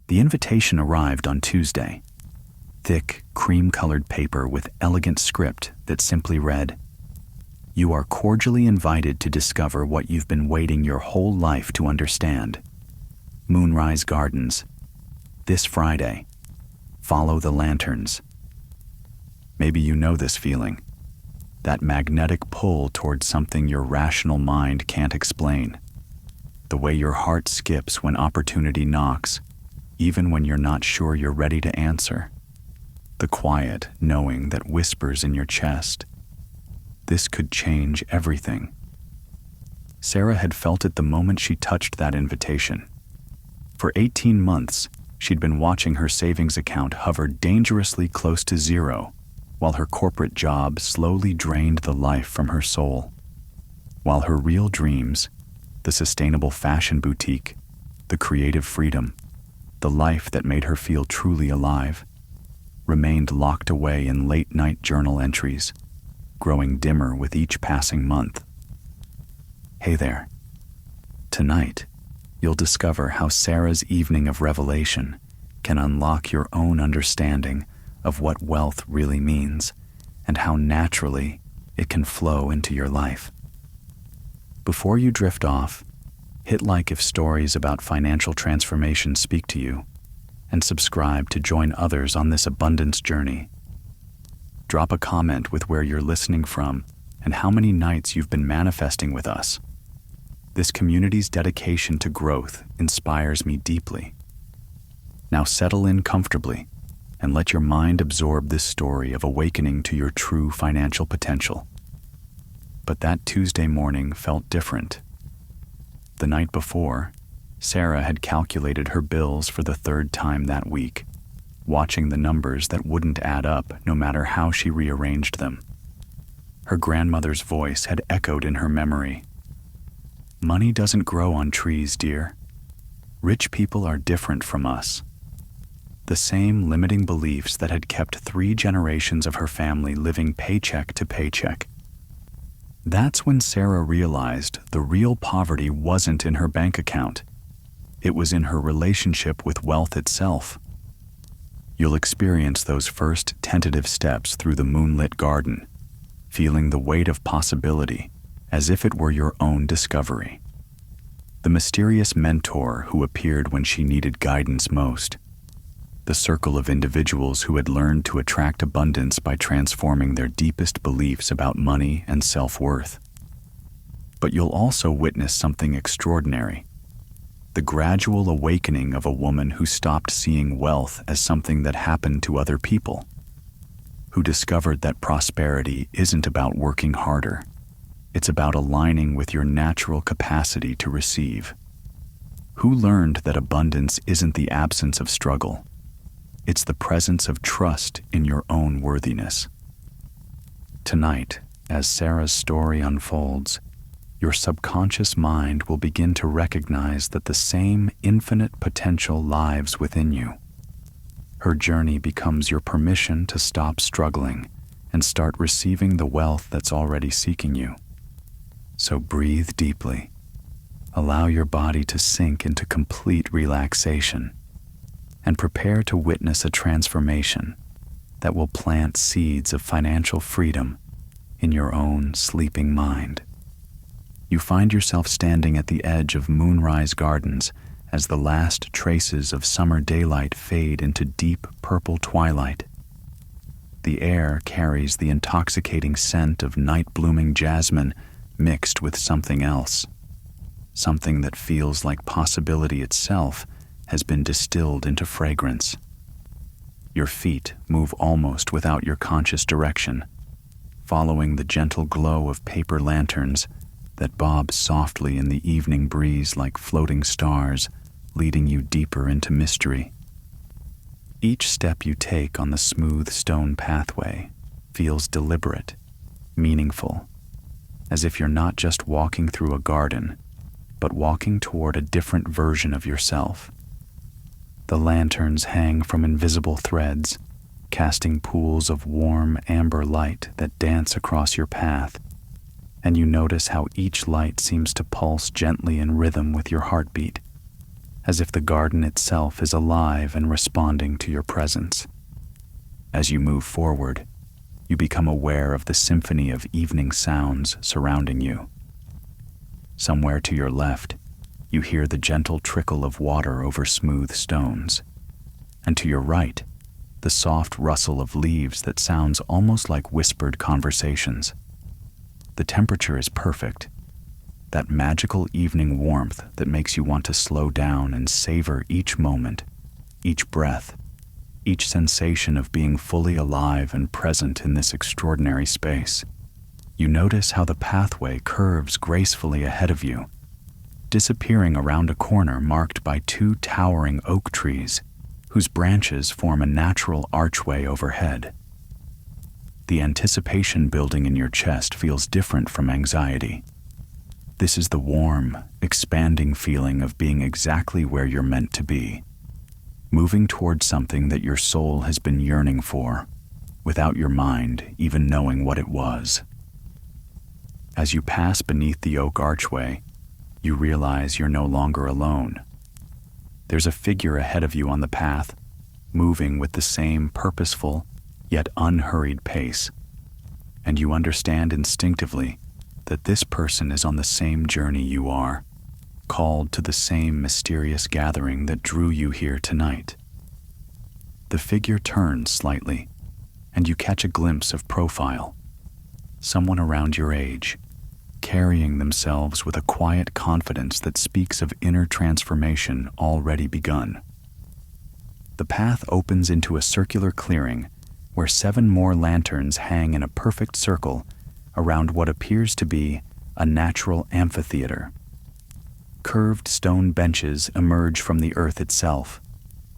The invitation arrived on Tuesday. Thick, cream-colored paper with elegant script that simply read, "You are cordially invited to discover what you've been waiting your whole life to understand. Moonrise Gardens. This Friday. Follow the lanterns." Maybe you know this feeling. That magnetic pull towards something your rational mind can't explain. The way your heart skips when opportunity knocks, even when you're not sure you're ready to answer. The quiet knowing that whispers in your chest. This could change everything. Sarah had felt it the moment she touched that invitation. For 18 months, she'd been watching her savings account hover dangerously close to zero, while her corporate job slowly drained the life from her soul. While her real dreams, the sustainable fashion boutique, the creative freedom, the life that made her feel truly alive, remained locked away in late-night journal entries, growing dimmer with each passing month. Hey there. Tonight, you'll discover how Sarah's evening of revelation can unlock your own understanding of what wealth really means and how naturally it can flow into your life. Before you drift off, hit like if stories about financial transformation speak to you, and subscribe to join others on this abundance journey. Drop a comment with where you're listening from and how many nights you've been manifesting with us. This community's dedication to growth inspires me deeply. Now settle in comfortably and let your mind absorb this story of awakening to your true financial potential. But that Tuesday morning felt different. The night before, Sarah had calculated her bills for the third time that week, watching the numbers that wouldn't add up no matter how she rearranged them. Her grandmother's voice had echoed in her memory. "Money doesn't grow on trees, dear. Rich people are different from us." The same limiting beliefs that had kept 3 generations of her family living paycheck to paycheck. That's when Sarah realized the real poverty wasn't in her bank account. It was in her relationship with wealth itself. You'll experience those first tentative steps through the moonlit garden, feeling the weight of possibility as if it were your own discovery. The mysterious mentor who appeared when she needed guidance most. The circle of individuals who had learned to attract abundance by transforming their deepest beliefs about money and self-worth. But you'll also witness something extraordinary. The gradual awakening of a woman who stopped seeing wealth as something that happened to other people, who discovered that prosperity isn't about working harder. It's about aligning with your natural capacity to receive. Who learned that abundance isn't the absence of struggle. It's the presence of trust in your own worthiness. Tonight, as Sarah's story unfolds, your subconscious mind will begin to recognize that the same infinite potential lives within you. Her journey becomes your permission to stop struggling and start receiving the wealth that's already seeking you. So breathe deeply. Allow your body to sink into complete relaxation and prepare to witness a transformation that will plant seeds of financial freedom in your own sleeping mind. You find yourself standing at the edge of Moonrise Gardens as the last traces of summer daylight fade into deep purple twilight. The air carries the intoxicating scent of night-blooming jasmine mixed with something else, something that feels like possibility itself has been distilled into fragrance. Your feet move almost without your conscious direction, following the gentle glow of paper lanterns that bob softly in the evening breeze like floating stars, leading you deeper into mystery. Each step you take on the smooth stone pathway feels deliberate, meaningful, as if you're not just walking through a garden, but walking toward a different version of yourself. The lanterns hang from invisible threads, casting pools of warm amber light that dance across your path, and you notice how each light seems to pulse gently in rhythm with your heartbeat. as if the garden itself is alive and responding to your presence. As you move forward, you become aware of the symphony of evening sounds surrounding you. Somewhere to your left, you hear the gentle trickle of water over smooth stones, and to your right, the soft rustle of leaves that sounds almost like whispered conversations. The temperature is perfect, that magical evening warmth that makes you want to slow down and savor each moment, each breath, each sensation of being fully alive and present in this extraordinary space. You notice how the pathway curves gracefully ahead of you, disappearing around a corner marked by two towering oak trees whose branches form a natural archway overhead. The anticipation building in your chest feels different from anxiety. This is the warm, expanding feeling of being exactly where you're meant to be, moving towards something that your soul has been yearning for, without your mind even knowing what it was. As you pass beneath the oak archway, you realize you're no longer alone. There's a figure ahead of you on the path, moving with the same purposeful, yet unhurried pace, and you understand instinctively that this person is on the same journey you are, called to the same mysterious gathering that drew you here tonight. The figure turns slightly, and you catch a glimpse of profile, someone around your age, carrying themselves with a quiet confidence that speaks of inner transformation already begun. The path opens into a circular clearing where 7 more lanterns hang in a perfect circle around what appears to be a natural amphitheater. Curved stone benches emerge from the earth itself,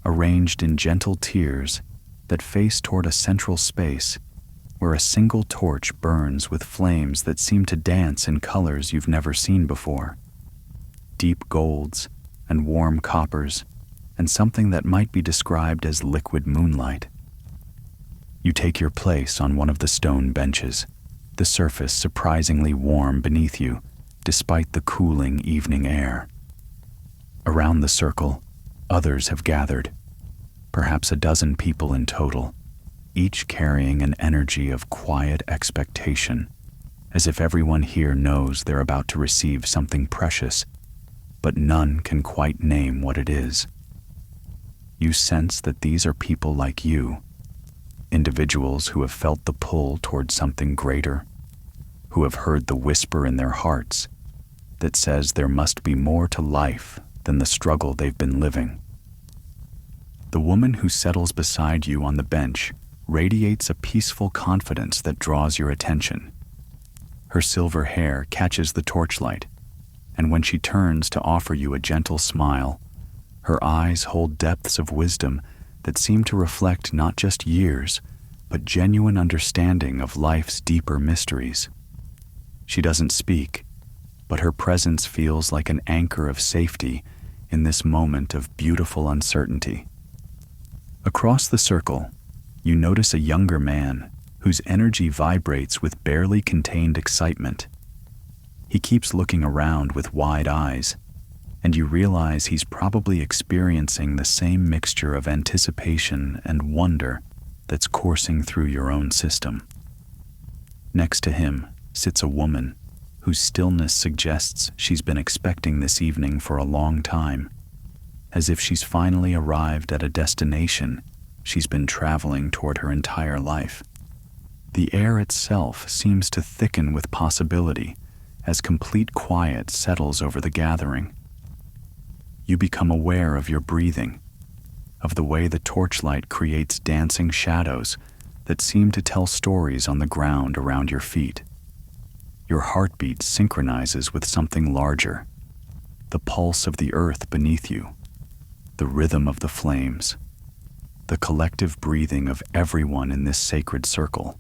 arranged in gentle tiers that face toward a central space where a single torch burns with flames that seem to dance in colors you've never seen before. Deep golds and warm coppers, and something that might be described as liquid moonlight. You take your place on one of the stone benches, the surface surprisingly warm beneath you, despite the cooling evening air. Around the circle, others have gathered, perhaps a dozen people in total, each carrying an energy of quiet expectation, as if everyone here knows they're about to receive something precious, but none can quite name what it is. You sense that these are people like you, individuals who have felt the pull towards something greater, who have heard the whisper in their hearts that says there must be more to life than the struggle they've been living. The woman who settles beside you on the bench radiates a peaceful confidence that draws your attention. Her silver hair catches the torchlight, and when she turns to offer you a gentle smile, her eyes hold depths of wisdom that seem to reflect not just years, but genuine understanding of life's deeper mysteries. She doesn't speak, but her presence feels like an anchor of safety in this moment of beautiful uncertainty. Across the circle, you notice a younger man whose energy vibrates with barely contained excitement. He keeps looking around with wide eyes, and you realize he's probably experiencing the same mixture of anticipation and wonder that's coursing through your own system. Next to him sits a woman whose stillness suggests she's been expecting this evening for a long time, as if she's finally arrived at a destination she's been traveling toward her entire life. The air itself seems to thicken with possibility as complete quiet settles over the gathering. You become aware of your breathing, of the way the torchlight creates dancing shadows that seem to tell stories on the ground around your feet. Your heartbeat synchronizes with something larger, the pulse of the earth beneath you, the rhythm of the flames, the collective breathing of everyone in this sacred circle.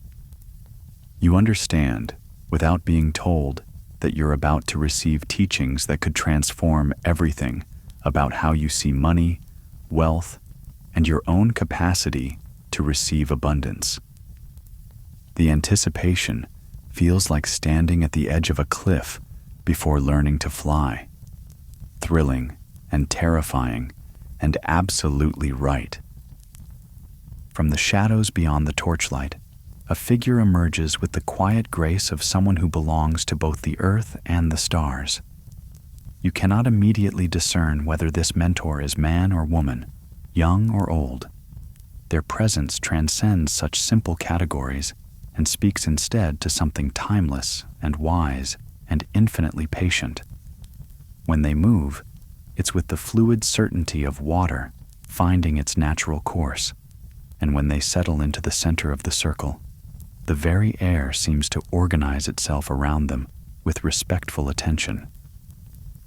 You understand, without being told, that you're about to receive teachings that could transform everything about how you see money, wealth, and your own capacity to receive abundance. The anticipation feels like standing at the edge of a cliff before learning to fly, thrilling and terrifying and absolutely right. From the shadows beyond the torchlight, a figure emerges with the quiet grace of someone who belongs to both the earth and the stars. You cannot immediately discern whether this mentor is man or woman, young or old. Their presence transcends such simple categories and speaks instead to something timeless and wise and infinitely patient. When they move, it's with the fluid certainty of water finding its natural course, and when they settle into the center of the circle, the very air seems to organize itself around them with respectful attention.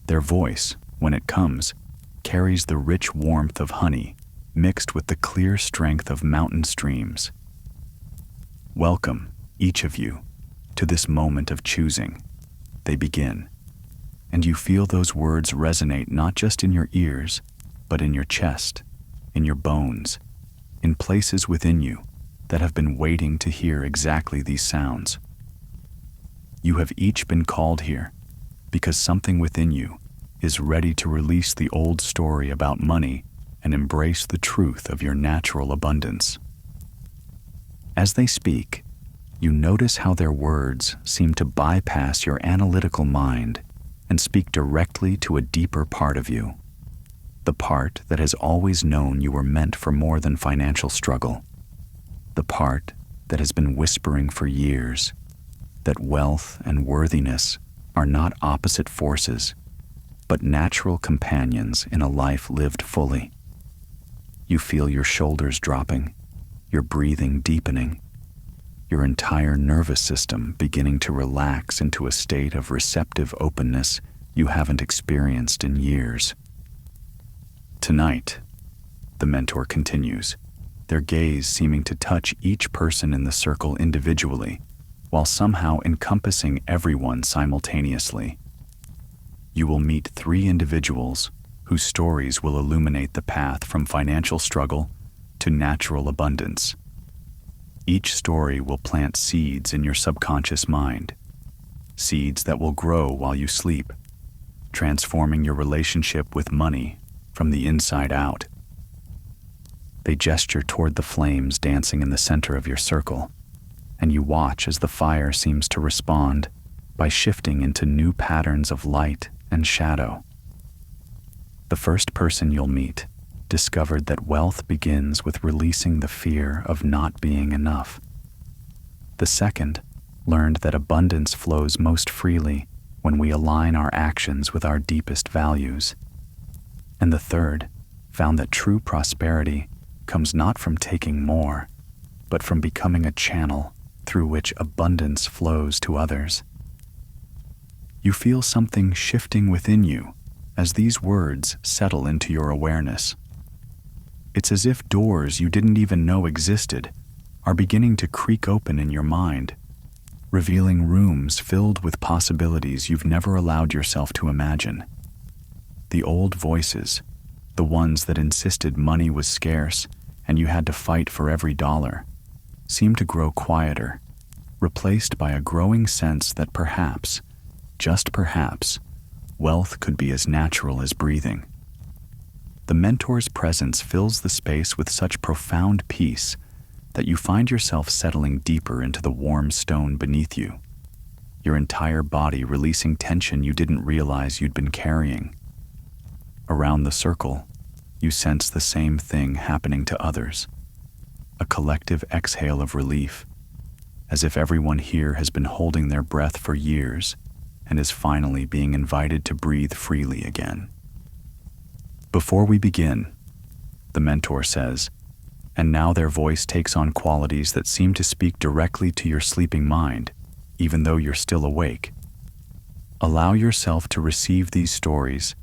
Their voice, when it comes, carries the rich warmth of honey mixed with the clear strength of mountain streams. Welcome, each of you, to this moment of choosing. They begin, and you feel those words resonate not just in your ears, but in your chest, in your bones, in places within you that have been waiting to hear exactly these sounds. You have each been called here because something within you is ready to release the old story about money and embrace the truth of your natural abundance. As they speak, you notice how their words seem to bypass your analytical mind and speak directly to a deeper part of you, the part that has always known you were meant for more than financial struggle, the part that has been whispering for years that wealth and worthiness are not opposite forces, but natural companions in a life lived fully. You feel your shoulders dropping, your breathing deepening, your entire nervous system beginning to relax into a state of receptive openness you haven't experienced in years. Tonight, the mentor continues, their gaze seeming to touch each person in the circle individually, while somehow encompassing everyone simultaneously. You will meet 3 individuals whose stories will illuminate the path from financial struggle to natural abundance. Each story will plant seeds in your subconscious mind, seeds that will grow while you sleep, transforming your relationship with money from the inside out. They gesture toward the flames dancing in the center of your circle, and you watch as the fire seems to respond by shifting into new patterns of light and shadow. The first person you'll meet discovered that wealth begins with releasing the fear of not being enough. The second learned that abundance flows most freely when we align our actions with our deepest values. And the third found that true prosperity comes not from taking more, but from becoming a channel through which abundance flows to others. You feel something shifting within you as these words settle into your awareness. It's as if doors you didn't even know existed are beginning to creak open in your mind, revealing rooms filled with possibilities you've never allowed yourself to imagine. The old voices, the ones that insisted money was scarce and you had to fight for every dollar, seem to grow quieter, replaced by a growing sense that perhaps, just perhaps, wealth could be as natural as breathing. The mentor's presence fills the space with such profound peace that you find yourself settling deeper into the warm stone beneath you, your entire body releasing tension you didn't realize you'd been carrying. Around the circle, you sense the same thing happening to others, a collective exhale of relief, as if everyone here has been holding their breath for years and is finally being invited to breathe freely again. Before we begin, the mentor says, and now their voice takes on qualities that seem to speak directly to your sleeping mind, even though you're still awake. Allow yourself to receive these stories,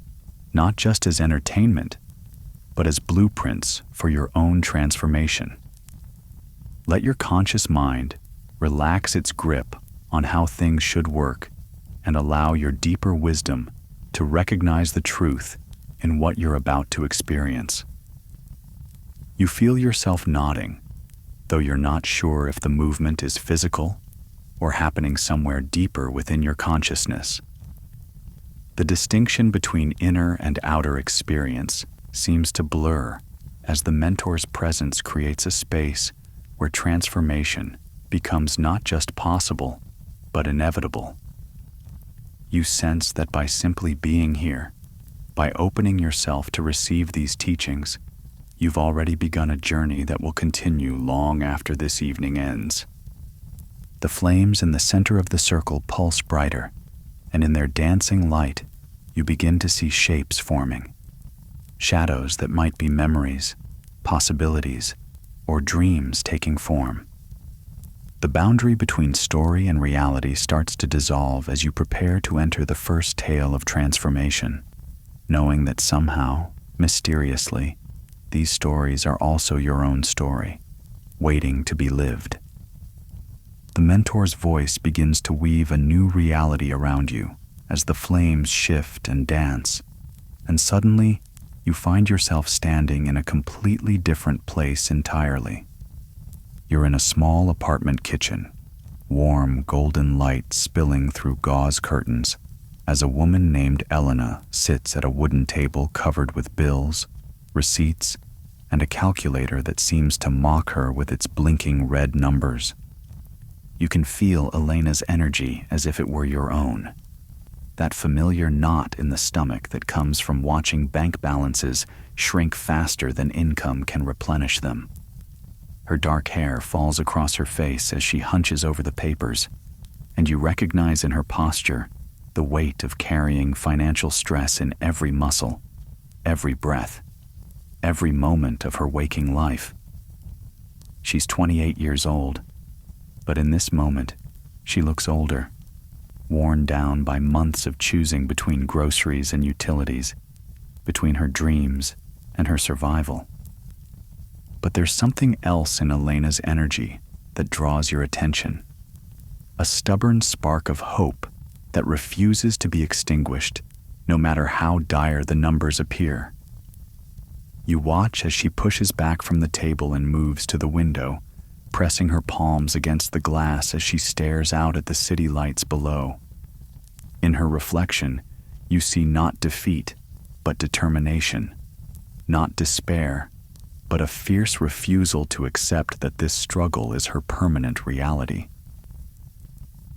not just as entertainment, but as blueprints for your own transformation. Let your conscious mind relax its grip on how things should work and allow your deeper wisdom to recognize the truth in what you're about to experience. You feel yourself nodding, though you're not sure if the movement is physical or happening somewhere deeper within your consciousness. The distinction between inner and outer experience seems to blur as the mentor's presence creates a space where transformation becomes not just possible, but inevitable. You sense that by simply being here, by opening yourself to receive these teachings, you've already begun a journey that will continue long after this evening ends. The flames in the center of the circle pulse brighter, and in their dancing light, you begin to see shapes forming. Shadows that might be memories, possibilities, or dreams taking form. The boundary between story and reality starts to dissolve as you prepare to enter the first tale of transformation, knowing that somehow, mysteriously, these stories are also your own story, waiting to be lived. The mentor's voice begins to weave a new reality around you as the flames shift and dance, and suddenly you find yourself standing in a completely different place entirely. You're in a small apartment kitchen, warm golden light spilling through gauze curtains as a woman named Elena sits at a wooden table covered with bills, receipts, and a calculator that seems to mock her with its blinking red numbers. You can feel Elena's energy as if it were your own. That familiar knot in the stomach that comes from watching bank balances shrink faster than income can replenish them. Her dark hair falls across her face as she hunches over the papers, and you recognize in her posture the weight of carrying financial stress in every muscle, every breath, every moment of her waking life. She's 28 years old, but in this moment, she looks older, worn down by months of choosing between groceries and utilities, between her dreams and her survival. But there's something else in Elena's energy that draws your attention, a stubborn spark of hope that refuses to be extinguished, no matter how dire the numbers appear. You watch as she pushes back from the table and moves to the window, pressing her palms against the glass as she stares out at the city lights below. In her reflection, you see not defeat, but determination, not despair, but a fierce refusal to accept that this struggle is her permanent reality.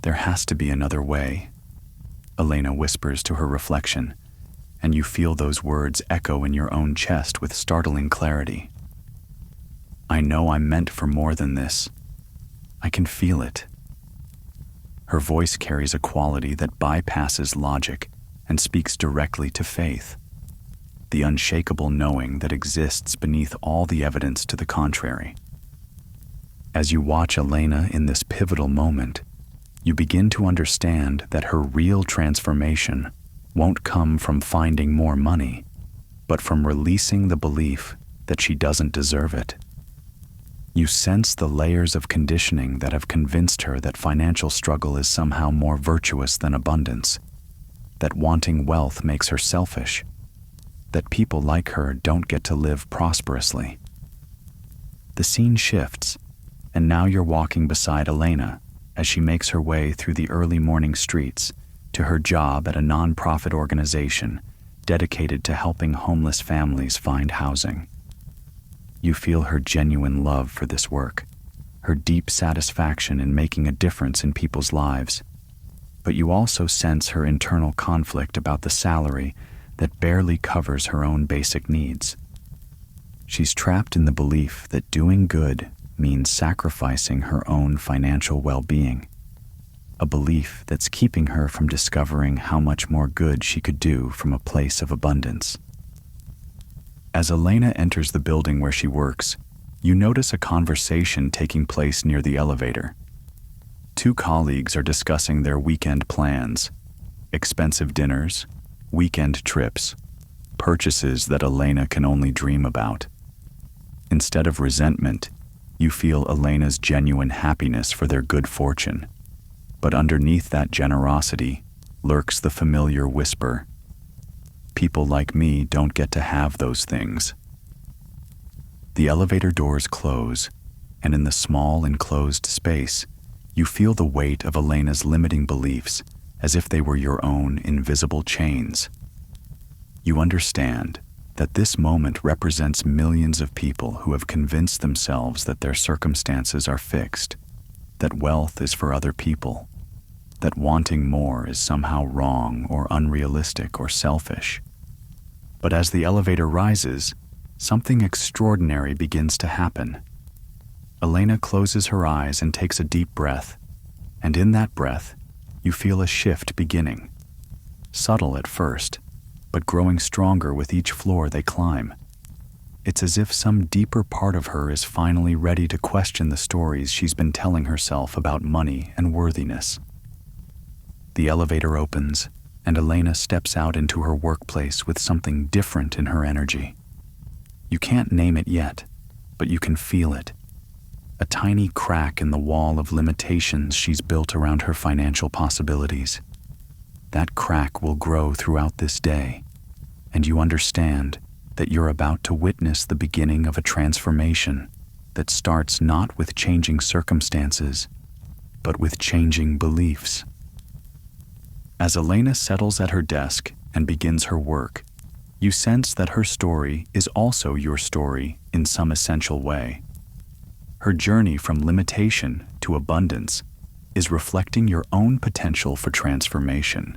There has to be another way, Elena whispers to her reflection, and you feel those words echo in your own chest with startling clarity. I know I'm meant for more than this. I can feel it. Her voice carries a quality that bypasses logic and speaks directly to faith, the unshakable knowing that exists beneath all the evidence to the contrary. As you watch Elena in this pivotal moment, you begin to understand that her real transformation won't come from finding more money, but from releasing the belief that she doesn't deserve it. You sense the layers of conditioning that have convinced her that financial struggle is somehow more virtuous than abundance, that wanting wealth makes her selfish, that people like her don't get to live prosperously. The scene shifts, and now you're walking beside Elena as she makes her way through the early morning streets to her job at a non-profit organization dedicated to helping homeless families find housing. You feel her genuine love for this work, her deep satisfaction in making a difference in people's lives. But you also sense her internal conflict about the salary that barely covers her own basic needs. She's trapped in the belief that doing good means sacrificing her own financial well-being, a belief that's keeping her from discovering how much more good she could do from a place of abundance. As Elena enters the building where she works, you notice a conversation taking place near the elevator. Two colleagues are discussing their weekend plans, expensive dinners, weekend trips, purchases that Elena can only dream about. Instead of resentment, you feel Elena's genuine happiness for their good fortune. But underneath that generosity lurks the familiar whisper, "People like me don't get to have those things." The elevator doors close, and in the small enclosed space, you feel the weight of Elena's limiting beliefs as if they were your own invisible chains. You understand that this moment represents millions of people who have convinced themselves that their circumstances are fixed, that wealth is for other people, that wanting more is somehow wrong or unrealistic or selfish. But as the elevator rises, something extraordinary begins to happen. Elena closes her eyes and takes a deep breath, and in that breath, you feel a shift beginning. Subtle at first, but growing stronger with each floor they climb. It's as if some deeper part of her is finally ready to question the stories she's been telling herself about money and worthiness. The elevator opens, and Elena steps out into her workplace with something different in her energy. You can't name it yet, but you can feel it. A tiny crack in the wall of limitations she's built around her financial possibilities. That crack will grow throughout this day, and you understand that you're about to witness the beginning of a transformation that starts not with changing circumstances, but with changing beliefs. As Elena settles at her desk and begins her work, you sense that her story is also your story in some essential way. Her journey from limitation to abundance is reflecting your own potential for transformation,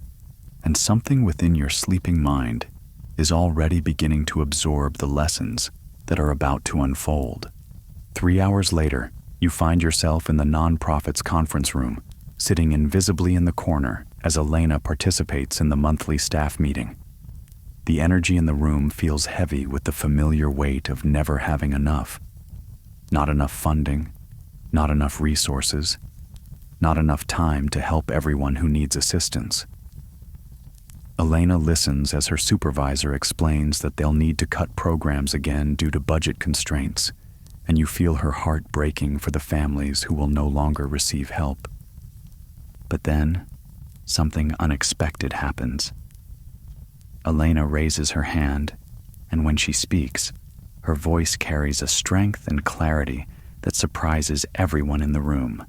and something within your sleeping mind is already beginning to absorb the lessons that are about to unfold. 3 hours later, you find yourself in the nonprofit's conference room, sitting invisibly in the corner as Elena participates in the monthly staff meeting. The energy in the room feels heavy with the familiar weight of never having enough. Not enough funding, not enough resources, not enough time to help everyone who needs assistance. Elena listens as her supervisor explains that they'll need to cut programs again due to budget constraints, and you feel her heart breaking for the families who will no longer receive help. But then, something unexpected happens. Elena raises her hand, and when she speaks, her voice carries a strength and clarity that surprises everyone in the room,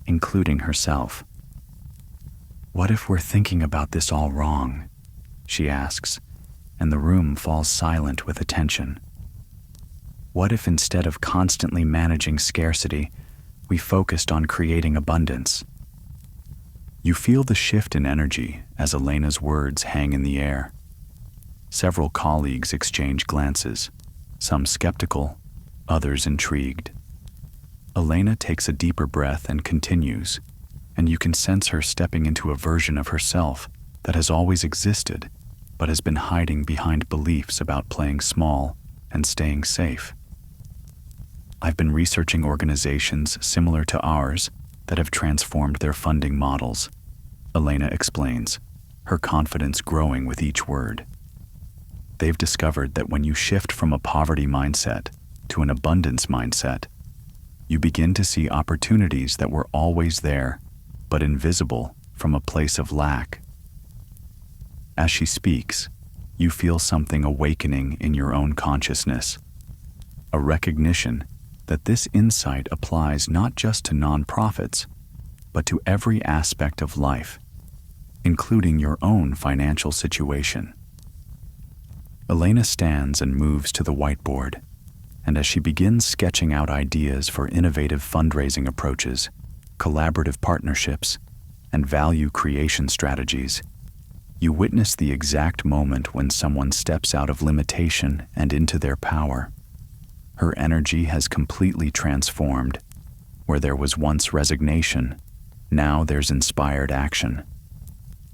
including herself. "What if we're thinking about this all wrong?" she asks, and the room falls silent with attention. "What if instead of constantly managing scarcity, we focused on creating abundance?" You feel the shift in energy as Elena's words hang in the air. Several colleagues exchange glances, some skeptical, others intrigued. Elena takes a deeper breath and continues, and you can sense her stepping into a version of herself that has always existed, but has been hiding behind beliefs about playing small and staying safe. "I've been researching organizations similar to ours that have transformed their funding models," Elena explains, her confidence growing with each word. "They've discovered that when you shift from a poverty mindset to an abundance mindset, you begin to see opportunities that were always there, but invisible from a place of lack." As she speaks, you feel something awakening in your own consciousness, a recognition that this insight applies not just to nonprofits, but to every aspect of life, including your own financial situation. Elena stands and moves to the whiteboard, and as she begins sketching out ideas for innovative fundraising approaches, collaborative partnerships, and value creation strategies, you witness the exact moment when someone steps out of limitation and into their power. Her energy has completely transformed. Where there was once resignation, now there's inspired action.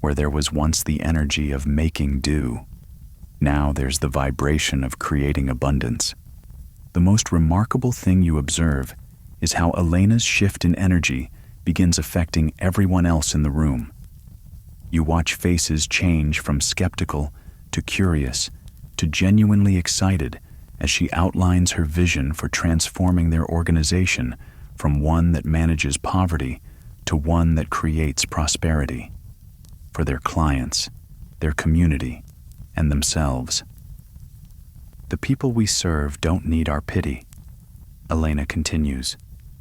Where there was once the energy of making do, now there's the vibration of creating abundance. The most remarkable thing you observe is how Elena's shift in energy begins affecting everyone else in the room. You watch faces change from skeptical to curious to genuinely excited as she outlines her vision for transforming their organization from one that manages poverty to one that creates prosperity for their clients, their community, and themselves. "The people we serve don't need our pity," Elena continues,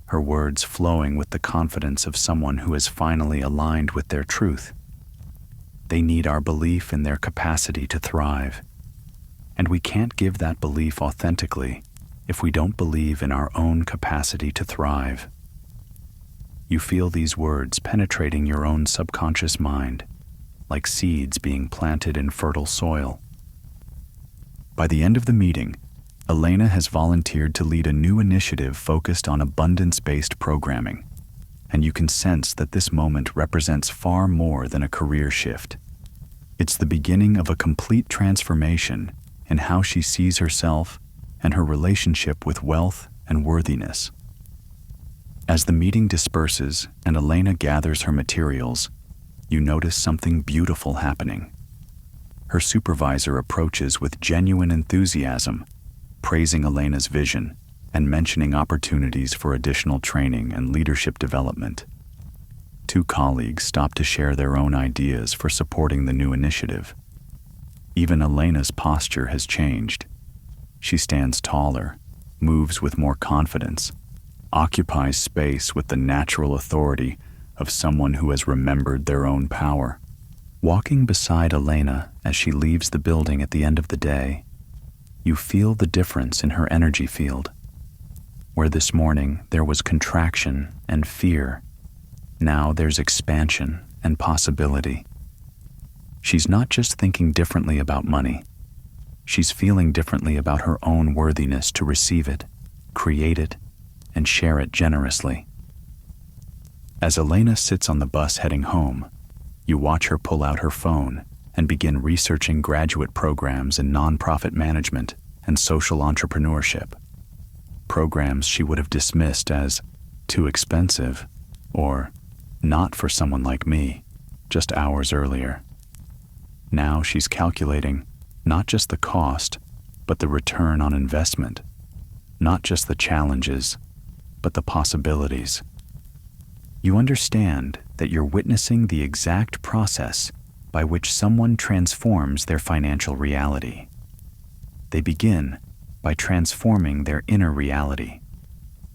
her words flowing with the confidence of someone who has finally aligned with their truth. They need our belief in their capacity to thrive. And we can't give that belief authentically if we don't believe in our own capacity to thrive. You feel these words penetrating your own subconscious mind, like seeds being planted in fertile soil. By the end of the meeting, Elena has volunteered to lead a new initiative focused on abundance-based programming, and you can sense that this moment represents far more than a career shift. It's the beginning of a complete transformation in how she sees herself and her relationship with wealth and worthiness. As the meeting disperses and Elena gathers her materials, you notice something beautiful happening. Her supervisor approaches with genuine enthusiasm, praising Elena's vision and mentioning opportunities for additional training and leadership development. Two colleagues stop to share their own ideas for supporting the new initiative. Even Elena's posture has changed. She stands taller, moves with more confidence, occupies space with the natural authority of someone who has remembered their own power. Walking beside Elena as she leaves the building at the end of the day, you feel the difference in her energy field. Where this morning there was contraction and fear, now there's expansion and possibility. She's not just thinking differently about money. She's feeling differently about her own worthiness to receive it, create it, and share it generously. As Elena sits on the bus heading home, you watch her pull out her phone and begin researching graduate programs in nonprofit management and social entrepreneurship. Programs she would have dismissed as too expensive or not for someone like me just hours earlier. Now she's calculating not just the cost, but the return on investment, not just the challenges, but the possibilities. You understand that you're witnessing the exact process by which someone transforms their financial reality. They begin by transforming their inner reality,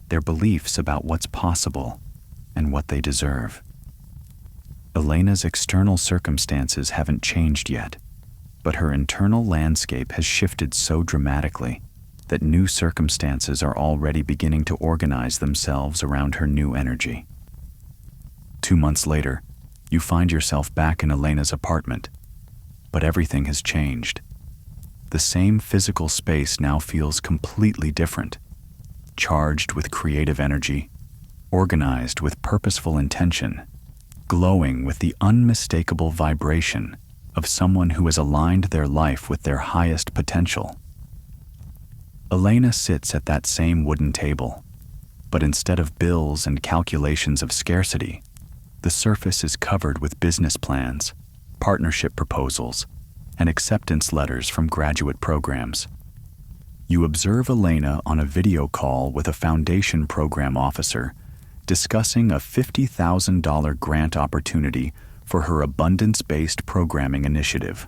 their beliefs about what's possible and what they deserve. Elena's external circumstances haven't changed yet, but her internal landscape has shifted so dramatically that new circumstances are already beginning to organize themselves around her new energy. 2 months later, you find yourself back in Elena's apartment, but everything has changed. The same physical space now feels completely different, charged with creative energy, organized with purposeful intention, glowing with the unmistakable vibration of someone who has aligned their life with their highest potential. Elena sits at that same wooden table, but instead of bills and calculations of scarcity, the surface is covered with business plans, partnership proposals, and acceptance letters from graduate programs. You observe Elena on a video call with a foundation program officer discussing a $50,000 grant opportunity for her abundance-based programming initiative.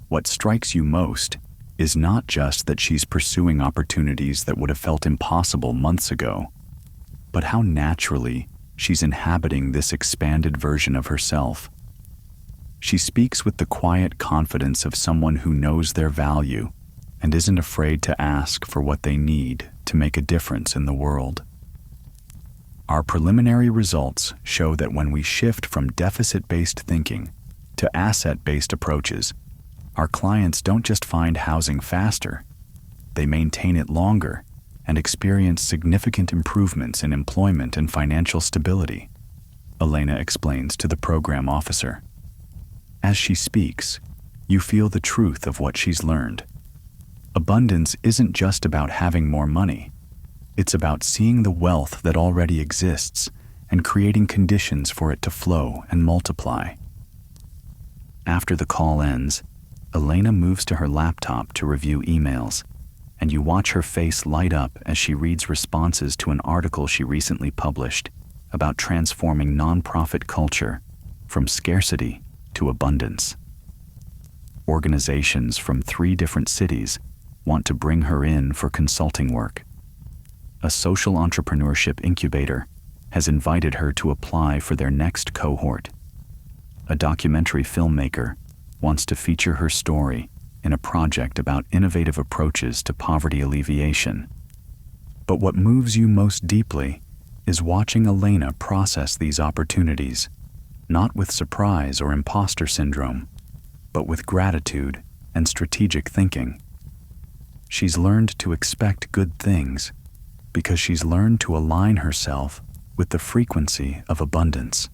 What strikes you most is not just that she's pursuing opportunities that would have felt impossible months ago, but how naturally she's inhabiting this expanded version of herself. She speaks with the quiet confidence of someone who knows their value and isn't afraid to ask for what they need to make a difference in the world. Our preliminary results show that when we shift from deficit-based thinking to asset-based approaches, our clients don't just find housing faster, they maintain it longer and experience significant improvements in employment and financial stability, Elena explains to the program officer. As she speaks, you feel the truth of what she's learned. Abundance isn't just about having more money. It's about seeing the wealth that already exists and creating conditions for it to flow and multiply. After the call ends, Elena moves to her laptop to review emails, and you watch her face light up as she reads responses to an article she recently published about transforming nonprofit culture from scarcity to abundance. Organizations from 3 different cities want to bring her in for consulting work. A social entrepreneurship incubator has invited her to apply for their next cohort. a documentary filmmaker, wants to feature her story in a project about innovative approaches to poverty alleviation. But what moves you most deeply is watching Elena process these opportunities, not with surprise or imposter syndrome, but with gratitude and strategic thinking. She's learned to expect good things because she's learned to align herself with the frequency of abundance.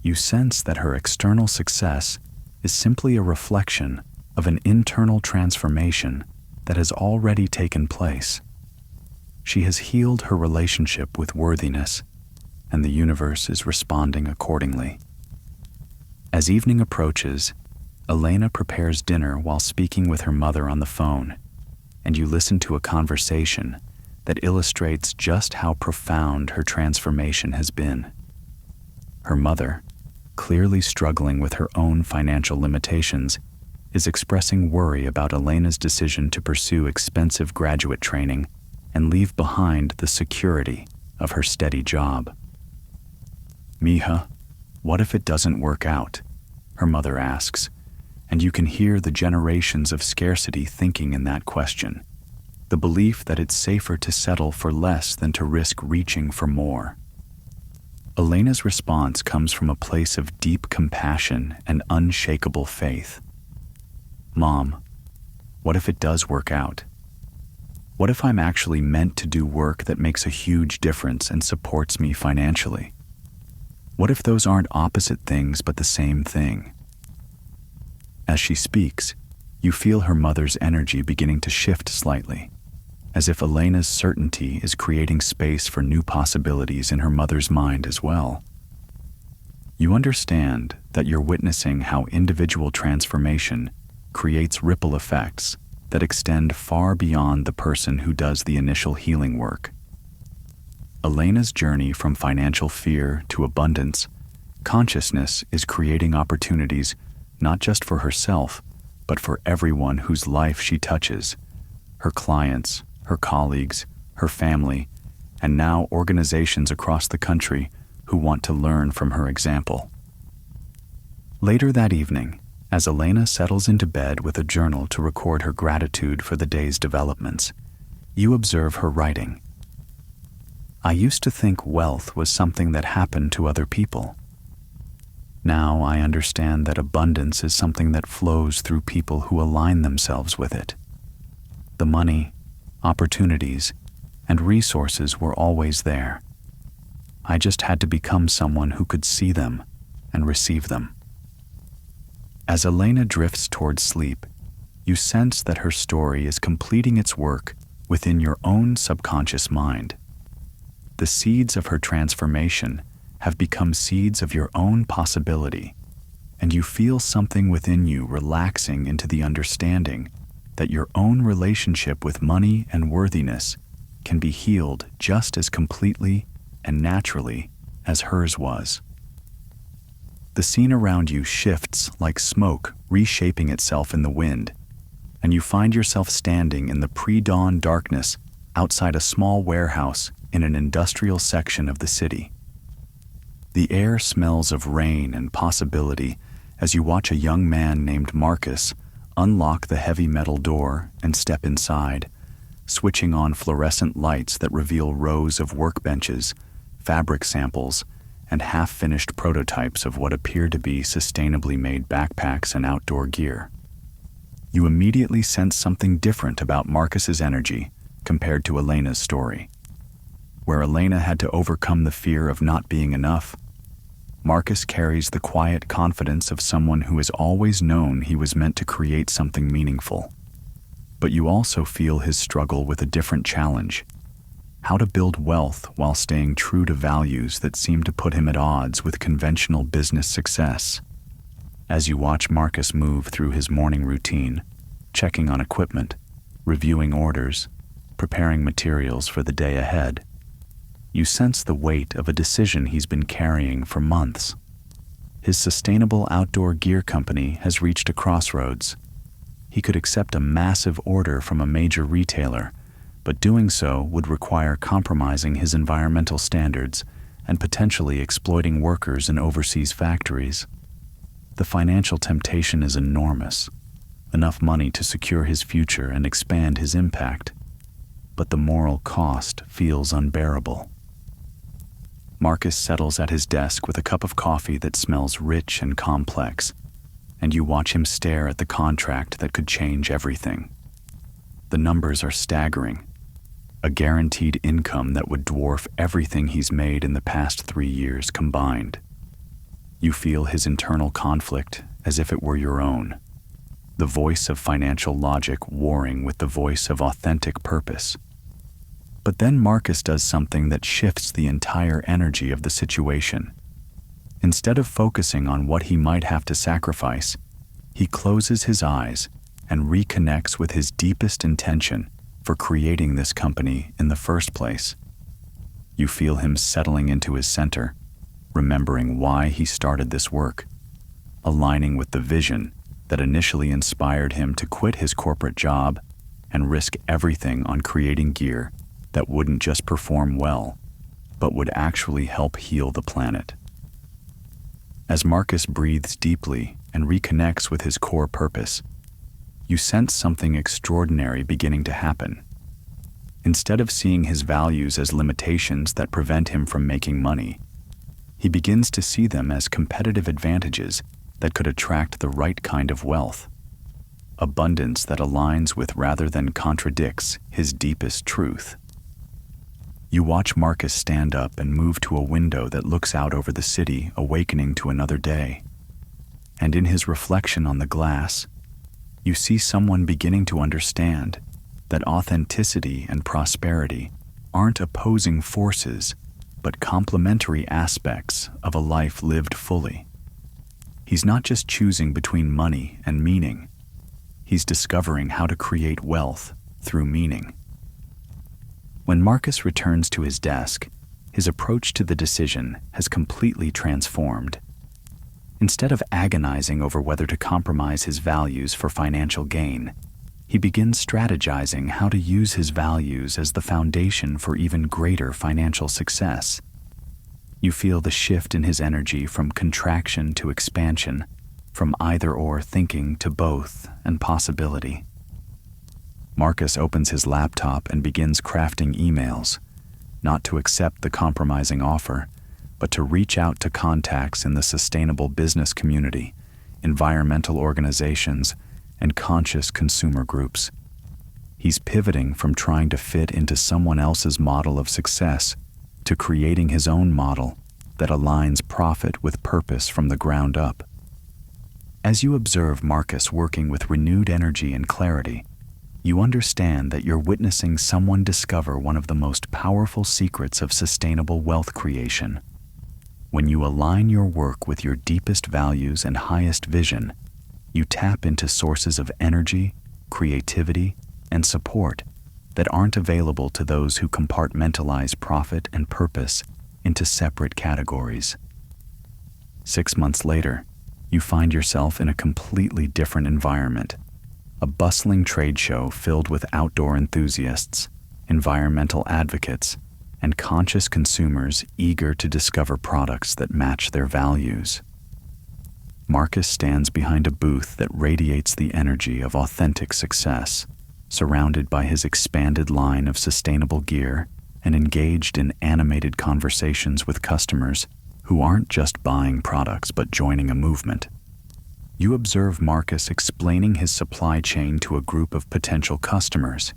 You sense that her external success is simply a reflection of an internal transformation that has already taken place. She has healed her relationship with worthiness, and the universe is responding accordingly. As evening approaches, Elena prepares dinner while speaking with her mother on the phone, and you listen to a conversation that illustrates just how profound her transformation has been. Her mother, clearly struggling with her own financial limitations, is expressing worry about Elena's decision to pursue expensive graduate training and leave behind the security of her steady job. "Mija, what if it doesn't work out?" her mother asks, and you can hear the generations of scarcity thinking in that question, the belief that it's safer to settle for less than to risk reaching for more. Elena's response comes from a place of deep compassion and unshakable faith. "Mom, what if it does work out? What if I'm actually meant to do work that makes a huge difference and supports me financially? What if those aren't opposite things but the same thing?" As she speaks, you feel her mother's energy beginning to shift slightly, as if Elena's certainty is creating space for new possibilities in her mother's mind as well. You understand that you're witnessing how individual transformation creates ripple effects that extend far beyond the person who does the initial healing work. Elena's journey from financial fear to abundance consciousness is creating opportunities not just for herself, but for everyone whose life she touches: her clients, her colleagues, her family, and now organizations across the country who want to learn from her example. Later that evening, as Elena settles into bed with a journal to record her gratitude for the day's developments, you observe her writing. "I used to think wealth was something that happened to other people. Now I understand that abundance is something that flows through people who align themselves with it. The money, opportunities, and resources were always there. I just had to become someone who could see them and receive them." As Elena drifts towards sleep, you sense that her story is completing its work within your own subconscious mind. The seeds of her transformation have become seeds of your own possibility, and you feel something within you relaxing into the understanding that your own relationship with money and worthiness can be healed just as completely and naturally as hers was. The scene around you shifts like smoke reshaping itself in the wind, and you find yourself standing in the pre-dawn darkness outside a small warehouse in an industrial section of the city. The air smells of rain and possibility as you watch a young man named Marcus unlock the heavy metal door and step inside, switching on fluorescent lights that reveal rows of workbenches, fabric samples, and half-finished prototypes of what appear to be sustainably made backpacks and outdoor gear. You immediately sense something different about Marcus's energy compared to Elena's story. Where Elena had to overcome the fear of not being enough, Marcus carries the quiet confidence of someone who has always known he was meant to create something meaningful. But you also feel his struggle with a different challenge: how to build wealth while staying true to values that seem to put him at odds with conventional business success. As you watch Marcus move through his morning routine, checking on equipment, reviewing orders, preparing materials for the day ahead, you sense the weight of a decision he's been carrying for months. His sustainable outdoor gear company has reached a crossroads. He could accept a massive order from a major retailer, but doing so would require compromising his environmental standards and potentially exploiting workers in overseas factories. The financial temptation is enormous, enough money to secure his future and expand his impact, but the moral cost feels unbearable. Marcus settles at his desk with a cup of coffee that smells rich and complex, and you watch him stare at the contract that could change everything. The numbers are staggering. A guaranteed income that would dwarf everything he's made in the past 3 years combined. You feel his internal conflict as if it were your own, the voice of financial logic warring with the voice of authentic purpose. But then Marcus does something that shifts the entire energy of the situation. Instead of focusing on what he might have to sacrifice, he closes his eyes and reconnects with his deepest intention for creating this company in the first place. You feel him settling into his center, remembering why he started this work, aligning with the vision that initially inspired him to quit his corporate job and risk everything on creating gear that wouldn't just perform well, but would actually help heal the planet. As Marcus breathes deeply and reconnects with his core purpose, you sense something extraordinary beginning to happen. Instead of seeing his values as limitations that prevent him from making money, he begins to see them as competitive advantages that could attract the right kind of wealth, abundance that aligns with rather than contradicts his deepest truth. You watch Marcus stand up and move to a window that looks out over the city, awakening to another day. And in his reflection on the glass, you see someone beginning to understand that authenticity and prosperity aren't opposing forces, but complementary aspects of a life lived fully. He's not just choosing between money and meaning. He's discovering how to create wealth through meaning. When Marcus returns to his desk, his approach to the decision has completely transformed. Instead of agonizing over whether to compromise his values for financial gain, he begins strategizing how to use his values as the foundation for even greater financial success. You feel the shift in his energy from contraction to expansion, from either-or thinking to both and possibility. Marcus opens his laptop and begins crafting emails, not to accept the compromising offer, but to reach out to contacts in the sustainable business community, environmental organizations, and conscious consumer groups. He's pivoting from trying to fit into someone else's model of success to creating his own model that aligns profit with purpose from the ground up. As you observe Marcus working with renewed energy and clarity, you understand that you're witnessing someone discover one of the most powerful secrets of sustainable wealth creation. When you align your work with your deepest values and highest vision, you tap into sources of energy, creativity, and support that aren't available to those who compartmentalize profit and purpose into separate categories. 6 months later, you find yourself in a completely different environment, a bustling trade show filled with outdoor enthusiasts, environmental advocates, and conscious consumers eager to discover products that match their values. Marcus stands behind a booth that radiates the energy of authentic success, surrounded by his expanded line of sustainable gear and engaged in animated conversations with customers who aren't just buying products but joining a movement. You observe Marcus explaining his supply chain to a group of potential customers,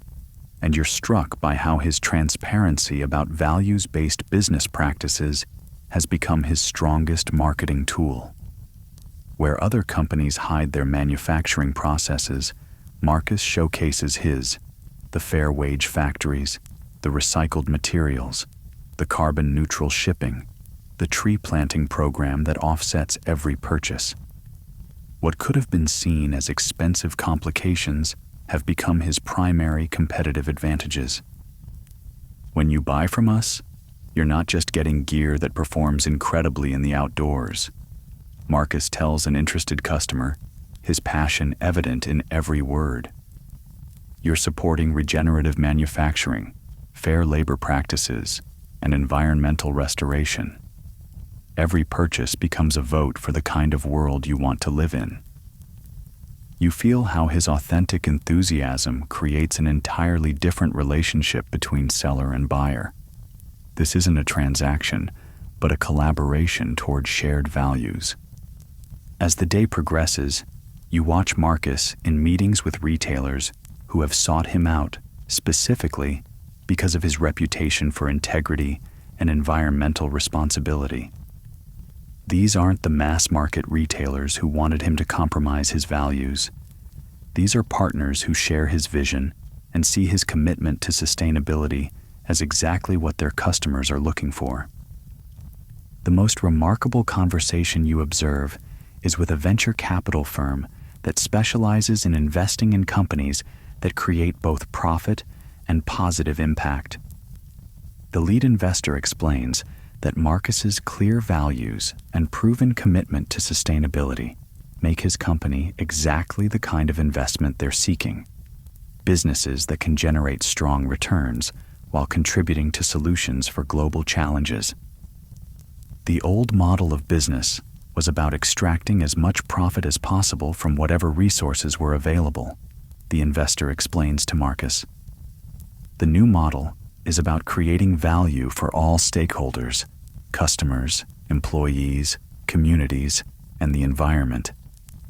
and you're struck by how his transparency about values-based business practices has become his strongest marketing tool. Where other companies hide their manufacturing processes, Marcus showcases his, the fair wage factories, the recycled materials, the carbon-neutral shipping, the tree planting program that offsets every purchase. What could have been seen as expensive complications have become his primary competitive advantages. When you buy from us, you're not just getting gear that performs incredibly in the outdoors. Marcus tells an interested customer, his passion evident in every word. You're supporting regenerative manufacturing, fair labor practices, and environmental restoration. Every purchase becomes a vote for the kind of world you want to live in. You feel how his authentic enthusiasm creates an entirely different relationship between seller and buyer. This isn't a transaction, but a collaboration toward shared values. As the day progresses, you watch Marcus in meetings with retailers who have sought him out specifically because of his reputation for integrity and environmental responsibility. These aren't the mass-market retailers who wanted him to compromise his values. These are partners who share his vision and see his commitment to sustainability as exactly what their customers are looking for. The most remarkable conversation you observe is with a venture capital firm that specializes in investing in companies that create both profit and positive impact. The lead investor explains that Marcus's clear values and proven commitment to sustainability make his company exactly the kind of investment they're seeking. Businesses that can generate strong returns while contributing to solutions for global challenges. The old model of business was about extracting as much profit as possible from whatever resources were available, the investor explains to Marcus. The new model is about creating value for all stakeholders, customers, employees, communities, and the environment.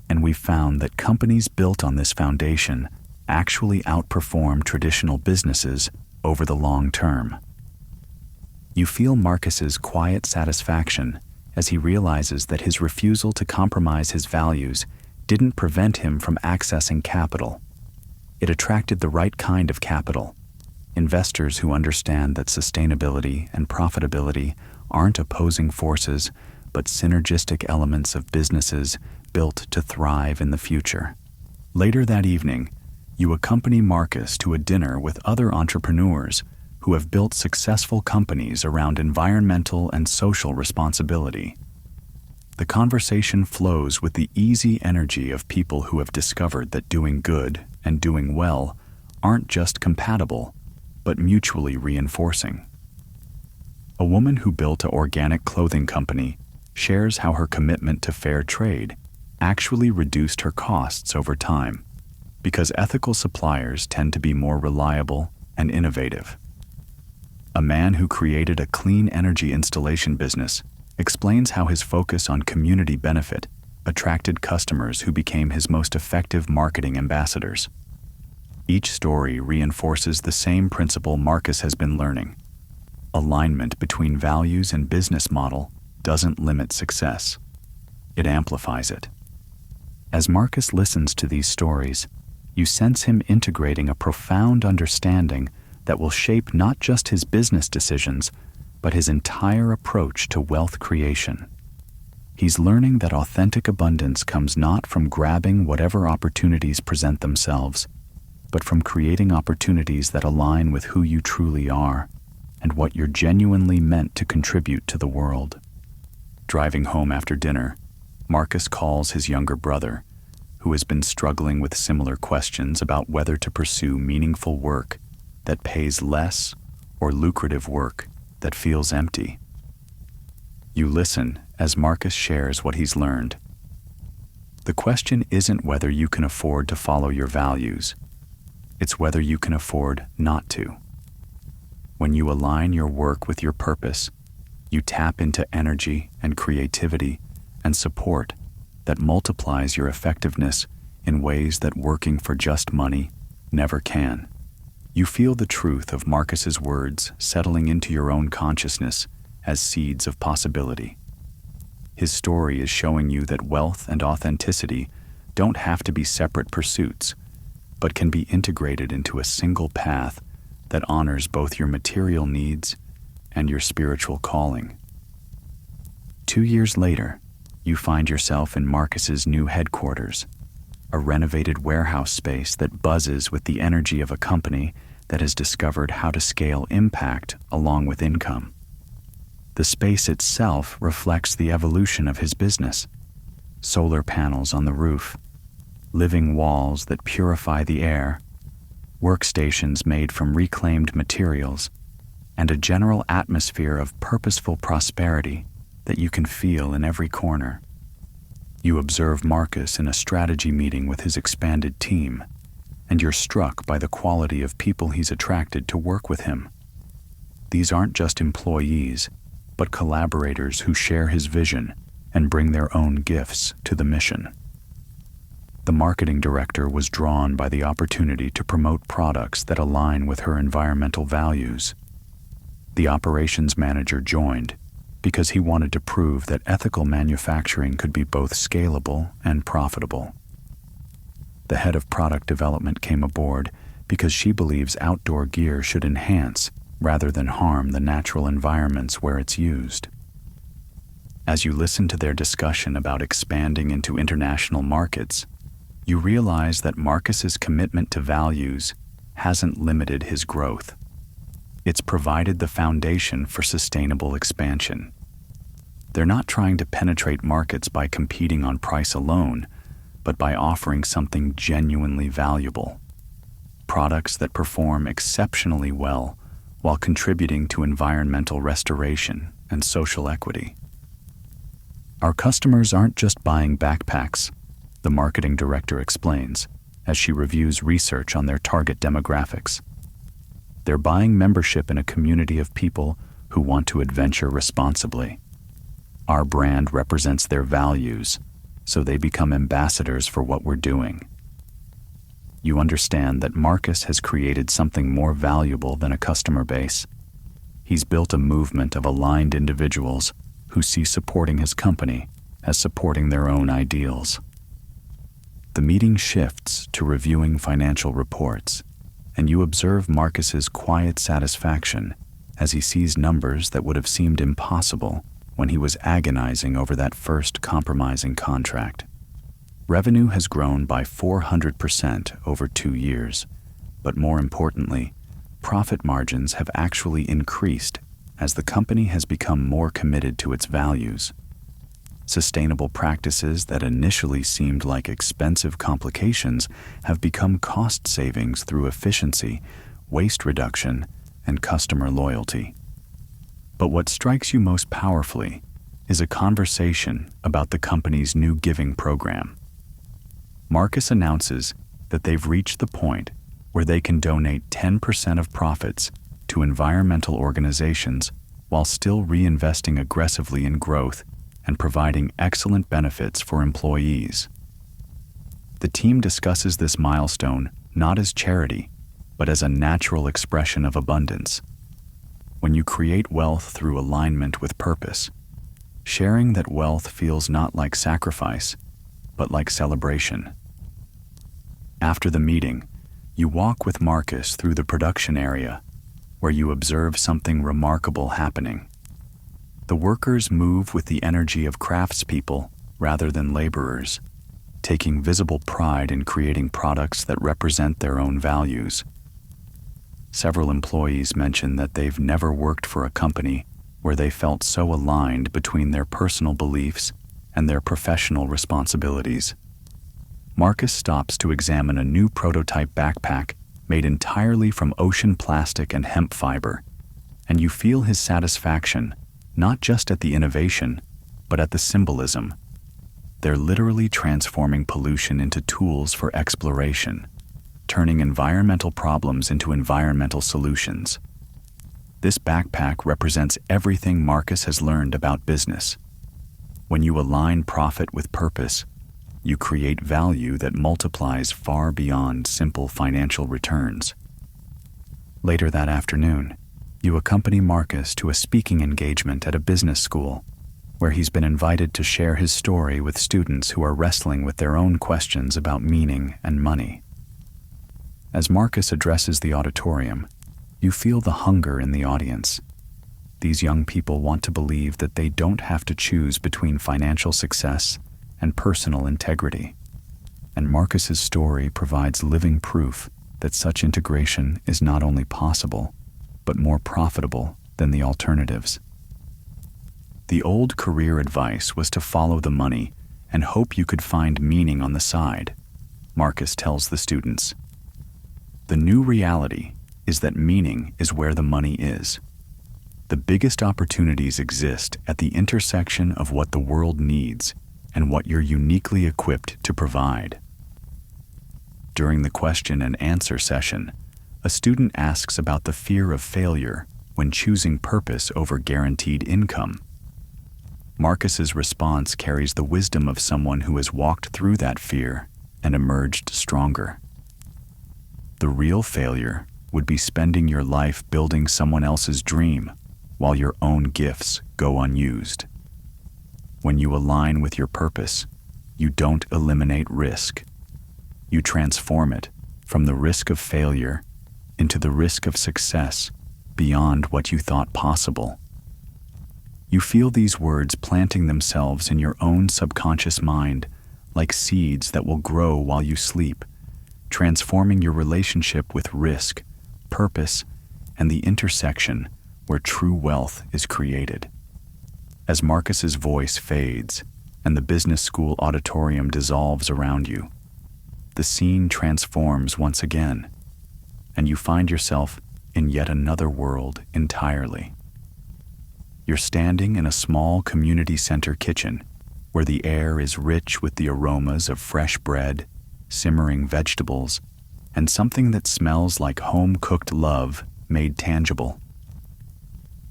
And we've found that companies built on this foundation actually outperform traditional businesses over the long term. You feel Marcus's quiet satisfaction as he realizes that his refusal to compromise his values didn't prevent him from accessing capital. It attracted the right kind of capital. Investors who understand that sustainability and profitability aren't opposing forces, but synergistic elements of businesses built to thrive in the future. Later that evening, you accompany Marcus to a dinner with other entrepreneurs who have built successful companies around environmental and social responsibility. The conversation flows with the easy energy of people who have discovered that doing good and doing well aren't just compatible, but mutually reinforcing. A woman who built an organic clothing company shares how her commitment to fair trade actually reduced her costs over time, because ethical suppliers tend to be more reliable and innovative. A man who created a clean energy installation business explains how his focus on community benefit attracted customers who became his most effective marketing ambassadors. Each story reinforces the same principle Marcus has been learning. Alignment between values and business model doesn't limit success. It amplifies it. As Marcus listens to these stories, you sense him integrating a profound understanding that will shape not just his business decisions, but his entire approach to wealth creation. He's learning that authentic abundance comes not from grabbing whatever opportunities present themselves, but from creating opportunities that align with who you truly are and what you're genuinely meant to contribute to the world. Driving home after dinner, Marcus calls his younger brother, who has been struggling with similar questions about whether to pursue meaningful work that pays less or lucrative work that feels empty. You listen as Marcus shares what he's learned. The question isn't whether you can afford to follow your values. It's whether you can afford not to. When you align your work with your purpose, you tap into energy and creativity and support that multiplies your effectiveness in ways that working for just money never can. You feel the truth of Marcus's words settling into your own consciousness as seeds of possibility. His story is showing you that wealth and authenticity don't have to be separate pursuits, but can be integrated into a single path that honors both your material needs and your spiritual calling. 2 years later, you find yourself in Marcus's new headquarters, a renovated warehouse space that buzzes with the energy of a company that has discovered how to scale impact along with income. The space itself reflects the evolution of his business. Solar panels on the roof, living walls that purify the air, workstations made from reclaimed materials, and a general atmosphere of purposeful prosperity that you can feel in every corner. You observe Marcus in a strategy meeting with his expanded team, and you're struck by the quality of people he's attracted to work with him. These aren't just employees, but collaborators who share his vision and bring their own gifts to the mission. The marketing director was drawn by the opportunity to promote products that align with her environmental values. The operations manager joined because he wanted to prove that ethical manufacturing could be both scalable and profitable. The head of product development came aboard because she believes outdoor gear should enhance rather than harm the natural environments where it's used. As you listen to their discussion about expanding into international markets, you realize that Marcus's commitment to values hasn't limited his growth. It's provided the foundation for sustainable expansion. They're not trying to penetrate markets by competing on price alone, but by offering something genuinely valuable. Products that perform exceptionally well while contributing to environmental restoration and social equity. Our customers aren't just buying backpacks, the marketing director explains, as she reviews research on their target demographics. They're buying membership in a community of people who want to adventure responsibly. Our brand represents their values, so they become ambassadors for what we're doing. You understand that Marcus has created something more valuable than a customer base. He's built a movement of aligned individuals who see supporting his company as supporting their own ideals. The meeting shifts to reviewing financial reports, and you observe Marcus's quiet satisfaction as he sees numbers that would have seemed impossible when he was agonizing over that first compromising contract. Revenue has grown by 400% over 2 years, but more importantly, profit margins have actually increased as the company has become more committed to its values. Sustainable practices that initially seemed like expensive complications have become cost savings through efficiency, waste reduction, and customer loyalty. But what strikes you most powerfully is a conversation about the company's new giving program. Marcus announces that they've reached the point where they can donate 10% of profits to environmental organizations while still reinvesting aggressively in growth and providing excellent benefits for employees. The team discusses this milestone not as charity, but as a natural expression of abundance. When you create wealth through alignment with purpose, sharing that wealth feels not like sacrifice, but like celebration. After the meeting, you walk with Marcus through the production area, where you observe something remarkable happening. The workers move with the energy of craftspeople rather than laborers, taking visible pride in creating products that represent their own values. Several employees mention that they've never worked for a company where they felt so aligned between their personal beliefs and their professional responsibilities. Marcus stops to examine a new prototype backpack made entirely from ocean plastic and hemp fiber, and you feel his satisfaction not just at the innovation, but at the symbolism. They're literally transforming pollution into tools for exploration, turning environmental problems into environmental solutions. This backpack represents everything Marcus has learned about business. When you align profit with purpose, you create value that multiplies far beyond simple financial returns. Later that afternoon, you accompany Marcus to a speaking engagement at a business school, where he's been invited to share his story with students who are wrestling with their own questions about meaning and money. As Marcus addresses the auditorium, you feel the hunger in the audience. These young people want to believe that they don't have to choose between financial success and personal integrity. And Marcus's story provides living proof that such integration is not only possible, but more profitable than the alternatives. The old career advice was to follow the money and hope you could find meaning on the side, Marcus tells the students. The new reality is that meaning is where the money is. The biggest opportunities exist at the intersection of what the world needs and what you're uniquely equipped to provide. During the question and answer session, a student asks about the fear of failure when choosing purpose over guaranteed income. Marcus's response carries the wisdom of someone who has walked through that fear and emerged stronger. The real failure would be spending your life building someone else's dream while your own gifts go unused. When you align with your purpose, you don't eliminate risk. You transform it from the risk of failure into the risk of success beyond what you thought possible. You feel these words planting themselves in your own subconscious mind like seeds that will grow while you sleep, transforming your relationship with risk, purpose, and the intersection where true wealth is created. As Marcus's voice fades and the business school auditorium dissolves around you, the scene transforms once again, and you find yourself in yet another world entirely. You're standing in a small community center kitchen where the air is rich with the aromas of fresh bread, simmering vegetables, and something that smells like home-cooked love made tangible.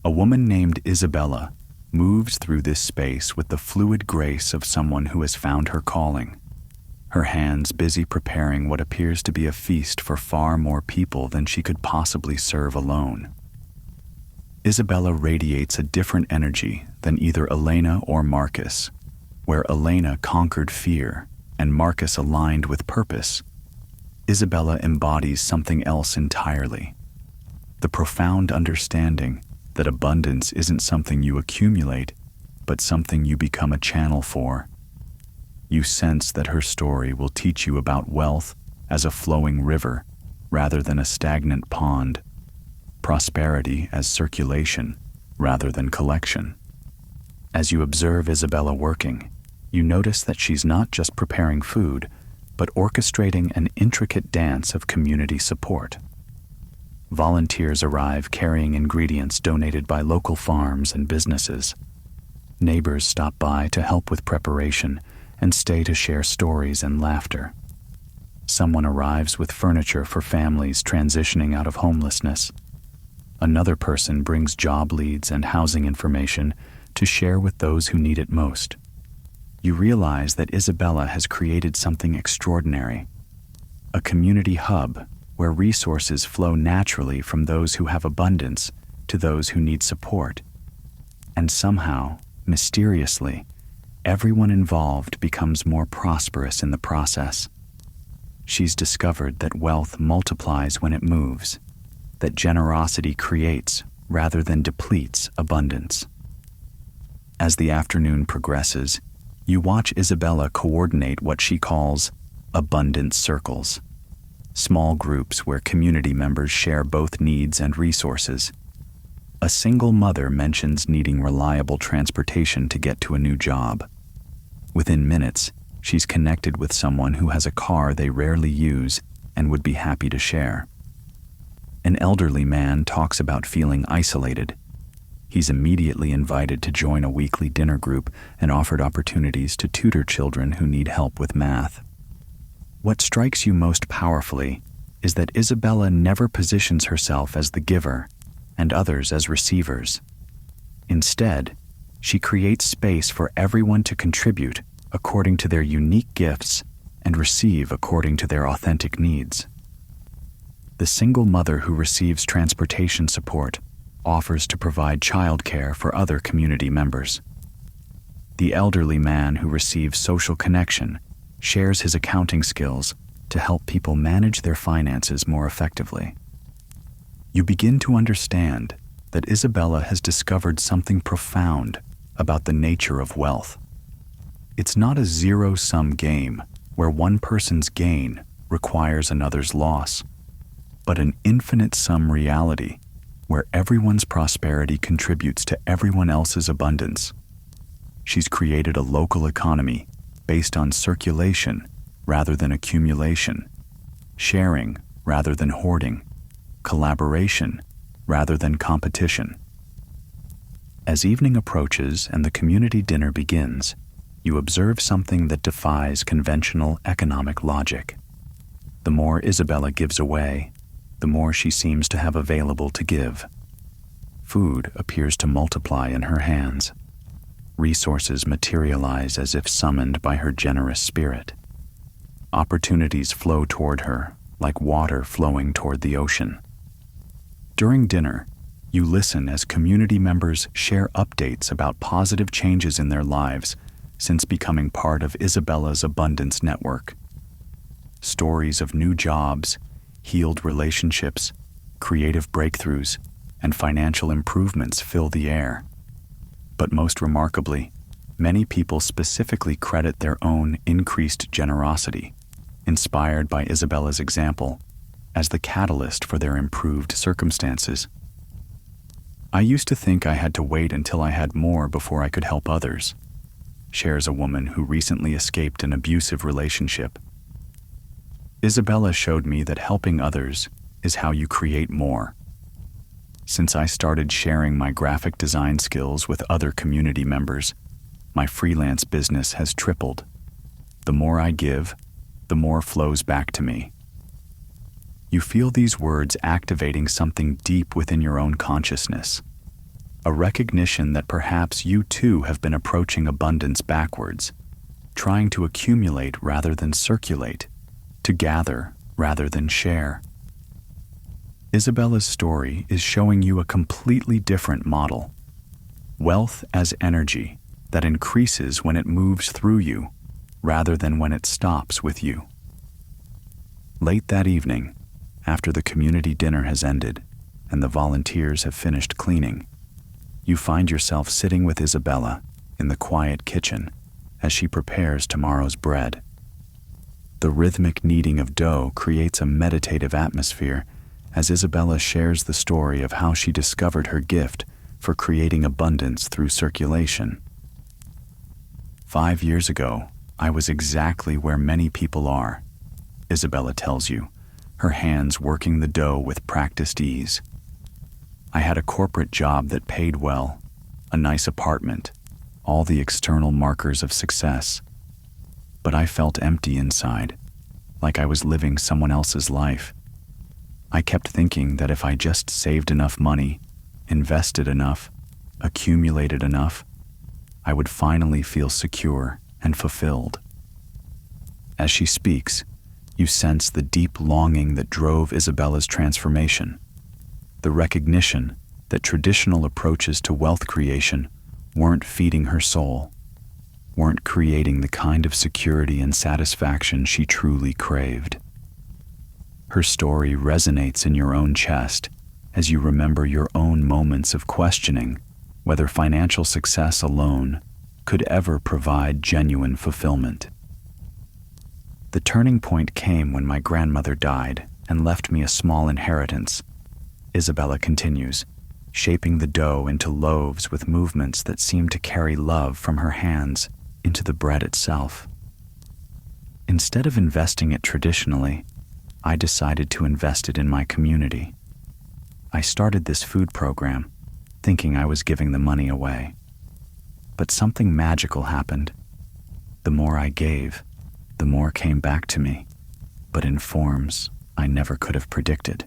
A woman named Isabella moves through this space with the fluid grace of someone who has found her calling, her hands busy preparing what appears to be a feast for far more people than she could possibly serve alone. Isabella radiates a different energy than either Elena or Marcus, where Elena conquered fear and Marcus aligned with purpose. Isabella embodies something else entirely: the profound understanding that abundance isn't something you accumulate, but something you become a channel for. You sense that her story will teach you about wealth as a flowing river rather than a stagnant pond, prosperity as circulation rather than collection. As you observe Isabella working, you notice that she's not just preparing food, but orchestrating an intricate dance of community support. Volunteers arrive carrying ingredients donated by local farms and businesses. Neighbors stop by to help with preparation and stay to share stories and laughter. Someone arrives with furniture for families transitioning out of homelessness. Another person brings job leads and housing information to share with those who need it most. You realize that Isabella has created something extraordinary, a community hub where resources flow naturally from those who have abundance to those who need support. And somehow, mysteriously, everyone involved becomes more prosperous in the process. She's discovered that wealth multiplies when it moves, that generosity creates rather than depletes abundance. As the afternoon progresses, you watch Isabella coordinate what she calls abundance circles, small groups where community members share both needs and resources. A single mother mentions needing reliable transportation to get to a new job. Within minutes, she's connected with someone who has a car they rarely use and would be happy to share. An elderly man talks about feeling isolated. He's immediately invited to join a weekly dinner group and offered opportunities to tutor children who need help with math. What strikes you most powerfully is that Isabella never positions herself as the giver and others as receivers. Instead, she creates space for everyone to contribute according to their unique gifts and receive according to their authentic needs. The single mother who receives transportation support offers to provide childcare for other community members. The elderly man who receives social connection shares his accounting skills to help people manage their finances more effectively. You begin to understand that Isabella has discovered something profound about the nature of wealth. It's not a zero-sum game where one person's gain requires another's loss, but an infinite-sum reality where everyone's prosperity contributes to everyone else's abundance. She's created a local economy based on circulation rather than accumulation, sharing rather than hoarding, collaboration rather than competition. As evening approaches and the community dinner begins, you observe something that defies conventional economic logic. The more Isabella gives away, the more she seems to have available to give. Food appears to multiply in her hands. Resources materialize as if summoned by her generous spirit. Opportunities flow toward her, like water flowing toward the ocean. During dinner, you listen as community members share updates about positive changes in their lives since becoming part of Isabella's abundance network. Stories of new jobs, healed relationships, creative breakthroughs, and financial improvements fill the air. But most remarkably, many people specifically credit their own increased generosity, inspired by Isabella's example, as the catalyst for their improved circumstances. "I used to think I had to wait until I had more before I could help others," shares a woman who recently escaped an abusive relationship. "Isabella showed me that helping others is how you create more. Since I started sharing my graphic design skills with other community members, my freelance business has tripled. The more I give, the more flows back to me." You feel these words activating something deep within your own consciousness, a recognition that perhaps you too have been approaching abundance backwards, trying to accumulate rather than circulate, to gather rather than share. Isabella's story is showing you a completely different model. Wealth as energy that increases when it moves through you, rather than when it stops with you. Late that evening, after the community dinner has ended and the volunteers have finished cleaning, you find yourself sitting with Isabella in the quiet kitchen as she prepares tomorrow's bread. The rhythmic kneading of dough creates a meditative atmosphere as Isabella shares the story of how she discovered her gift for creating abundance through circulation. "5 years ago, I was exactly where many people are," Isabella tells you, her hands working the dough with practiced ease. "I had a corporate job that paid well, a nice apartment, all the external markers of success. But I felt empty inside, like I was living someone else's life. I kept thinking that if I just saved enough money, invested enough, accumulated enough, I would finally feel secure and fulfilled." As she speaks, you sense the deep longing that drove Isabella's transformation, the recognition that traditional approaches to wealth creation weren't feeding her soul, weren't creating the kind of security and satisfaction she truly craved. Her story resonates in your own chest as you remember your own moments of questioning whether financial success alone could ever provide genuine fulfillment. "The turning point came when my grandmother died and left me a small inheritance," Isabella continues, shaping the dough into loaves with movements that seem to carry love from her hands into the bread itself. "Instead of investing it traditionally, I decided to invest it in my community. I started this food program, thinking I was giving the money away. But something magical happened. The more I gave, the more came back to me, but in forms I never could have predicted."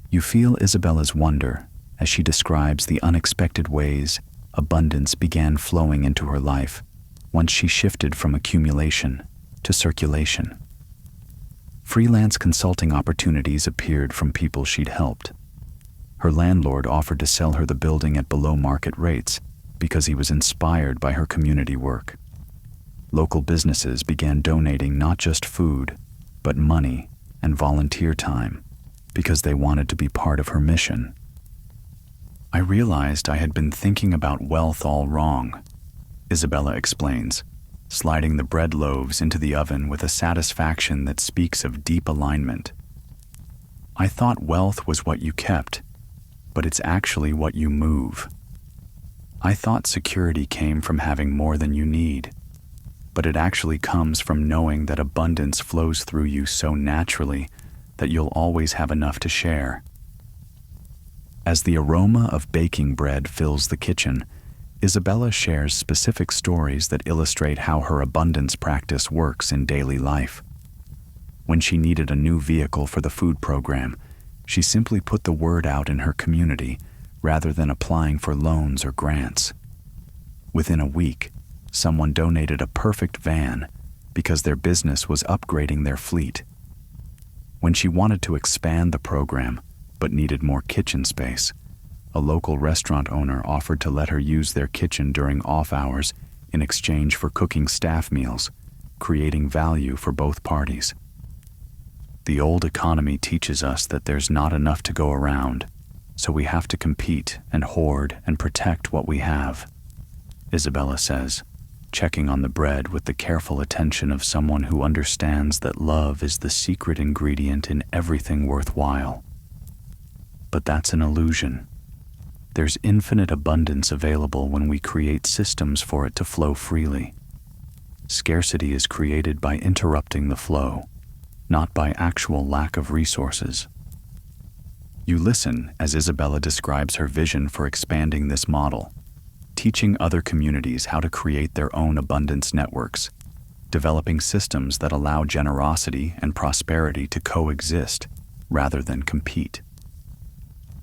You feel Isabella's wonder as she describes the unexpected ways abundance began flowing into her life once she shifted from accumulation to circulation. Freelance consulting opportunities appeared from people she'd helped. Her landlord offered to sell her the building at below market rates because he was inspired by her community work. Local businesses began donating not just food, but money and volunteer time because they wanted to be part of her mission. "I realized I had been thinking about wealth all wrong," Isabella explains, sliding the bread loaves into the oven with a satisfaction that speaks of deep alignment. "I thought wealth was what you kept, but it's actually what you move. I thought security came from having more than you need, but it actually comes from knowing that abundance flows through you so naturally that you'll always have enough to share." As the aroma of baking bread fills the kitchen, Isabella shares specific stories that illustrate how her abundance practice works in daily life. When she needed a new vehicle for the food program, she simply put the word out in her community rather than applying for loans or grants. Within a week, someone donated a perfect van because their business was upgrading their fleet. When she wanted to expand the program but needed more kitchen space, a local restaurant owner offered to let her use their kitchen during off hours in exchange for cooking staff meals, creating value for both parties. The old economy teaches us that there's not enough to go around, so we have to compete and hoard and protect what we have, Isabella says, checking on the bread with the careful attention of someone who understands that love is the secret ingredient in everything worthwhile. But that's an illusion. There's infinite abundance available when we create systems for it to flow freely. Scarcity is created by interrupting the flow, not by actual lack of resources. You listen as Isabella describes her vision for expanding this model, teaching other communities how to create their own abundance networks, developing systems that allow generosity and prosperity to coexist rather than compete.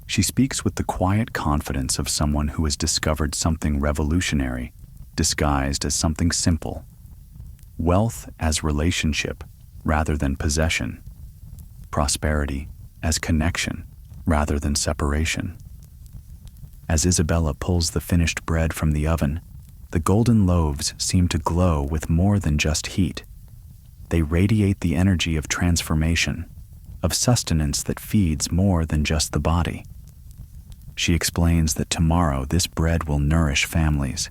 She speaks with the quiet confidence of someone who has discovered something revolutionary, disguised as something simple. Wealth as relationship rather than possession. Prosperity as connection rather than separation. As Isabella pulls the finished bread from the oven, the golden loaves seem to glow with more than just heat. They radiate the energy of transformation, of sustenance that feeds more than just the body. She explains that tomorrow this bread will nourish families,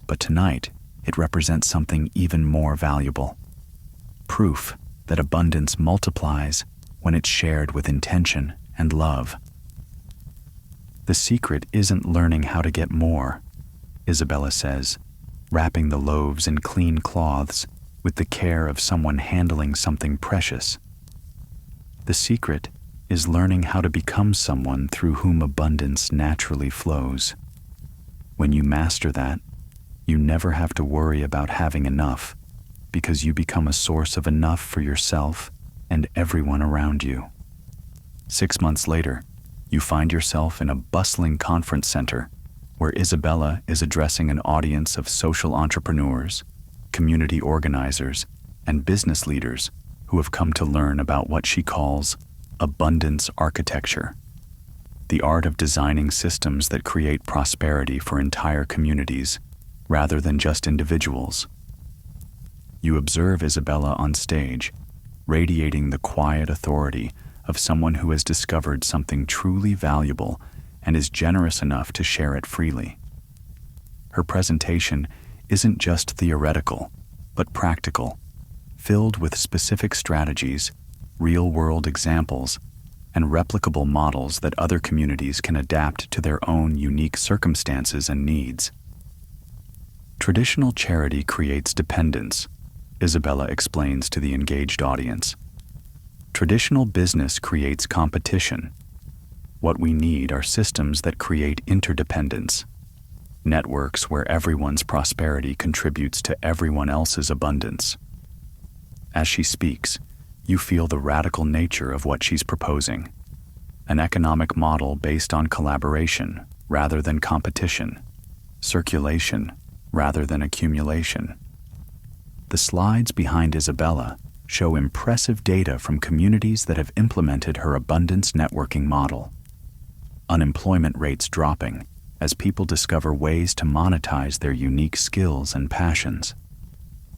but tonight it represents something even more valuable. Proof that abundance multiplies when it's shared with intention and love. The secret isn't learning how to get more, Isabella says, wrapping the loaves in clean cloths with the care of someone handling something precious. The secret is learning how to become someone through whom abundance naturally flows. When you master that, you never have to worry about having enough, because you become a source of enough for yourself and everyone around you. 6 months later, you find yourself in a bustling conference center where Isabella is addressing an audience of social entrepreneurs, community organizers, and business leaders who have come to learn about what she calls abundance architecture, the art of designing systems that create prosperity for entire communities rather than just individuals. You observe Isabella on stage, radiating the quiet authority of someone who has discovered something truly valuable and is generous enough to share it freely. Her presentation isn't just theoretical, but practical, filled with specific strategies, real-world examples, and replicable models that other communities can adapt to their own unique circumstances and needs. Traditional charity creates dependence, Isabella explains to the engaged audience. Traditional business creates competition. What we need are systems that create interdependence, networks where everyone's prosperity contributes to everyone else's abundance. As she speaks, you feel the radical nature of what she's proposing, an economic model based on collaboration rather than competition, circulation rather than accumulation. The slides behind Isabella show impressive data from communities that have implemented her abundance networking model. Unemployment rates dropping as people discover ways to monetize their unique skills and passions.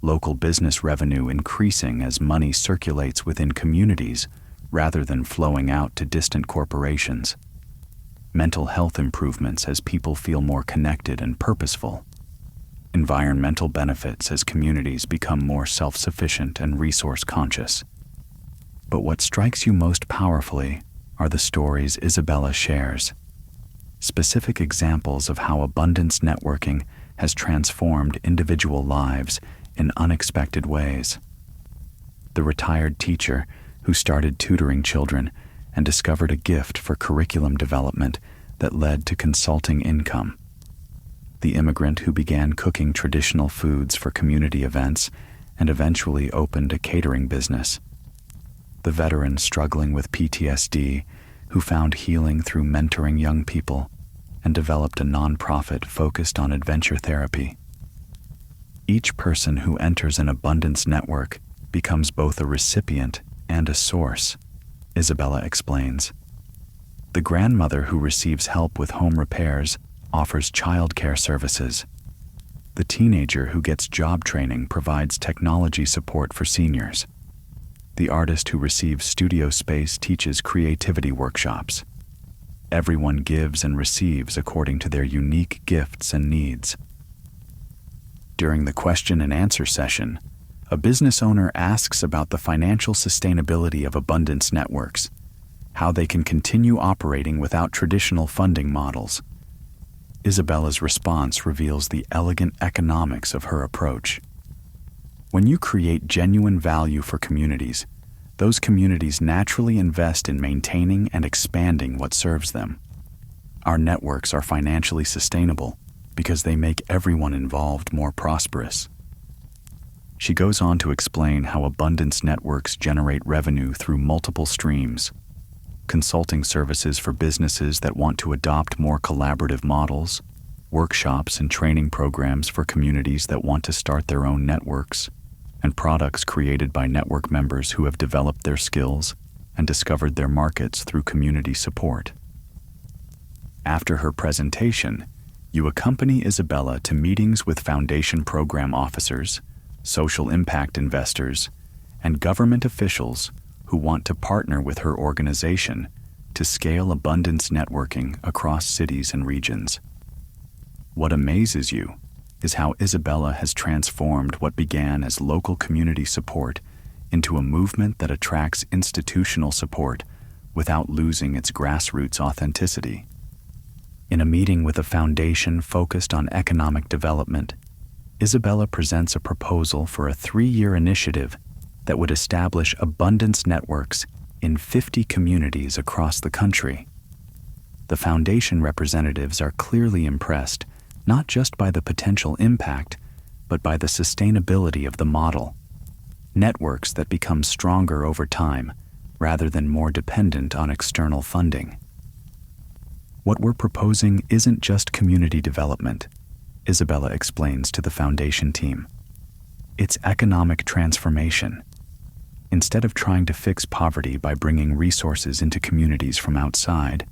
Local business revenue increasing as money circulates within communities rather than flowing out to distant corporations. Mental health improvements as people feel more connected and purposeful. Environmental benefits as communities become more self-sufficient and resource-conscious. But what strikes you most powerfully are the stories Isabella shares. Specific examples of how abundance networking has transformed individual lives in unexpected ways. The retired teacher who started tutoring children and discovered a gift for curriculum development that led to consulting income. The immigrant who began cooking traditional foods for community events and eventually opened a catering business. The veteran struggling with PTSD who found healing through mentoring young people and developed a nonprofit focused on adventure therapy. Each person who enters an abundance network becomes both a recipient and a source, Isabella explains. The grandmother who receives help with home repairs offers childcare services. The teenager who gets job training provides technology support for seniors. The artist who receives studio space teaches creativity workshops. Everyone gives and receives according to their unique gifts and needs. During the question and answer session, a business owner asks about the financial sustainability of abundance networks, how they can continue operating without traditional funding models. Isabella's response reveals the elegant economics of her approach. When you create genuine value for communities, those communities naturally invest in maintaining and expanding what serves them. Our networks are financially sustainable because they make everyone involved more prosperous. She goes on to explain how abundance networks generate revenue through multiple streams: consulting services for businesses that want to adopt more collaborative models, workshops and training programs for communities that want to start their own networks, and products created by network members who have developed their skills and discovered their markets through community support. After her presentation, you accompany Isabella to meetings with foundation program officers, social impact investors, and government officials who want to partner with her organization to scale abundance networking across cities and regions. What amazes you is how Isabella has transformed what began as local community support into a movement that attracts institutional support without losing its grassroots authenticity. In a meeting with a foundation focused on economic development, Isabella presents a proposal for a 3-year initiative that would establish abundance networks in 50 communities across the country. The foundation representatives are clearly impressed not just by the potential impact, but by the sustainability of the model. Networks that become stronger over time rather than more dependent on external funding. What we're proposing isn't just community development, Isabella explains to the foundation team. It's economic transformation. Instead of trying to fix poverty by bringing resources into communities from outside,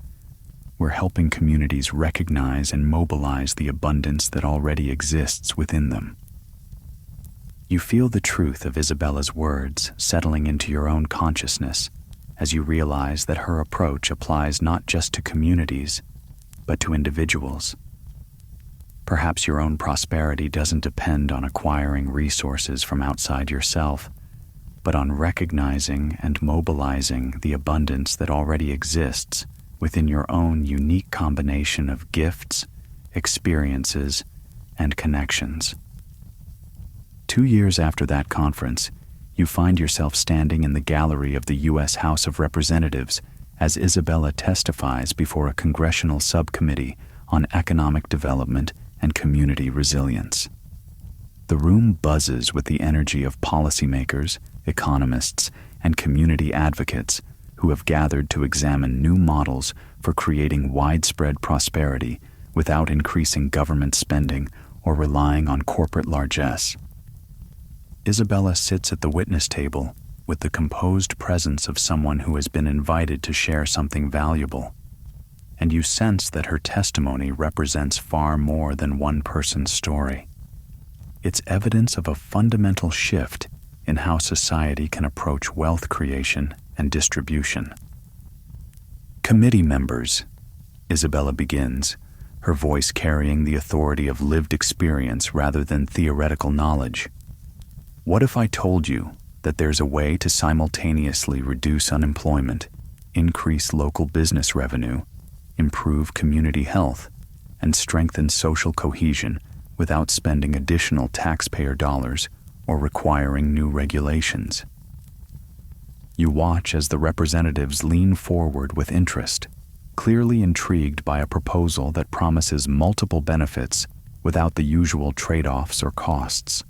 we're helping communities recognize and mobilize the abundance that already exists within them. You feel the truth of Isabella's words settling into your own consciousness as you realize that her approach applies not just to communities, but to individuals. Perhaps your own prosperity doesn't depend on acquiring resources from outside yourself, but on recognizing and mobilizing the abundance that already exists within your own unique combination of gifts, experiences, and connections. 2 years after that conference, you find yourself standing in the gallery of the U.S. House of Representatives as Isabella testifies before a congressional subcommittee on economic development and community resilience. The room buzzes with the energy of policymakers, economists, and community advocates who have gathered to examine new models for creating widespread prosperity without increasing government spending or relying on corporate largesse. Isabella sits at the witness table with the composed presence of someone who has been invited to share something valuable, and you sense that her testimony represents far more than one person's story. It's evidence of a fundamental shift in how society can approach wealth creation and distribution. Committee members, Isabella begins, her voice carrying the authority of lived experience rather than theoretical knowledge. What if I told you that there's a way to simultaneously reduce unemployment, increase local business revenue, improve community health, and strengthen social cohesion without spending additional taxpayer dollars or requiring new regulations? You watch as the representatives lean forward with interest, clearly intrigued by a proposal that promises multiple benefits without the usual trade-offs or costs.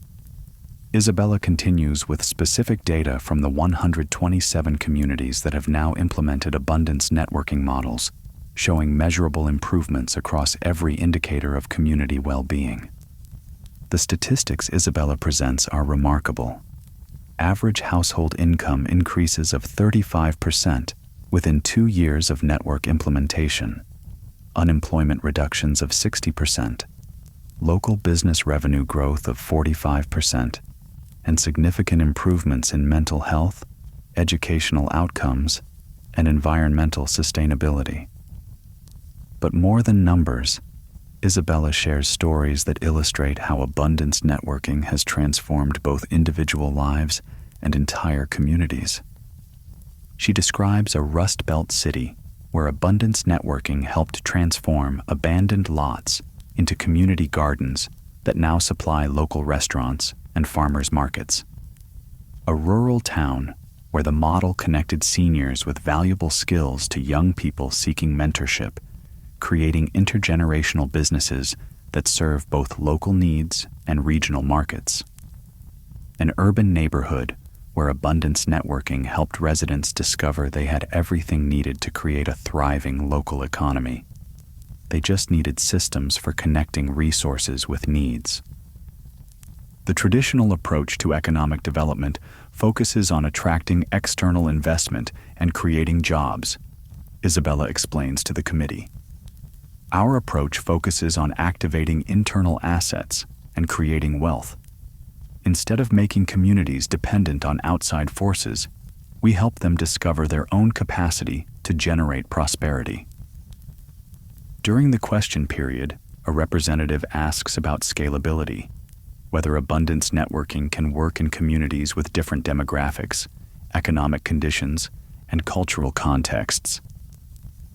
Isabella continues with specific data from the 127 communities that have now implemented abundance networking models, showing measurable improvements across every indicator of community well-being. The statistics Isabella presents are remarkable. Average household income increases of 35% within 2 years of network implementation, unemployment reductions of 60%, local business revenue growth of 45%, and significant improvements in mental health, educational outcomes, and environmental sustainability. But more than numbers, Isabella shares stories that illustrate how abundance networking has transformed both individual lives and entire communities. She describes a Rust Belt city where abundance networking helped transform abandoned lots into community gardens that now supply local restaurants and farmers markets. A rural town where the model connected seniors with valuable skills to young people seeking mentorship, creating intergenerational businesses that serve both local needs and regional markets. An urban neighborhood where abundance networking helped residents discover they had everything needed to create a thriving local economy. They just needed systems for connecting resources with needs. The traditional approach to economic development focuses on attracting external investment and creating jobs, Isabella explains to the committee. Our approach focuses on activating internal assets and creating wealth. Instead of making communities dependent on outside forces, we help them discover their own capacity to generate prosperity. During the question period, a representative asks about scalability, whether abundance networking can work in communities with different demographics, economic conditions, and cultural contexts.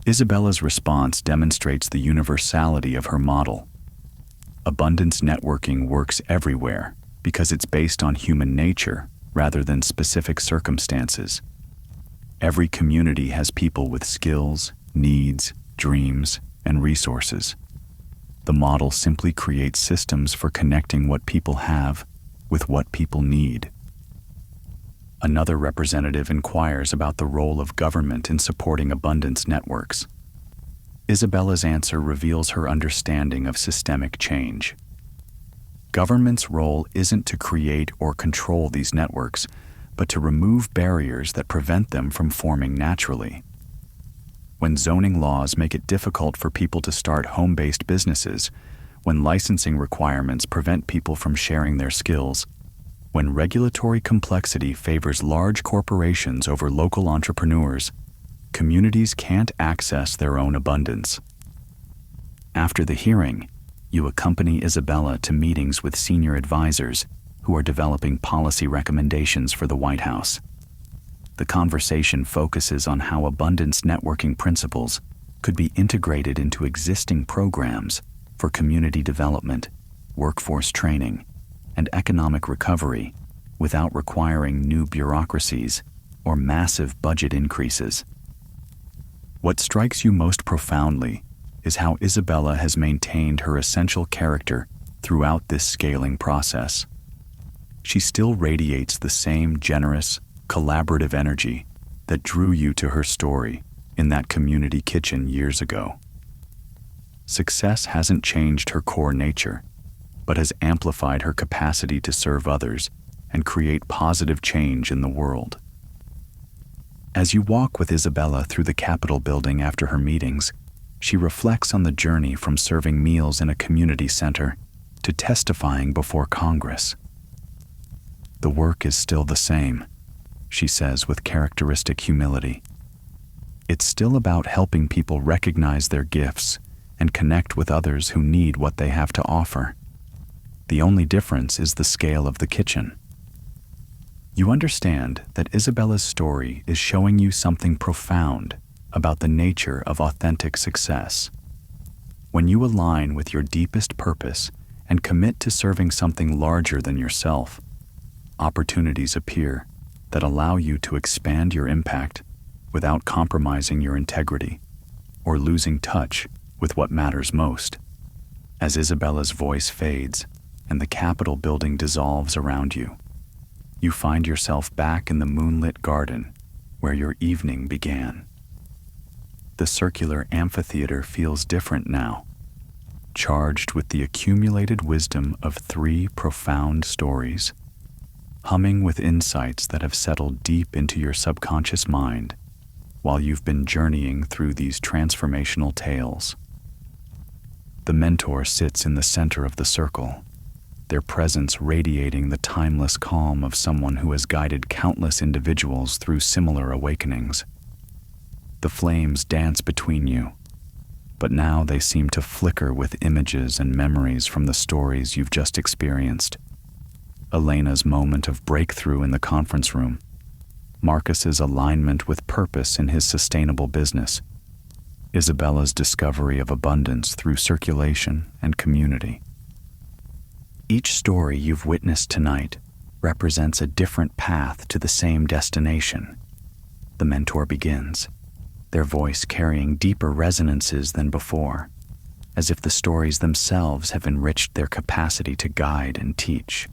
Isabella's response demonstrates the universality of her model. Abundance networking works everywhere because it's based on human nature rather than specific circumstances. Every community has people with skills, needs, dreams, and resources. The model simply creates systems for connecting what people have with what people need. Another representative inquires about the role of government in supporting abundance networks. Isabella's answer reveals her understanding of systemic change. Government's role isn't to create or control these networks, but to remove barriers that prevent them from forming naturally. When zoning laws make it difficult for people to start home-based businesses, when licensing requirements prevent people from sharing their skills, when regulatory complexity favors large corporations over local entrepreneurs, communities can't access their own abundance. After the hearing, you accompany Isabella to meetings with senior advisors who are developing policy recommendations for the White House. The conversation focuses on how abundance networking principles could be integrated into existing programs for community development, workforce training, and economic recovery without requiring new bureaucracies or massive budget increases. What strikes you most profoundly is how Isabella has maintained her essential character throughout this scaling process. She still radiates the same generous, collaborative energy that drew you to her story in that community kitchen years ago. Success hasn't changed her core nature, but has amplified her capacity to serve others and create positive change in the world. As you walk with Isabella through the Capitol building after her meetings, she reflects on the journey from serving meals in a community center to testifying before Congress. The work is still the same, she says with characteristic humility. It's still about helping people recognize their gifts and connect with others who need what they have to offer. The only difference is the scale of the kitchen. You understand that Isabella's story is showing you something profound about the nature of authentic success. When you align with your deepest purpose and commit to serving something larger than yourself, opportunities appear that allow you to expand your impact without compromising your integrity or losing touch with what matters most. As Isabella's voice fades and the Capitol building dissolves around you, you find yourself back in the moonlit garden where your evening began. The circular amphitheater feels different now, charged with the accumulated wisdom of 3 profound stories, humming with insights that have settled deep into your subconscious mind while you've been journeying through these transformational tales. The mentor sits in the center of the circle, their presence radiating the timeless calm of someone who has guided countless individuals through similar awakenings. The flames dance between you, but now they seem to flicker with images and memories from the stories you've just experienced. Elena's moment of breakthrough in the conference room, Marcus's alignment with purpose in his sustainable business, Isabella's discovery of abundance through circulation and community. Each story you've witnessed tonight represents a different path to the same destination. The mentor begins, their voice carrying deeper resonances than before, as if the stories themselves have enriched their capacity to guide and teach.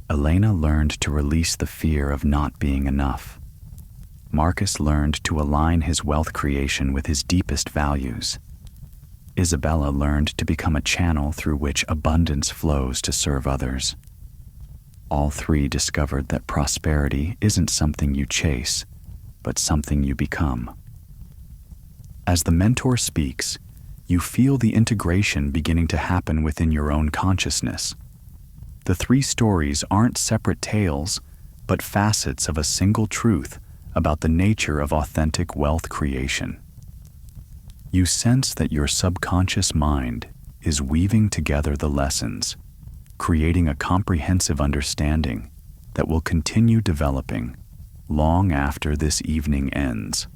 Elena learned to release the fear of not being enough. Marcus learned to align his wealth creation with his deepest values. Isabella learned to become a channel through which abundance flows to serve others. All 3 discovered that prosperity isn't something you chase, but something you become. As the mentor speaks, you feel the integration beginning to happen within your own consciousness. The 3 stories aren't separate tales, but facets of a single truth about the nature of authentic wealth creation. You sense that your subconscious mind is weaving together the lessons, creating a comprehensive understanding that will continue developing long after this evening ends.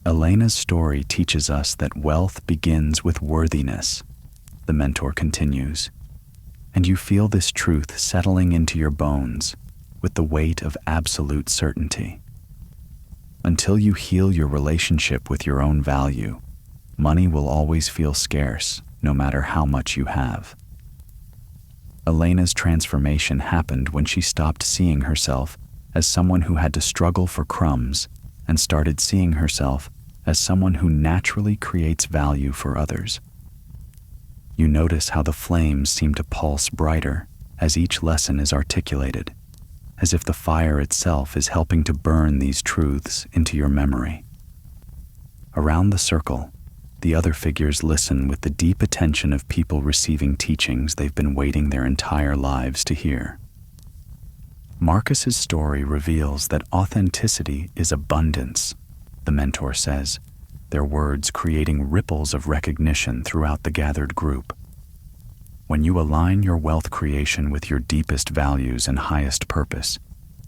Elena's story teaches us that wealth begins with worthiness, the mentor continues, and you feel this truth settling into your bones with the weight of absolute certainty. Until you heal your relationship with your own value, money will always feel scarce, no matter how much you have. Elena's transformation happened when she stopped seeing herself as someone who had to struggle for crumbs and started seeing herself as someone who naturally creates value for others. You notice how the flames seem to pulse brighter as each lesson is articulated, as if the fire itself is helping to burn these truths into your memory. Around the circle, the other figures listen with the deep attention of people receiving teachings they've been waiting their entire lives to hear. Marcus's story reveals that authenticity is abundance, the mentor says, their words creating ripples of recognition throughout the gathered group. When you align your wealth creation with your deepest values and highest purpose,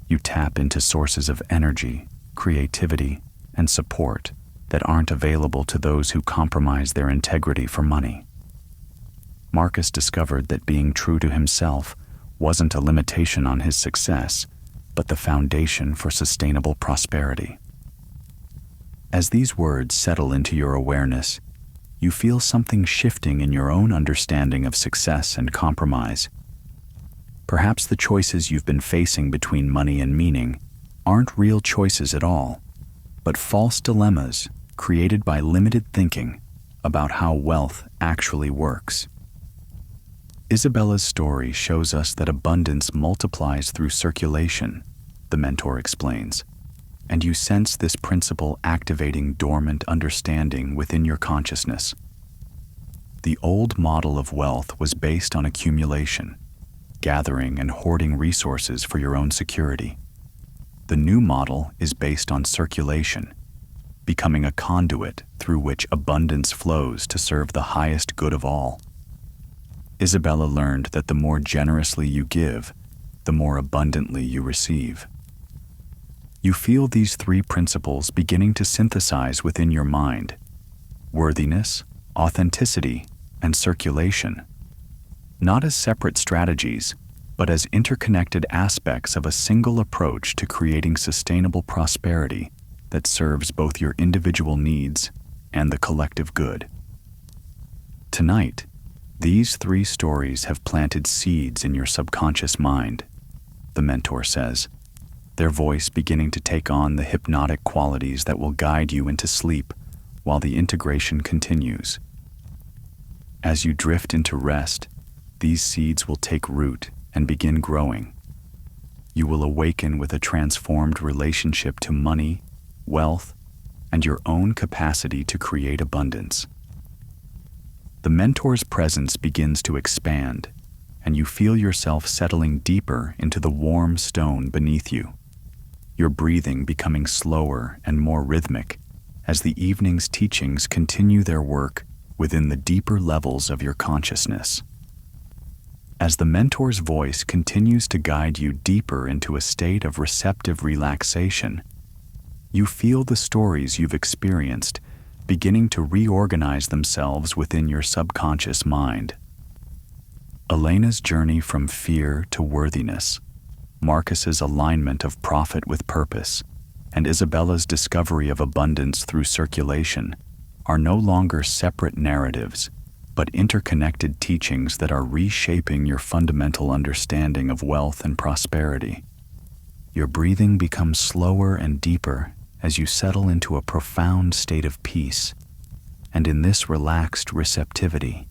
you tap into sources of energy, creativity, and support that aren't available to those who compromise their integrity for money. Marcus discovered that being true to himself wasn't a limitation on his success, but the foundation for sustainable prosperity. As these words settle into your awareness, you feel something shifting in your own understanding of success and compromise. Perhaps the choices you've been facing between money and meaning aren't real choices at all, but false dilemmas created by limited thinking about how wealth actually works. Isabella's story shows us that abundance multiplies through circulation, the mentor explains, and you sense this principle activating dormant understanding within your consciousness. The old model of wealth was based on accumulation, gathering and hoarding resources for your own security. The new model is based on circulation, becoming a conduit through which abundance flows to serve the highest good of all. Isabella learned that the more generously you give, the more abundantly you receive. You feel these 3 principles beginning to synthesize within your mind: worthiness, authenticity, and circulation, not as separate strategies, but as interconnected aspects of a single approach to creating sustainable prosperity that serves both your individual needs and the collective good. Tonight, these 3 stories have planted seeds in your subconscious mind, the mentor says, their voice beginning to take on the hypnotic qualities that will guide you into sleep while the integration continues. As you drift into rest, these seeds will take root and begin growing. You will awaken with a transformed relationship to money, wealth, and your own capacity to create abundance. The mentor's presence begins to expand, and you feel yourself settling deeper into the warm stone beneath you, your breathing becoming slower and more rhythmic as the evening's teachings continue their work within the deeper levels of your consciousness. As the mentor's voice continues to guide you deeper into a state of receptive relaxation, you feel the stories you've experienced beginning to reorganize themselves within your subconscious mind. Elena's journey from fear to worthiness, Marcus's alignment of profit with purpose, and Isabella's discovery of abundance through circulation are no longer separate narratives, but interconnected teachings that are reshaping your fundamental understanding of wealth and prosperity. Your breathing becomes slower and deeper as you settle into a profound state of peace, and in this relaxed receptivity,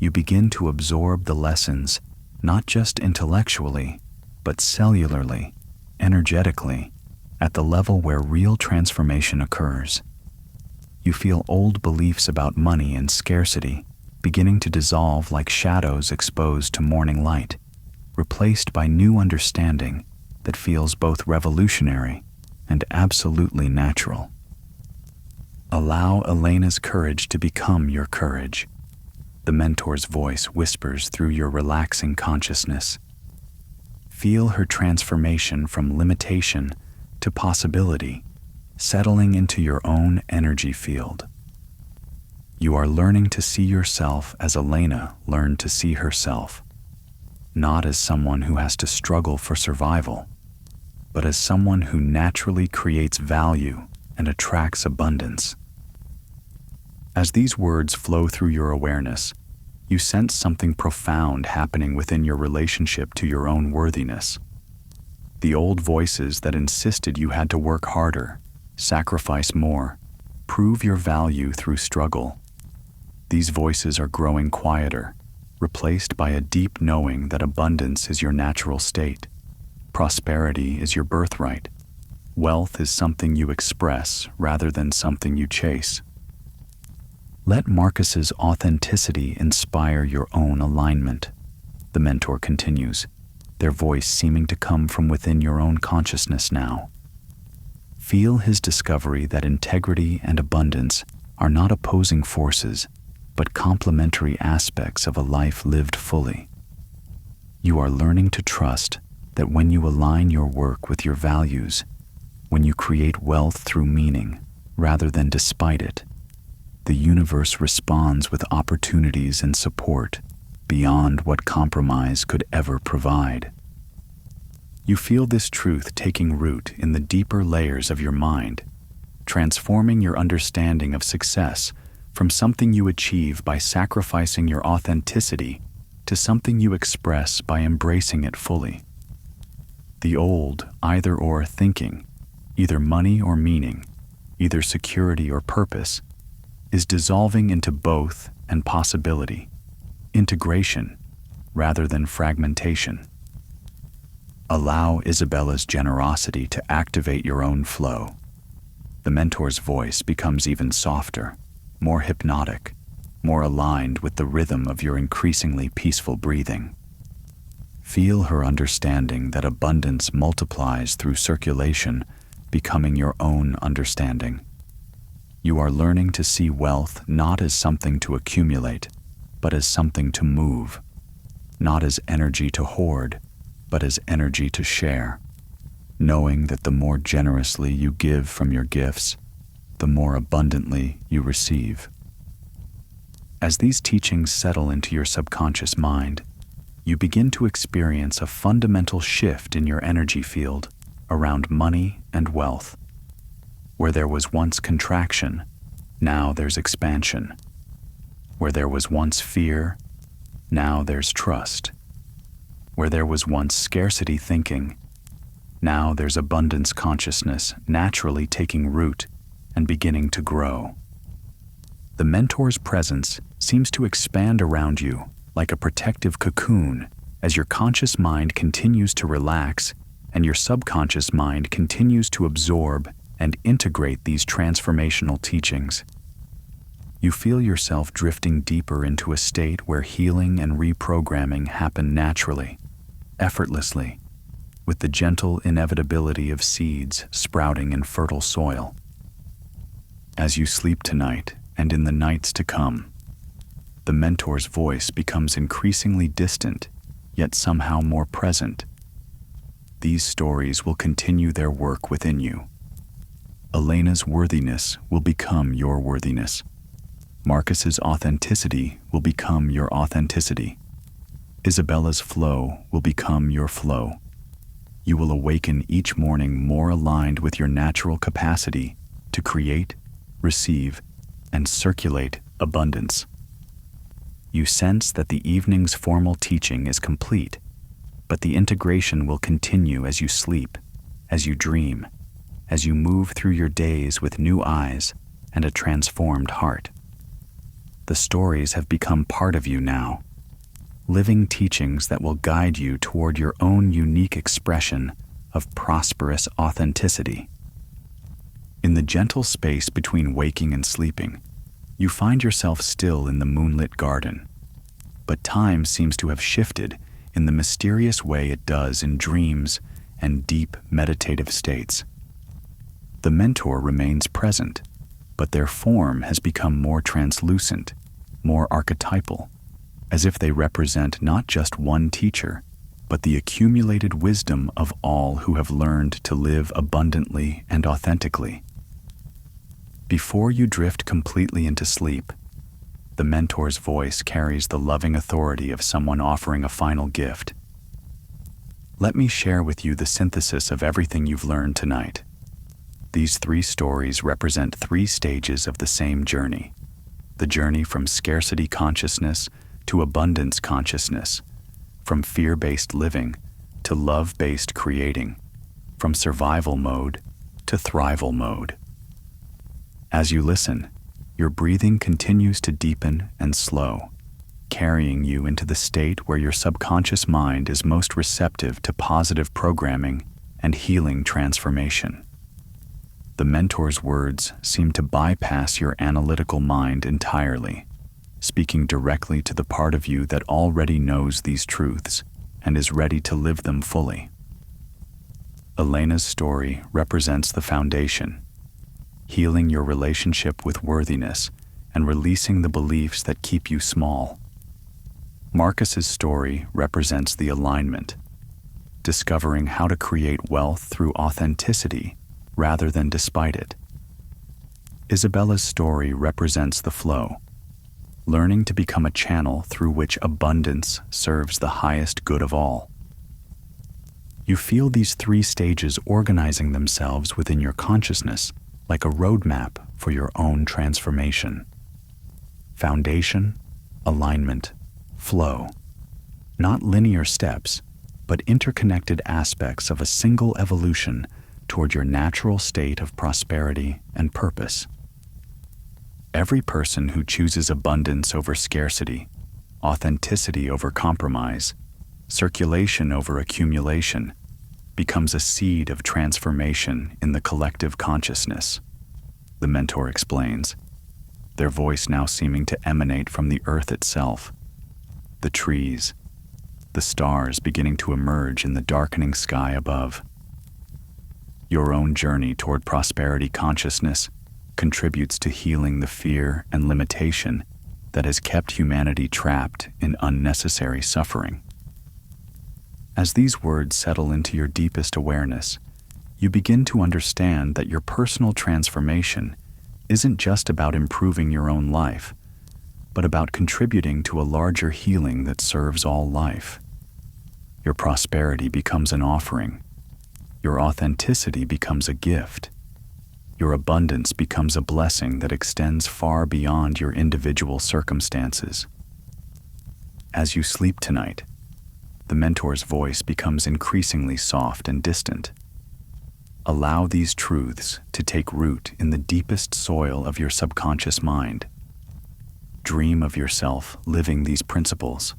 you begin to absorb the lessons not just intellectually, but cellularly, energetically, at the level where real transformation occurs. You feel old beliefs about money and scarcity beginning to dissolve like shadows exposed to morning light, replaced by new understanding that feels both revolutionary and absolutely natural. Allow Elena's courage to become your courage. The mentor's voice whispers through your relaxing consciousness. Feel her transformation from limitation to possibility, settling into your own energy field. You are learning to see yourself as Elena learned to see herself, not as someone who has to struggle for survival, but as someone who naturally creates value and attracts abundance. As these words flow through your awareness, you sense something profound happening within your relationship to your own worthiness. The old voices that insisted you had to work harder, sacrifice more, prove your value through struggle. These voices are growing quieter, replaced by a deep knowing that abundance is your natural state, prosperity is your birthright, wealth is something you express rather than something you chase. Let Marcus's authenticity inspire your own alignment, the mentor continues, their voice seeming to come from within your own consciousness now. Feel his discovery that integrity and abundance are not opposing forces, but complementary aspects of a life lived fully. You are learning to trust that when you align your work with your values, when you create wealth through meaning rather than despite it, the universe responds with opportunities and support beyond what compromise could ever provide. You feel this truth taking root in the deeper layers of your mind, transforming your understanding of success from something you achieve by sacrificing your authenticity to something you express by embracing it fully. The old either-or thinking, either money or meaning, either security or purpose, is dissolving into both and possibility, integration rather than fragmentation. Allow Isabella's generosity to activate your own flow. The mentor's voice becomes even softer, more hypnotic, more aligned with the rhythm of your increasingly peaceful breathing. Feel her understanding that abundance multiplies through circulation, becoming your own understanding. You are learning to see wealth not as something to accumulate, but as something to move, not as energy to hoard, but as energy to share, knowing that the more generously you give from your gifts, the more abundantly you receive. As these teachings settle into your subconscious mind, you begin to experience a fundamental shift in your energy field around money and wealth. Where there was once contraction, now there's expansion. Where there was once fear, now there's trust. Where there was once scarcity thinking, now there's abundance consciousness naturally taking root and beginning to grow. The mentor's presence seems to expand around you like a protective cocoon as your conscious mind continues to relax and your subconscious mind continues to absorb and integrate these transformational teachings. You feel yourself drifting deeper into a state where healing and reprogramming happen naturally, effortlessly, with the gentle inevitability of seeds sprouting in fertile soil. As you sleep tonight and in the nights to come, the mentor's voice becomes increasingly distant, yet somehow more present. These stories will continue their work within you. Elena's worthiness will become your worthiness. Marcus's authenticity will become your authenticity. Isabella's flow will become your flow. You will awaken each morning more aligned with your natural capacity to create, receive, and circulate abundance. You sense that the evening's formal teaching is complete, but the integration will continue as you sleep, as you dream, as you move through your days with new eyes and a transformed heart. The stories have become part of you now, living teachings that will guide you toward your own unique expression of prosperous authenticity. In the gentle space between waking and sleeping, you find yourself still in the moonlit garden, but time seems to have shifted in the mysterious way it does in dreams and deep meditative states. The mentor remains present, but their form has become more translucent, more archetypal, as if they represent not just one teacher, but the accumulated wisdom of all who have learned to live abundantly and authentically. Before you drift completely into sleep, the mentor's voice carries the loving authority of someone offering a final gift. Let me share with you the synthesis of everything you've learned tonight. These 3 stories represent 3 stages of the same journey. The journey from scarcity consciousness to abundance consciousness, from fear-based living to love-based creating, from survival mode to thrival mode. As you listen, your breathing continues to deepen and slow, carrying you into the state where your subconscious mind is most receptive to positive programming and healing transformation. The mentor's words seem to bypass your analytical mind entirely, speaking directly to the part of you that already knows these truths and is ready to live them fully. Elena's story represents the foundation, healing your relationship with worthiness and releasing the beliefs that keep you small. Marcus's story represents the alignment, discovering how to create wealth through authenticity rather than despite it. Isabella's story represents the flow, learning to become a channel through which abundance serves the highest good of all. You feel these 3 stages organizing themselves within your consciousness like a roadmap for your own transformation. Foundation, alignment, flow. Not linear steps, but interconnected aspects of a single evolution toward your natural state of prosperity and purpose. Every person who chooses abundance over scarcity, authenticity over compromise, circulation over accumulation, becomes a seed of transformation in the collective consciousness, the mentor explains, their voice now seeming to emanate from the earth itself, the trees, the stars beginning to emerge in the darkening sky above. Your own journey toward prosperity consciousness contributes to healing the fear and limitation that has kept humanity trapped in unnecessary suffering. As these words settle into your deepest awareness, you begin to understand that your personal transformation isn't just about improving your own life, but about contributing to a larger healing that serves all life. Your prosperity becomes an offering. Your authenticity becomes a gift. Your abundance becomes a blessing that extends far beyond your individual circumstances. As you sleep tonight, the mentor's voice becomes increasingly soft and distant. Allow these truths to take root in the deepest soil of your subconscious mind. Dream of yourself living these principles.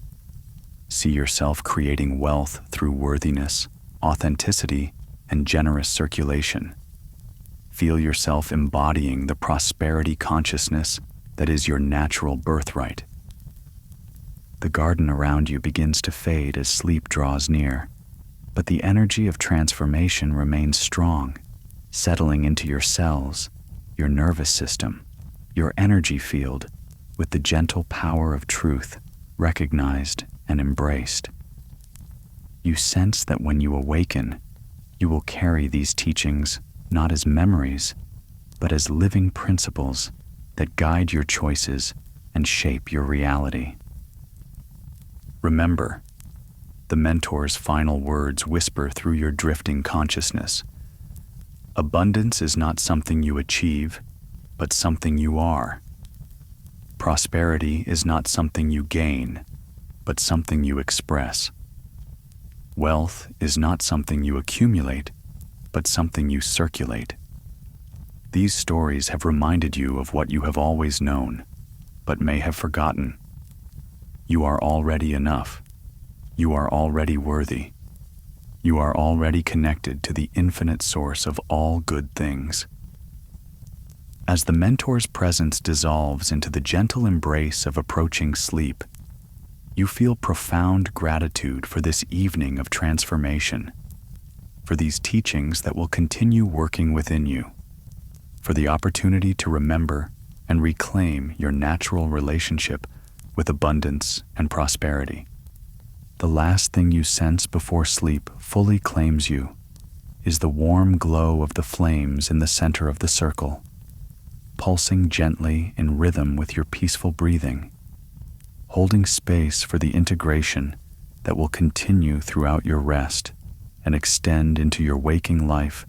See yourself creating wealth through worthiness, authenticity, and generous circulation. Feel yourself embodying the prosperity consciousness that is your natural birthright. The garden around you begins to fade as sleep draws near, but the energy of transformation remains strong, settling into your cells, your nervous system, your energy field, with the gentle power of truth recognized and embraced. You sense that when you awaken, you will carry these teachings not as memories, but as living principles that guide your choices and shape your reality. Remember, the mentor's final words whisper through your drifting consciousness. Abundance is not something you achieve, but something you are. Prosperity is not something you gain, but something you express. Wealth is not something you accumulate, but something you circulate. These stories have reminded you of what you have always known, but may have forgotten. You are already enough. You are already worthy. You are already connected to the infinite source of all good things. As the mentor's presence dissolves into the gentle embrace of approaching sleep, you feel profound gratitude for this evening of transformation, for these teachings that will continue working within you, for the opportunity to remember and reclaim your natural relationship with abundance and prosperity. The last thing you sense before sleep fully claims you is the warm glow of the flames in the center of the circle, pulsing gently in rhythm with your peaceful breathing, holding space for the integration that will continue throughout your rest and extend into your waking life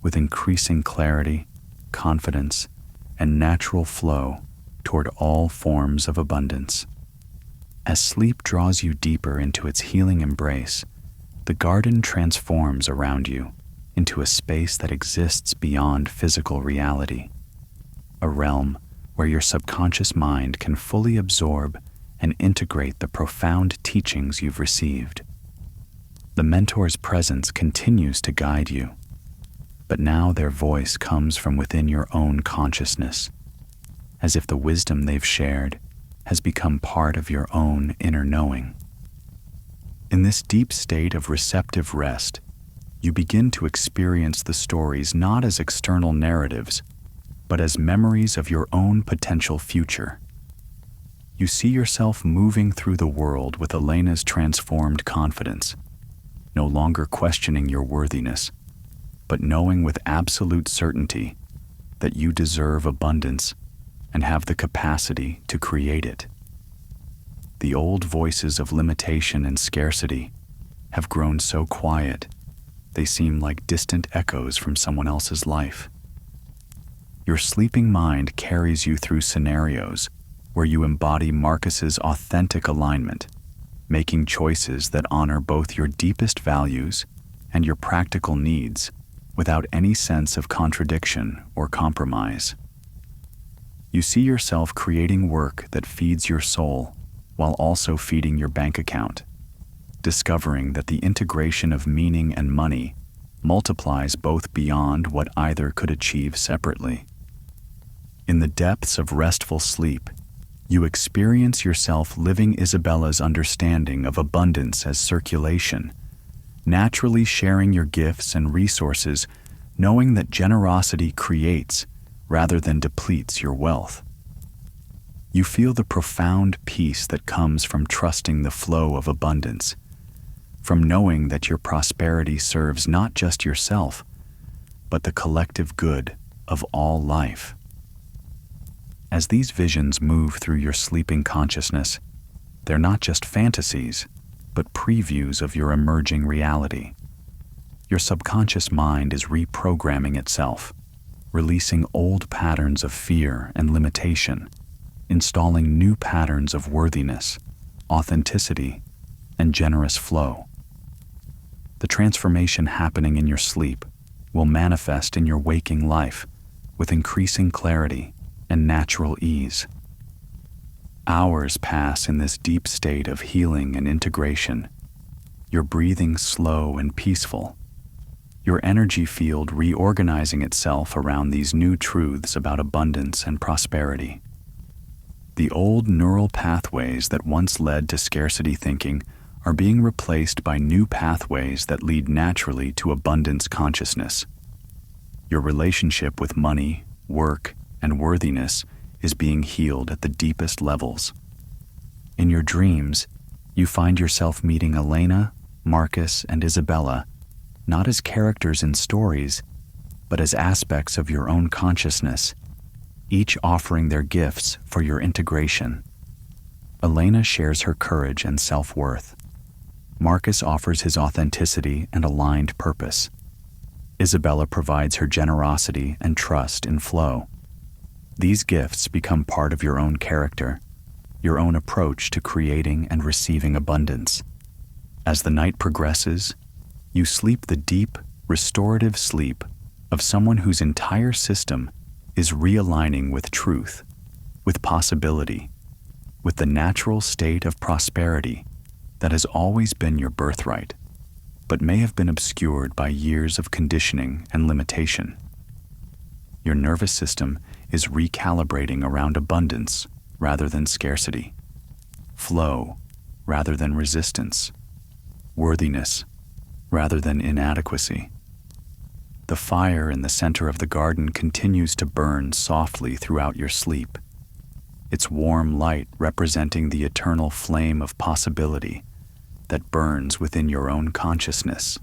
with increasing clarity, confidence, and natural flow toward all forms of abundance. As sleep draws you deeper into its healing embrace, the garden transforms around you into a space that exists beyond physical reality, a realm where your subconscious mind can fully absorb and integrate the profound teachings you've received. The mentor's presence continues to guide you, but now their voice comes from within your own consciousness, as if the wisdom they've shared has become part of your own inner knowing. In this deep state of receptive rest, you begin to experience the stories not as external narratives, but as memories of your own potential future. You see yourself moving through the world with Elena's transformed confidence, no longer questioning your worthiness, but knowing with absolute certainty that you deserve abundance and have the capacity to create it. The old voices of limitation and scarcity have grown so quiet, they seem like distant echoes from someone else's life. Your sleeping mind carries you through scenarios where you embody Marcus's authentic alignment, making choices that honor both your deepest values and your practical needs without any sense of contradiction or compromise. You see yourself creating work that feeds your soul while also feeding your bank account, discovering that the integration of meaning and money multiplies both beyond what either could achieve separately. In the depths of restful sleep, you experience yourself living Isabella's understanding of abundance as circulation, naturally sharing your gifts and resources, knowing that generosity creates rather than depletes your wealth. You feel the profound peace that comes from trusting the flow of abundance, from knowing that your prosperity serves not just yourself, but the collective good of all life. As these visions move through your sleeping consciousness, they're not just fantasies, but previews of your emerging reality. Your subconscious mind is reprogramming itself, releasing old patterns of fear and limitation, installing new patterns of worthiness, authenticity, and generous flow. The transformation happening in your sleep will manifest in your waking life with increasing clarity and natural ease. Hours pass in this deep state of healing and integration, your breathing slow and peaceful, your energy field reorganizing itself around these new truths about abundance and prosperity. The old neural pathways that once led to scarcity thinking are being replaced by new pathways that lead naturally to abundance consciousness. Your relationship with money, work, and worthiness is being healed at the deepest levels. In your dreams, you find yourself meeting Elena, Marcus, and Isabella not as characters in stories, but as aspects of your own consciousness, each offering their gifts for your integration. Elena shares her courage and self-worth. Marcus offers his authenticity and aligned purpose. Isabella provides her generosity and trust in flow. These gifts become part of your own character, your own approach to creating and receiving abundance. As the night progresses, you sleep the deep, restorative sleep of someone whose entire system is realigning with truth, with possibility, with the natural state of prosperity that has always been your birthright, but may have been obscured by years of conditioning and limitation. Your nervous system is recalibrating around abundance rather than scarcity, flow rather than resistance, worthiness rather than inadequacy. The fire in the center of the garden continues to burn softly throughout your sleep, its warm light representing the eternal flame of possibility that burns within your own consciousness,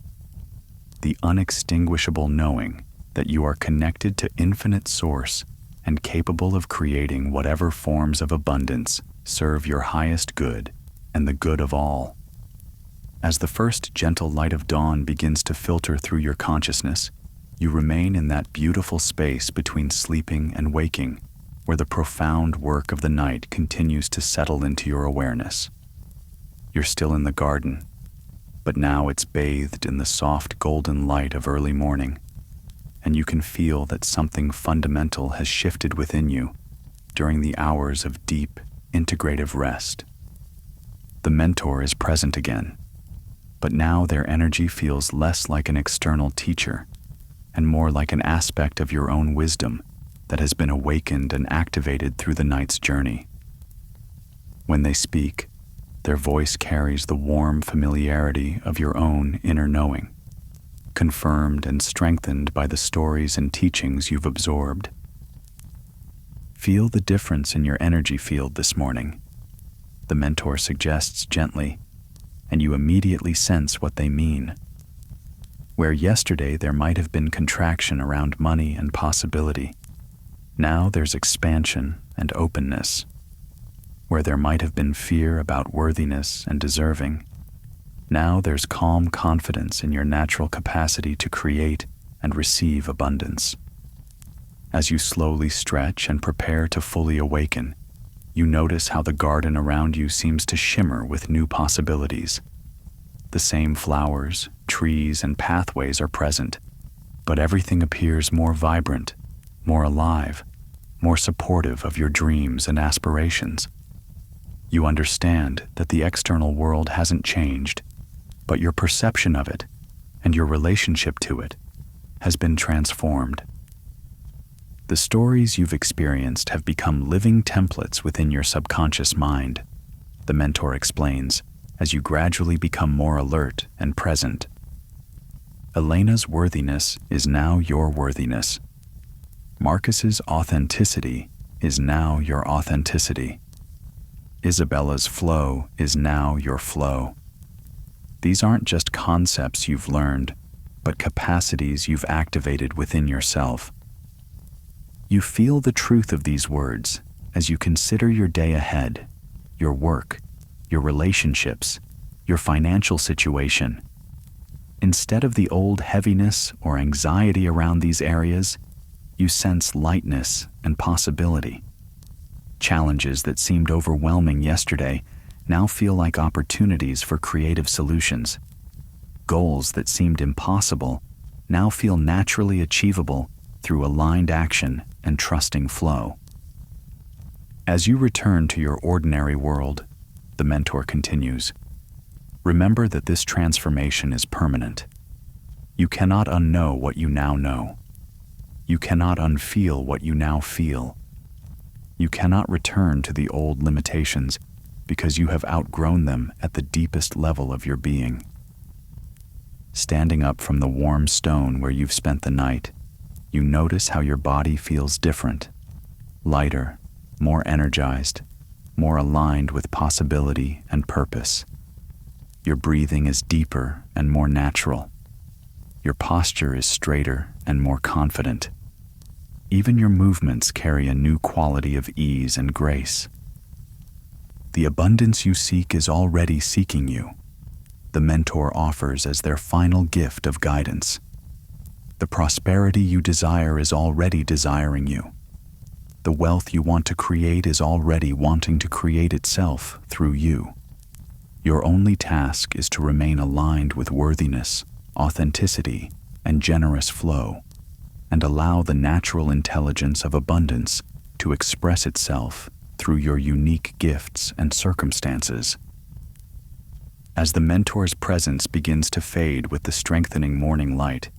the unextinguishable knowing that you are connected to infinite source and capable of creating whatever forms of abundance serve your highest good and the good of all. As the first gentle light of dawn begins to filter through your consciousness, you remain in that beautiful space between sleeping and waking, where the profound work of the night continues to settle into your awareness. You're still in the garden, but now it's bathed in the soft golden light of early morning, and you can feel that something fundamental has shifted within you during the hours of deep, integrative rest. The mentor is present again, but now their energy feels less like an external teacher and more like an aspect of your own wisdom that has been awakened and activated through the night's journey. When they speak, their voice carries the warm familiarity of your own inner knowing, confirmed and strengthened by the stories and teachings you've absorbed. Feel the difference in your energy field this morning, the mentor suggests gently, and you immediately sense what they mean. Where yesterday there might have been contraction around money and possibility, now there's expansion and openness. Where there might have been fear about worthiness and deserving, now there's calm confidence in your natural capacity to create and receive abundance. As you slowly stretch and prepare to fully awaken, you notice how the garden around you seems to shimmer with new possibilities. The same flowers, trees, and pathways are present, but everything appears more vibrant, more alive, more supportive of your dreams and aspirations. You understand that the external world hasn't changed, but your perception of it and your relationship to it has been transformed. The stories you've experienced have become living templates within your subconscious mind, the mentor explains, as you gradually become more alert and present. Elena's worthiness is now your worthiness. Marcus's authenticity is now your authenticity. Isabella's flow is now your flow. These aren't just concepts you've learned, but capacities you've activated within yourself. You feel the truth of these words as you consider your day ahead, your work, your relationships, your financial situation. Instead of the old heaviness or anxiety around these areas, you sense lightness and possibility. Challenges that seemed overwhelming yesterday now feel like opportunities for creative solutions. Goals that seemed impossible now feel naturally achievable through aligned action and trusting flow. As you return to your ordinary world, the mentor continues, remember that this transformation is permanent. You cannot unknow what you now know. You cannot unfeel what you now feel. You cannot return to the old limitations because you have outgrown them at the deepest level of your being. Standing up from the warm stone where you've spent the night, you notice how your body feels different, lighter, more energized, more aligned with possibility and purpose. Your breathing is deeper and more natural. Your posture is straighter and more confident. Even your movements carry a new quality of ease and grace. The abundance you seek is already seeking you. The mentor offers as their final gift of guidance. The prosperity you desire is already desiring you. The wealth you want to create is already wanting to create itself through you. Your only task is to remain aligned with worthiness, authenticity, and generous flow, and allow the natural intelligence of abundance to express itself through your unique gifts and circumstances. As the mentor's presence begins to fade with the strengthening morning light,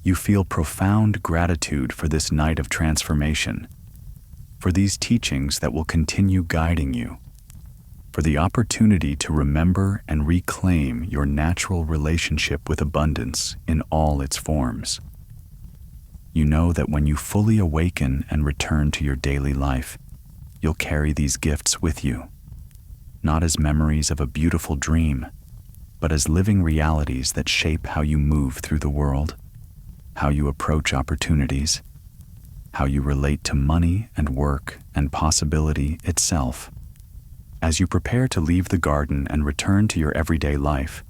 you feel profound gratitude for this night of transformation, for these teachings that will continue guiding you, for the opportunity to remember and reclaim your natural relationship with abundance in all its forms. You know that when you fully awaken and return to your daily life, you'll carry these gifts with you, not as memories of a beautiful dream, but as living realities that shape how you move through the world, how you approach opportunities, how you relate to money and work and possibility itself. As you prepare to leave the garden and return to your everyday life,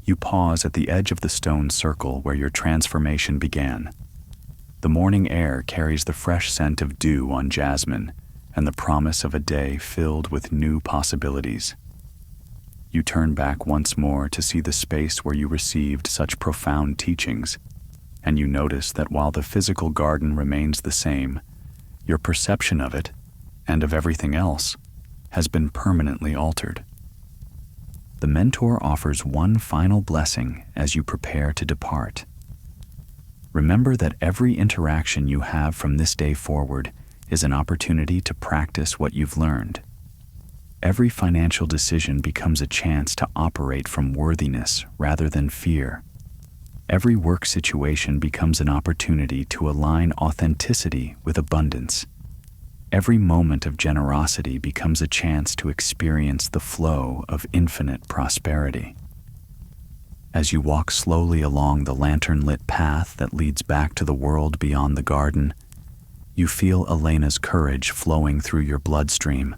you pause at the edge of the stone circle where your transformation began. The morning air carries the fresh scent of dew on jasmine and the promise of a day filled with new possibilities. You turn back once more to see the space where you received such profound teachings, and you notice that while the physical garden remains the same, your perception of it, and of everything else, has been permanently altered. The mentor offers one final blessing as you prepare to depart. Remember that every interaction you have from this day forward is an opportunity to practice what you've learned. Every financial decision becomes a chance to operate from worthiness rather than fear. Every work situation becomes an opportunity to align authenticity with abundance. Every moment of generosity becomes a chance to experience the flow of infinite prosperity. As you walk slowly along the lantern-lit path that leads back to the world beyond the garden, you feel Elena's courage flowing through your bloodstream,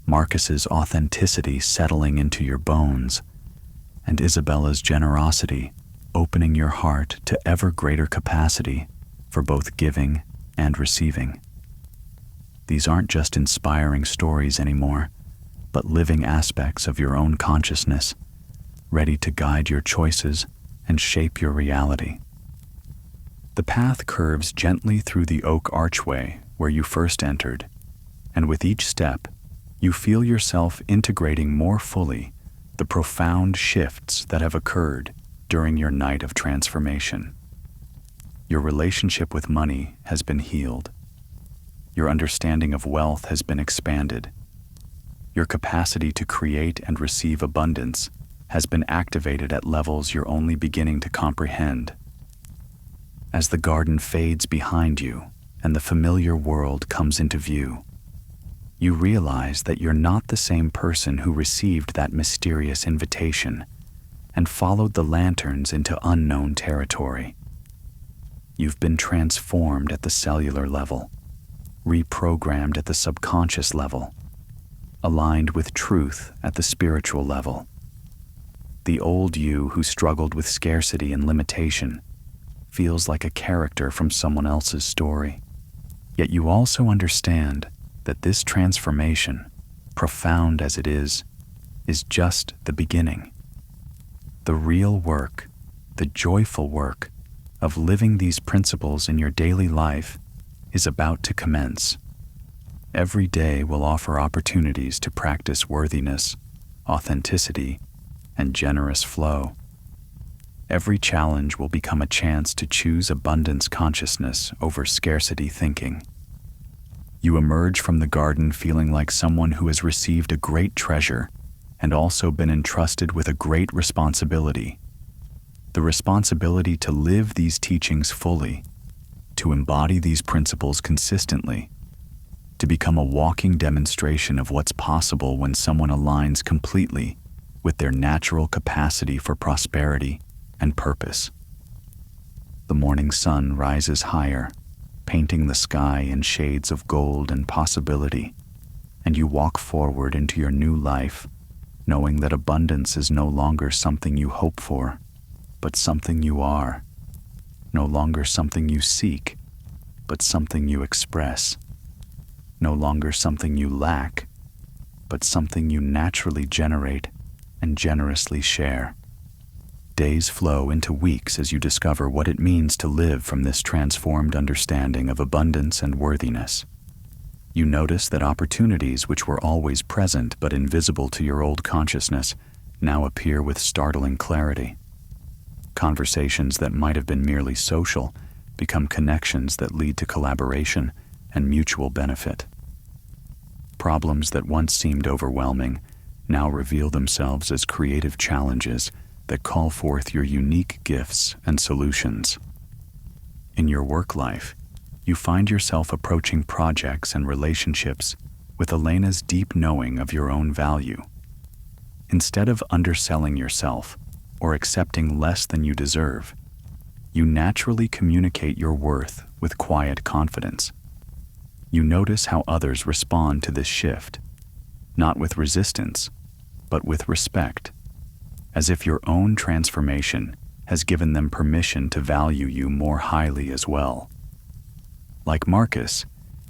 Marcus's authenticity settling into your bones, and Isabella's generosity opening your heart to ever greater capacity for both giving and receiving. These aren't just inspiring stories anymore, but living aspects of your own consciousness, ready to guide your choices and shape your reality. The path curves gently through the oak archway where you first entered, and with each step, you feel yourself integrating more fully the profound shifts that have occurred during your night of transformation. Your relationship with money has been healed. Your understanding of wealth has been expanded. Your capacity to create and receive abundance has been activated at levels you're only beginning to comprehend. As the garden fades behind you and the familiar world comes into view, you realize that you're not the same person who received that mysterious invitation and followed the lanterns into unknown territory. You've been transformed at the cellular level, reprogrammed at the subconscious level, aligned with truth at the spiritual level. The old you who struggled with scarcity and limitation feels like a character from someone else's story. Yet you also understand that this transformation, profound as it is just the beginning. The real work, the joyful work of living these principles in your daily life is about to commence. Every day will offer opportunities to practice worthiness, authenticity, and generous flow. Every challenge will become a chance to choose abundance consciousness over scarcity thinking. You emerge from the garden feeling like someone who has received a great treasure and also been entrusted with a great responsibility. The responsibility to live these teachings fully, to embody these principles consistently, to become a walking demonstration of what's possible when someone aligns completely with their natural capacity for prosperity and purpose. The morning sun rises higher, painting the sky in shades of gold and possibility, and you walk forward into your new life, knowing that abundance is no longer something you hope for, but something you are. No longer something you seek, but something you express. No longer something you lack, but something you naturally generate and generously share. Days flow into weeks as you discover what it means to live from this transformed understanding of abundance and worthiness. You notice that opportunities which were always present but invisible to your old consciousness now appear with startling clarity. Conversations that might have been merely social become connections that lead to collaboration and mutual benefit. Problems that once seemed overwhelming now reveal themselves as creative challenges that call forth your unique gifts and solutions. In your work life, you find yourself approaching projects and relationships with Elena's deep knowing of your own value. Instead of underselling yourself or accepting less than you deserve, you naturally communicate your worth with quiet confidence. You notice how others respond to this shift, not with resistance, but with respect, as if your own transformation has given them permission to value you more highly as well. Like Marcus,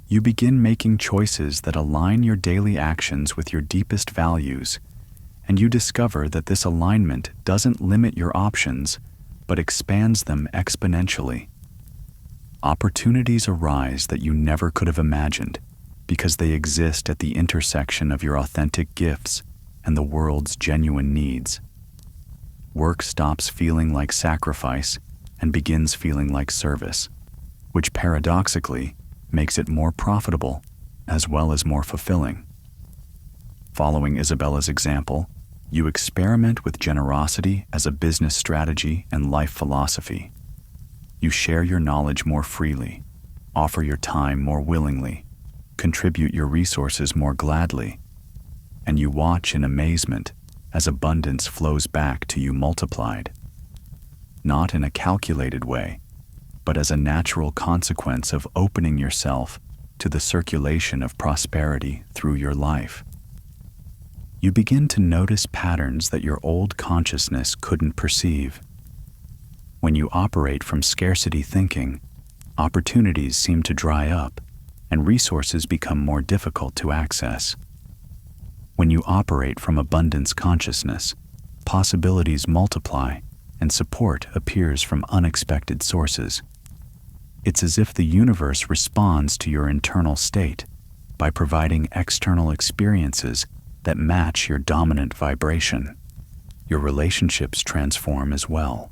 you begin making choices that align your daily actions with your deepest values, and you discover that this alignment doesn't limit your options, but expands them exponentially. Opportunities arise that you never could have imagined because they exist at the intersection of your authentic gifts and the world's genuine needs. Work stops feeling like sacrifice and begins feeling like service, which paradoxically makes it more profitable as well as more fulfilling. Following Isabella's example, you experiment with generosity as a business strategy and life philosophy. You share your knowledge more freely, offer your time more willingly, contribute your resources more gladly, and you watch in amazement as abundance flows back to you multiplied. Not in a calculated way, but as a natural consequence of opening yourself to the circulation of prosperity through your life. You begin to notice patterns that your old consciousness couldn't perceive. When you operate from scarcity thinking, opportunities seem to dry up and resources become more difficult to access. When you operate from abundance consciousness, possibilities multiply and support appears from unexpected sources. It's as if the universe responds to your internal state by providing external experiences that match your dominant vibration. Your relationships transform as well.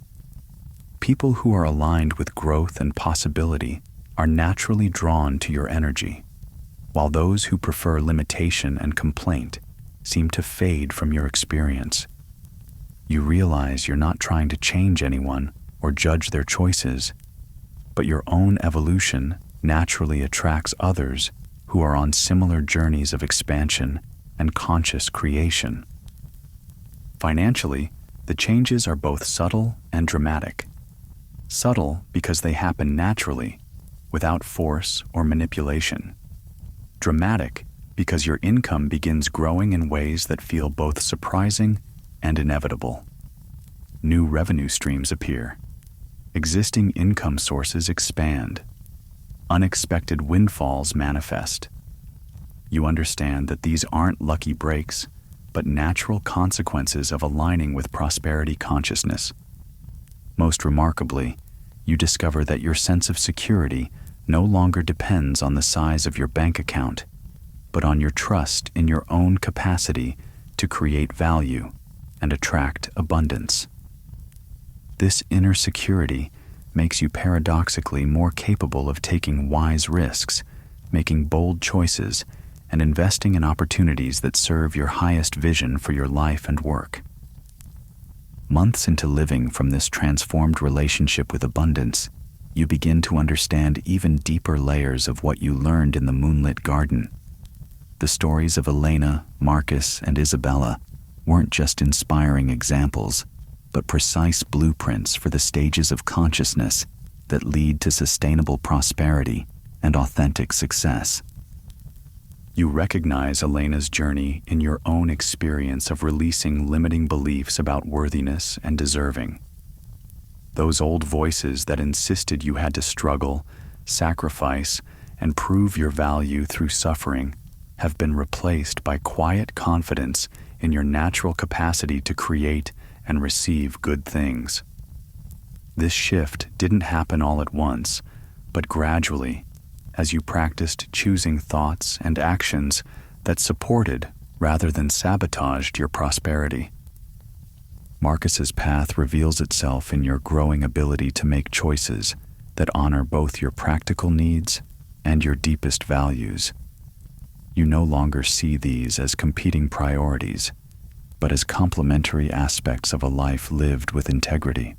People who are aligned with growth and possibility are naturally drawn to your energy, while those who prefer limitation and complaint seem to fade from your experience. You realize you're not trying to change anyone or judge their choices, but your own evolution naturally attracts others who are on similar journeys of expansion and conscious creation. Financially, the changes are both subtle and dramatic. Subtle because they happen naturally, without force or manipulation. Dramatic because your income begins growing in ways that feel both surprising and inevitable. New revenue streams appear. Existing income sources expand. Unexpected windfalls manifest. You understand that these aren't lucky breaks, but natural consequences of aligning with prosperity consciousness. Most remarkably, you discover that your sense of security no longer depends on the size of your bank account, but on your trust in your own capacity to create value and attract abundance. This inner security makes you paradoxically more capable of taking wise risks, making bold choices, and investing in opportunities that serve your highest vision for your life and work. Months into living from this transformed relationship with abundance, you begin to understand even deeper layers of what you learned in the moonlit garden. The stories of Elena, Marcus, and Isabella weren't just inspiring examples, but precise blueprints for the stages of consciousness that lead to sustainable prosperity and authentic success. You recognize Elena's journey in your own experience of releasing limiting beliefs about worthiness and deserving. Those old voices that insisted you had to struggle, sacrifice, and prove your value through suffering have been replaced by quiet confidence in your natural capacity to create and receive good things. This shift didn't happen all at once, but gradually, as you practiced choosing thoughts and actions that supported rather than sabotaged your prosperity. Marcus's path reveals itself in your growing ability to make choices that honor both your practical needs and your deepest values. You no longer see these as competing priorities, but as complementary aspects of a life lived with integrity.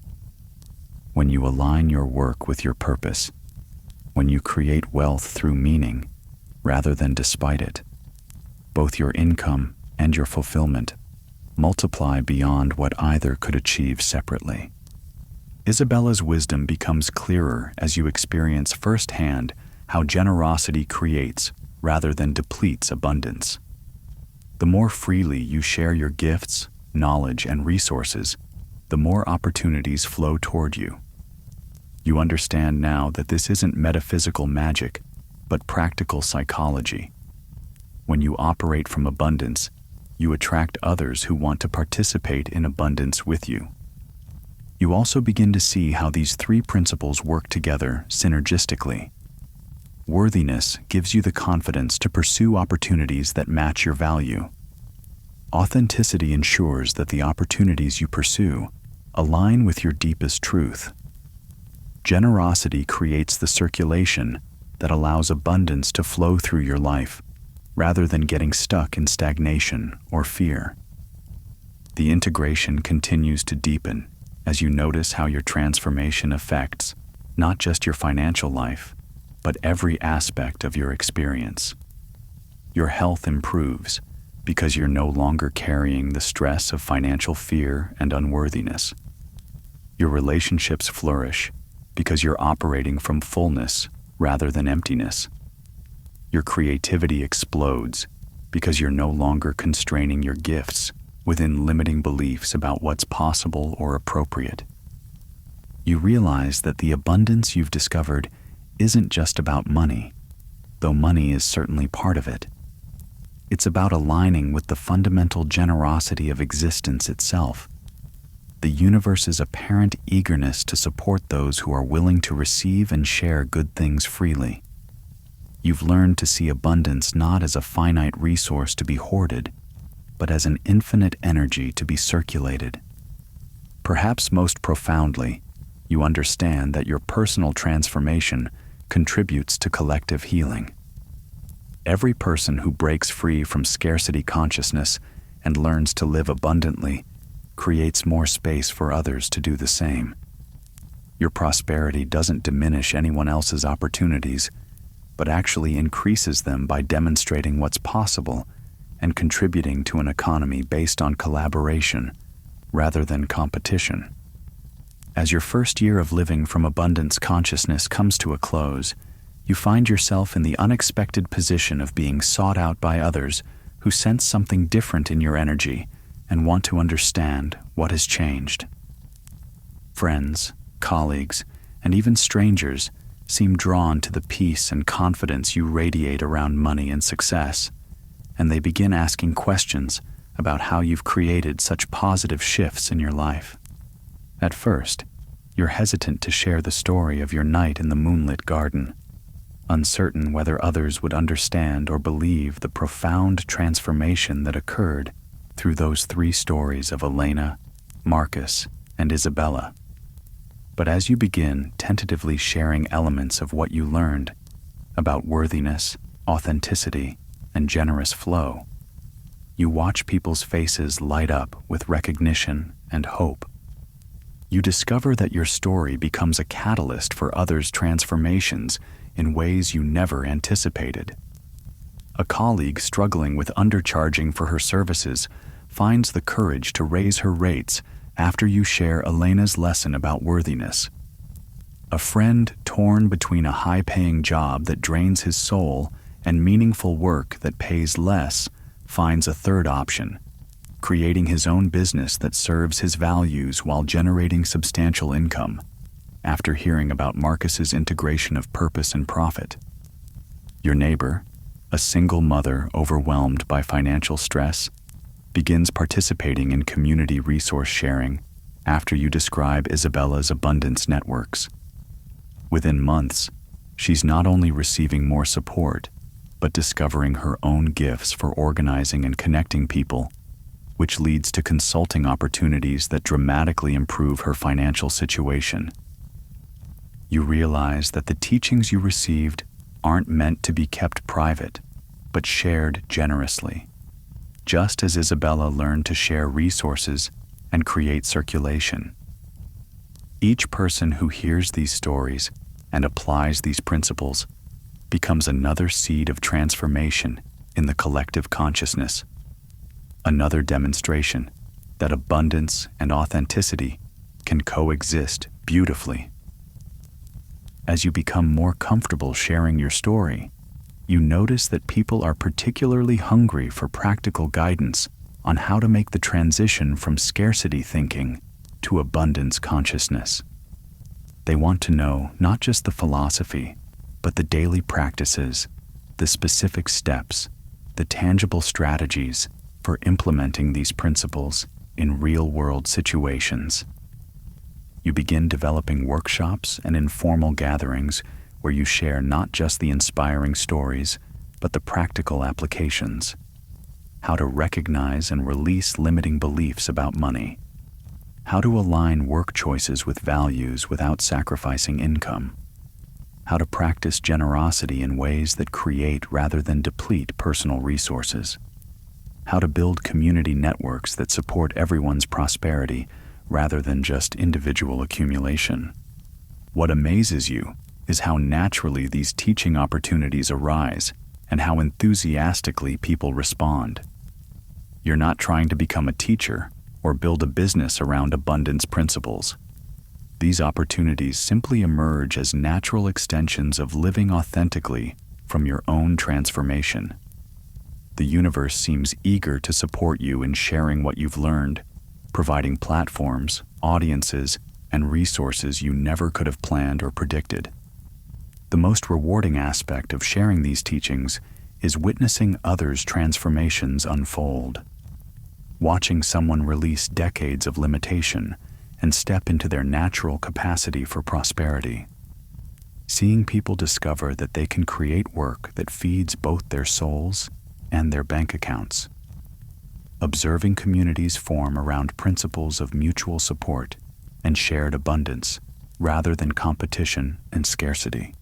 When you align your work with your purpose, when you create wealth through meaning rather than despite it, both your income and your fulfillment multiply beyond what either could achieve separately. Isabella's wisdom becomes clearer as you experience firsthand how generosity creates rather than depletes abundance. The more freely you share your gifts, knowledge, and resources, the more opportunities flow toward you. You understand now that this isn't metaphysical magic, but practical psychology. When you operate from abundance, you attract others who want to participate in abundance with you. You also begin to see how these three principles work together synergistically. Worthiness gives you the confidence to pursue opportunities that match your value. Authenticity ensures that the opportunities you pursue align with your deepest truth. Generosity creates the circulation that allows abundance to flow through your life, rather than getting stuck in stagnation or fear. The integration continues to deepen as you notice how your transformation affects not just your financial life, but every aspect of your experience. Your health improves because you're no longer carrying the stress of financial fear and unworthiness. Your relationships flourish because you're operating from fullness rather than emptiness. Your creativity explodes because you're no longer constraining your gifts within limiting beliefs about what's possible or appropriate. You realize that the abundance you've discovered isn't just about money, though money is certainly part of it. It's about aligning with the fundamental generosity of existence itself, the universe's apparent eagerness to support those who are willing to receive and share good things freely. You've learned to see abundance not as a finite resource to be hoarded, but as an infinite energy to be circulated. Perhaps most profoundly, you understand that your personal transformation contributes to collective healing. Every person who breaks free from scarcity consciousness and learns to live abundantly creates more space for others to do the same. Your prosperity doesn't diminish anyone else's opportunities, but actually increases them by demonstrating what's possible and contributing to an economy based on collaboration rather than competition. As your first year of living from abundance consciousness comes to a close, you find yourself in the unexpected position of being sought out by others who sense something different in your energy and want to understand what has changed. Friends, colleagues, and even strangers seem drawn to the peace and confidence you radiate around money and success, and they begin asking questions about how you've created such positive shifts in your life. At first, you're hesitant to share the story of your night in the moonlit garden, uncertain whether others would understand or believe the profound transformation that occurred through those 3 stories of Elena, Marcus, and Isabella. But as you begin tentatively sharing elements of what you learned about worthiness, authenticity, and generous flow, you watch people's faces light up with recognition and hope. You discover that your story becomes a catalyst for others' transformations in ways you never anticipated. A colleague struggling with undercharging for her services finds the courage to raise her rates after you share Elena's lesson about worthiness. A friend torn between a high-paying job that drains his soul and meaningful work that pays less finds a third option, creating his own business that serves his values while generating substantial income, after hearing about Marcus's integration of purpose and profit. Your neighbor, a single mother overwhelmed by financial stress, begins participating in community resource sharing after you describe Isabella's abundance networks. Within months, she's not only receiving more support, but discovering her own gifts for organizing and connecting people, which leads to consulting opportunities that dramatically improve her financial situation. You realize that the teachings you received aren't meant to be kept private, but shared generously, just as Isabella learned to share resources and create circulation. Each person who hears these stories and applies these principles becomes another seed of transformation in the collective consciousness, another demonstration that abundance and authenticity can coexist beautifully. As you become more comfortable sharing your story, you notice that people are particularly hungry for practical guidance on how to make the transition from scarcity thinking to abundance consciousness. They want to know not just the philosophy, but the daily practices, the specific steps, the tangible strategies for implementing these principles in real-world situations. You begin developing workshops and informal gatherings where you share not just the inspiring stories, but the practical applications. How to recognize and release limiting beliefs about money. How to align work choices with values without sacrificing income. How to practice generosity in ways that create rather than deplete personal resources. How to build community networks that support everyone's prosperity rather than just individual accumulation. What amazes you is how naturally these teaching opportunities arise and how enthusiastically people respond. You're not trying to become a teacher or build a business around abundance principles. These opportunities simply emerge as natural extensions of living authentically from your own transformation. The universe seems eager to support you in sharing what you've learned, providing platforms, audiences, and resources you never could have planned or predicted. The most rewarding aspect of sharing these teachings is witnessing others' transformations unfold. Watching someone release decades of limitation and step into their natural capacity for prosperity. Seeing people discover that they can create work that feeds both their souls and their bank accounts. Observing communities form around principles of mutual support and shared abundance rather than competition and scarcity.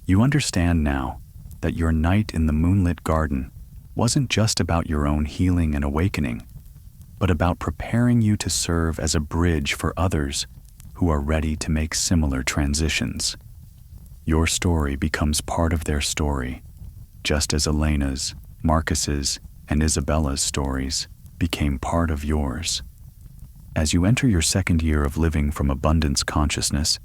You understand now that your night in the moonlit garden wasn't just about your own healing and awakening, but about preparing you to serve as a bridge for others who are ready to make similar transitions. Your story becomes part of their story, just as Elena's, Marcus's, and Isabella's stories became part of yours. As you enter your second year of living from abundance consciousness,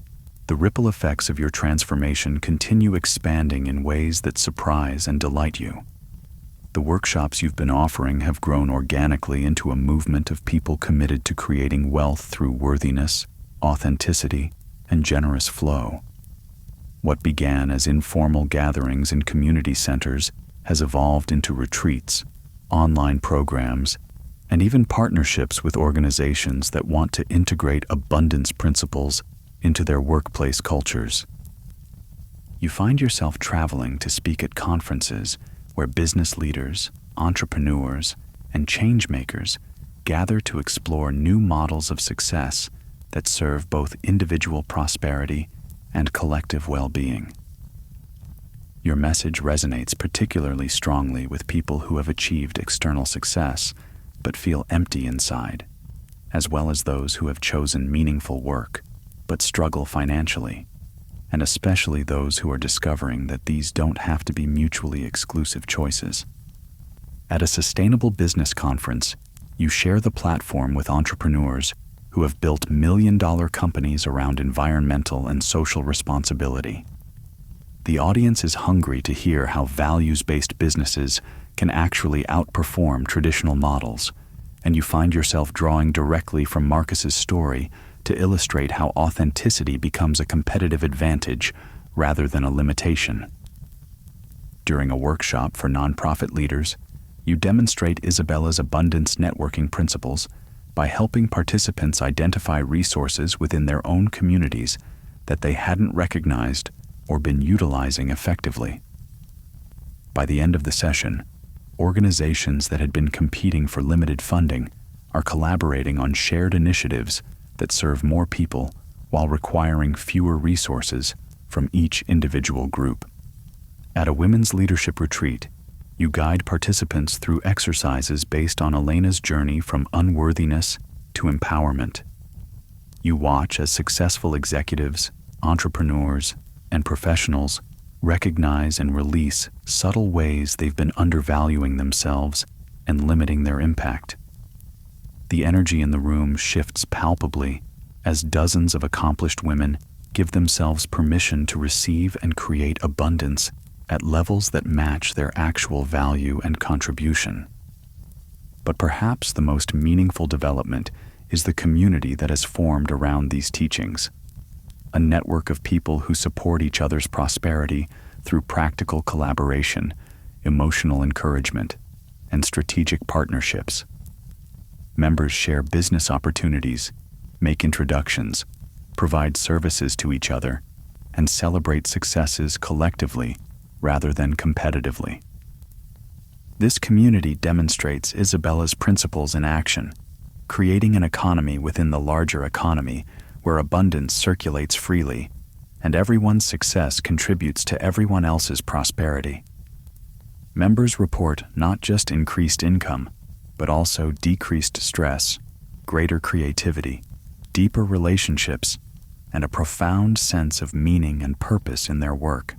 the ripple effects of your transformation continue expanding in ways that surprise and delight you. The workshops you've been offering have grown organically into a movement of people committed to creating wealth through worthiness, authenticity, and generous flow. What began as informal gatherings in community centers has evolved into retreats, online programs, and even partnerships with organizations that want to integrate abundance principles into their workplace cultures. You find yourself traveling to speak at conferences where business leaders, entrepreneurs, and change-makers gather to explore new models of success that serve both individual prosperity and collective well-being. Your message resonates particularly strongly with people who have achieved external success but feel empty inside, as well as those who have chosen meaningful work but struggle financially, and especially those who are discovering that these don't have to be mutually exclusive choices. At a sustainable business conference, you share the platform with entrepreneurs who have built million-dollar companies around environmental and social responsibility. The audience is hungry to hear how values-based businesses can actually outperform traditional models, and you find yourself drawing directly from Marcus's story to illustrate how authenticity becomes a competitive advantage rather than a limitation. During a workshop for nonprofit leaders, you demonstrate Isabella's abundance networking principles by helping participants identify resources within their own communities that they hadn't recognized or been utilizing effectively. By the end of the session, organizations that had been competing for limited funding are collaborating on shared initiatives that serve more people while requiring fewer resources from each individual group. At a women's leadership retreat, you guide participants through exercises based on Elena's journey from unworthiness to empowerment. You watch as successful executives, entrepreneurs, and professionals recognize and release subtle ways they've been undervaluing themselves and limiting their impact. The energy in the room shifts palpably as dozens of accomplished women give themselves permission to receive and create abundance at levels that match their actual value and contribution. But perhaps the most meaningful development is the community that has formed around these teachings, a network of people who support each other's prosperity through practical collaboration, emotional encouragement, and strategic partnerships. Members share business opportunities, make introductions, provide services to each other, and celebrate successes collectively rather than competitively. This community demonstrates Isabella's principles in action, creating an economy within the larger economy where abundance circulates freely, and everyone's success contributes to everyone else's prosperity. Members report not just increased income, but also decreased stress, greater creativity, deeper relationships, and a profound sense of meaning and purpose in their work.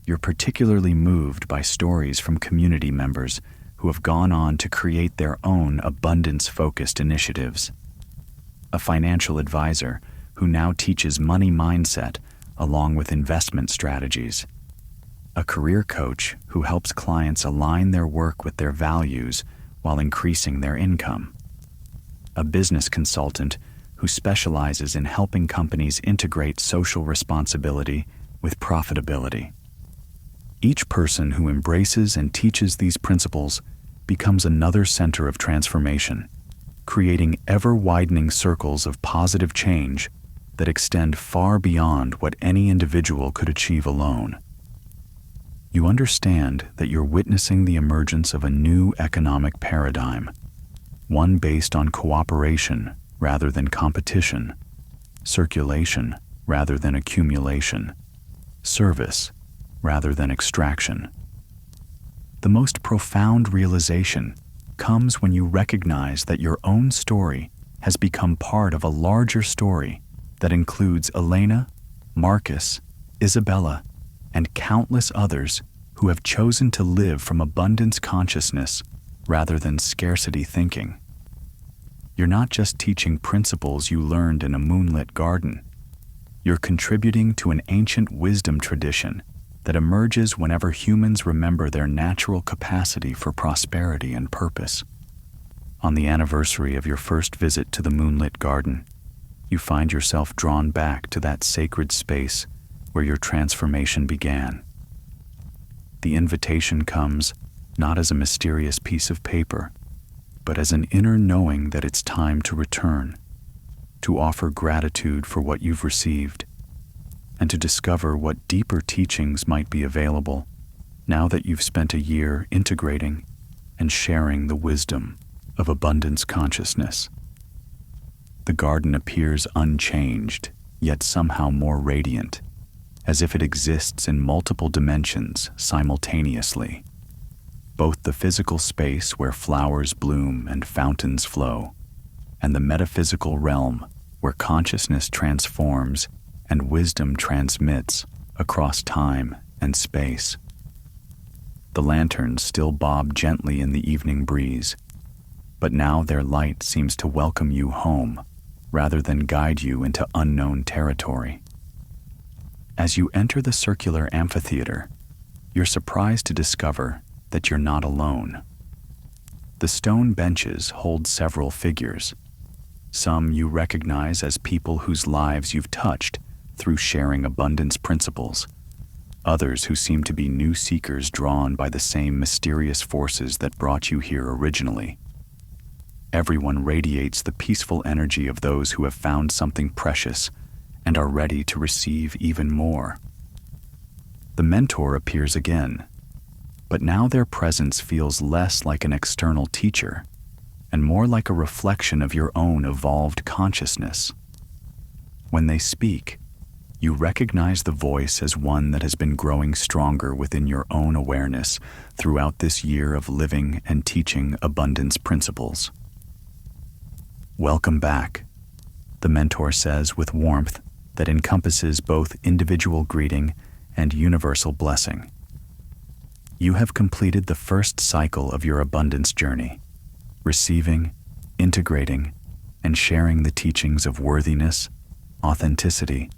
You're particularly moved by stories from community members who have gone on to create their own abundance-focused initiatives. A financial advisor who now teaches money mindset along with investment strategies. A career coach who helps clients align their work with their values while increasing their income. A business consultant who specializes in helping companies integrate social responsibility with profitability. Each person who embraces and teaches these principles becomes another center of transformation, creating ever-widening circles of positive change that extend far beyond what any individual could achieve alone. You understand that you're witnessing the emergence of a new economic paradigm, one based on cooperation rather than competition, circulation rather than accumulation, service rather than extraction. The most profound realization comes when you recognize that your own story has become part of a larger story that includes Elena, Marcus, Isabella, and countless others who have chosen to live from abundance consciousness rather than scarcity thinking. You're not just teaching principles you learned in a moonlit garden. You're contributing to an ancient wisdom tradition that emerges whenever humans remember their natural capacity for prosperity and purpose. On the anniversary of your first visit to the moonlit garden, you find yourself drawn back to that sacred space where your transformation began. The invitation comes not as a mysterious piece of paper, but as an inner knowing that it's time to return, to offer gratitude for what you've received, and to discover what deeper teachings might be available now that you've spent a year integrating and sharing the wisdom of abundance consciousness. The garden appears unchanged, yet somehow more radiant, as if it exists in multiple dimensions simultaneously. Both the physical space where flowers bloom and fountains flow, and the metaphysical realm where consciousness transforms and wisdom transmits across time and space. The lanterns still bob gently in the evening breeze, but now their light seems to welcome you home rather than guide you into unknown territory. As you enter the circular amphitheater, you're surprised to discover that you're not alone. The stone benches hold several figures. Some you recognize as people whose lives you've touched through sharing abundance principles, others who seem to be new seekers drawn by the same mysterious forces that brought you here originally. Everyone radiates the peaceful energy of those who have found something precious and are ready to receive even more. The mentor appears again, but now their presence feels less like an external teacher and more like a reflection of your own evolved consciousness. When they speak, you recognize the voice as one that has been growing stronger within your own awareness throughout this year of living and teaching abundance principles. "Welcome back," the mentor says with warmth that encompasses both individual greeting and universal blessing. You have completed the first cycle of your abundance journey, receiving, integrating, and sharing the teachings of worthiness, authenticity,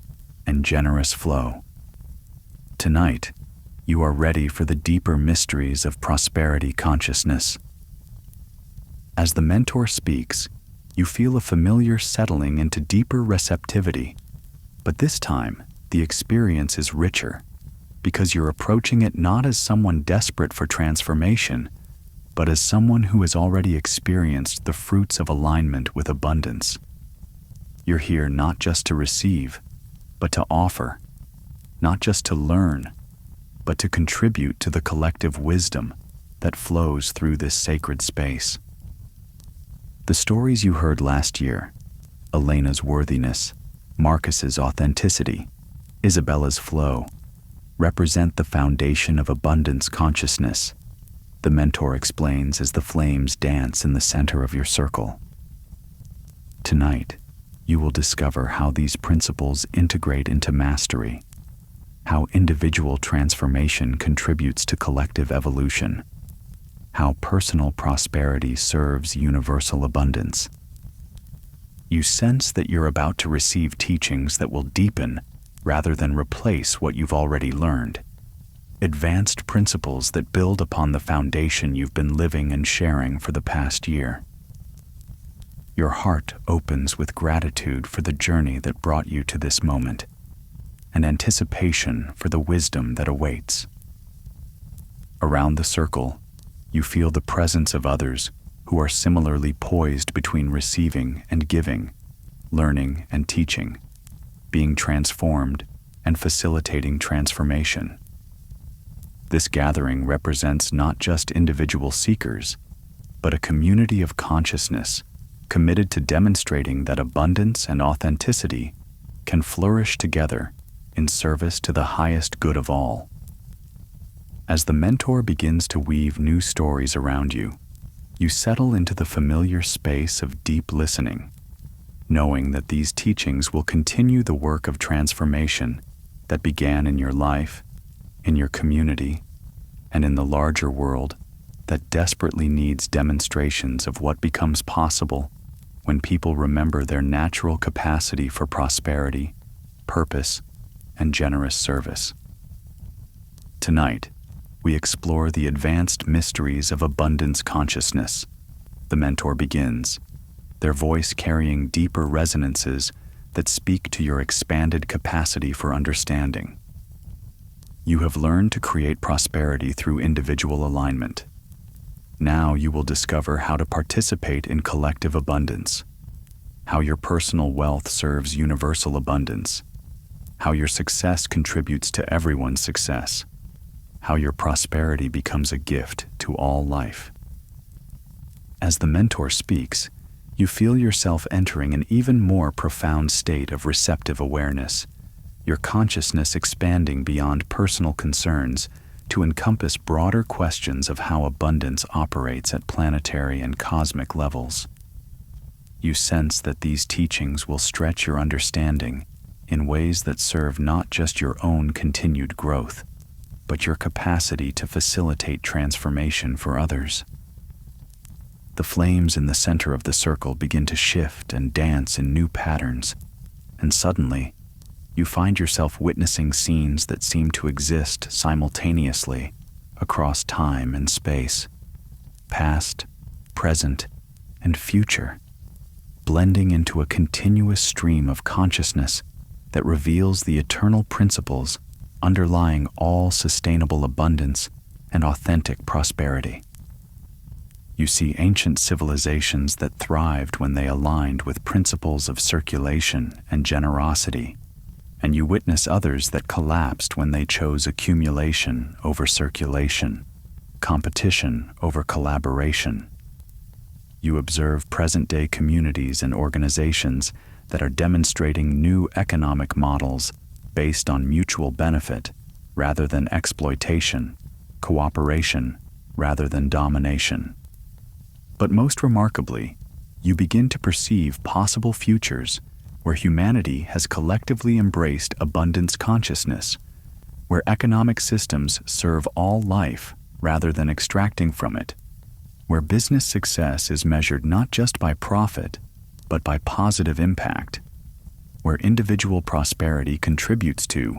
and generous flow. Tonight, you are ready for the deeper mysteries of prosperity consciousness. As the mentor speaks, you feel a familiar settling into deeper receptivity, but this time, the experience is richer because you're approaching it not as someone desperate for transformation, but as someone who has already experienced the fruits of alignment with abundance. You're here not just to receive, but to offer, not just to learn, but to contribute to the collective wisdom that flows through this sacred space. The stories you heard last year, Elena's worthiness, Marcus's authenticity, Isabella's flow, represent the foundation of abundance consciousness, the mentor explains as the flames dance in the center of your circle. Tonight, you will discover how these principles integrate into mastery, how individual transformation contributes to collective evolution, how personal prosperity serves universal abundance. You sense that you're about to receive teachings that will deepen rather than replace what you've already learned, advanced principles that build upon the foundation you've been living and sharing for the past year. Your heart opens with gratitude for the journey that brought you to this moment, and anticipation for the wisdom that awaits. Around the circle, you feel the presence of others who are similarly poised between receiving and giving, learning and teaching, being transformed and facilitating transformation. This gathering represents not just individual seekers, but a community of consciousness committed to demonstrating that abundance and authenticity can flourish together in service to the highest good of all. As the mentor begins to weave new stories around you, you settle into the familiar space of deep listening, knowing that these teachings will continue the work of transformation that began in your life, in your community, and in the larger world that desperately needs demonstrations of what becomes possible when people remember their natural capacity for prosperity, purpose, and generous service. Tonight, we explore the advanced mysteries of abundance consciousness. The mentor begins, their voice carrying deeper resonances that speak to your expanded capacity for understanding. You have learned to create prosperity through individual alignment. Now you will discover how to participate in collective abundance, how your personal wealth serves universal abundance, how your success contributes to everyone's success, how your prosperity becomes a gift to all life. As the mentor speaks, you feel yourself entering an even more profound state of receptive awareness, your consciousness expanding beyond personal concerns to encompass broader questions of how abundance operates at planetary and cosmic levels. You sense that these teachings will stretch your understanding in ways that serve not just your own continued growth, but your capacity to facilitate transformation for others. The flames in the center of the circle begin to shift and dance in new patterns, and suddenly, you find yourself witnessing scenes that seem to exist simultaneously across time and space, past, present, and future, blending into a continuous stream of consciousness that reveals the eternal principles underlying all sustainable abundance and authentic prosperity. You see ancient civilizations that thrived when they aligned with principles of circulation and generosity, and you witness others that collapsed when they chose accumulation over circulation, competition over collaboration. You observe present-day communities and organizations that are demonstrating new economic models based on mutual benefit rather than exploitation, cooperation rather than domination. But most remarkably, you begin to perceive possible futures where humanity has collectively embraced abundance consciousness, where economic systems serve all life rather than extracting from it, where business success is measured not just by profit, but by positive impact, where individual prosperity contributes to,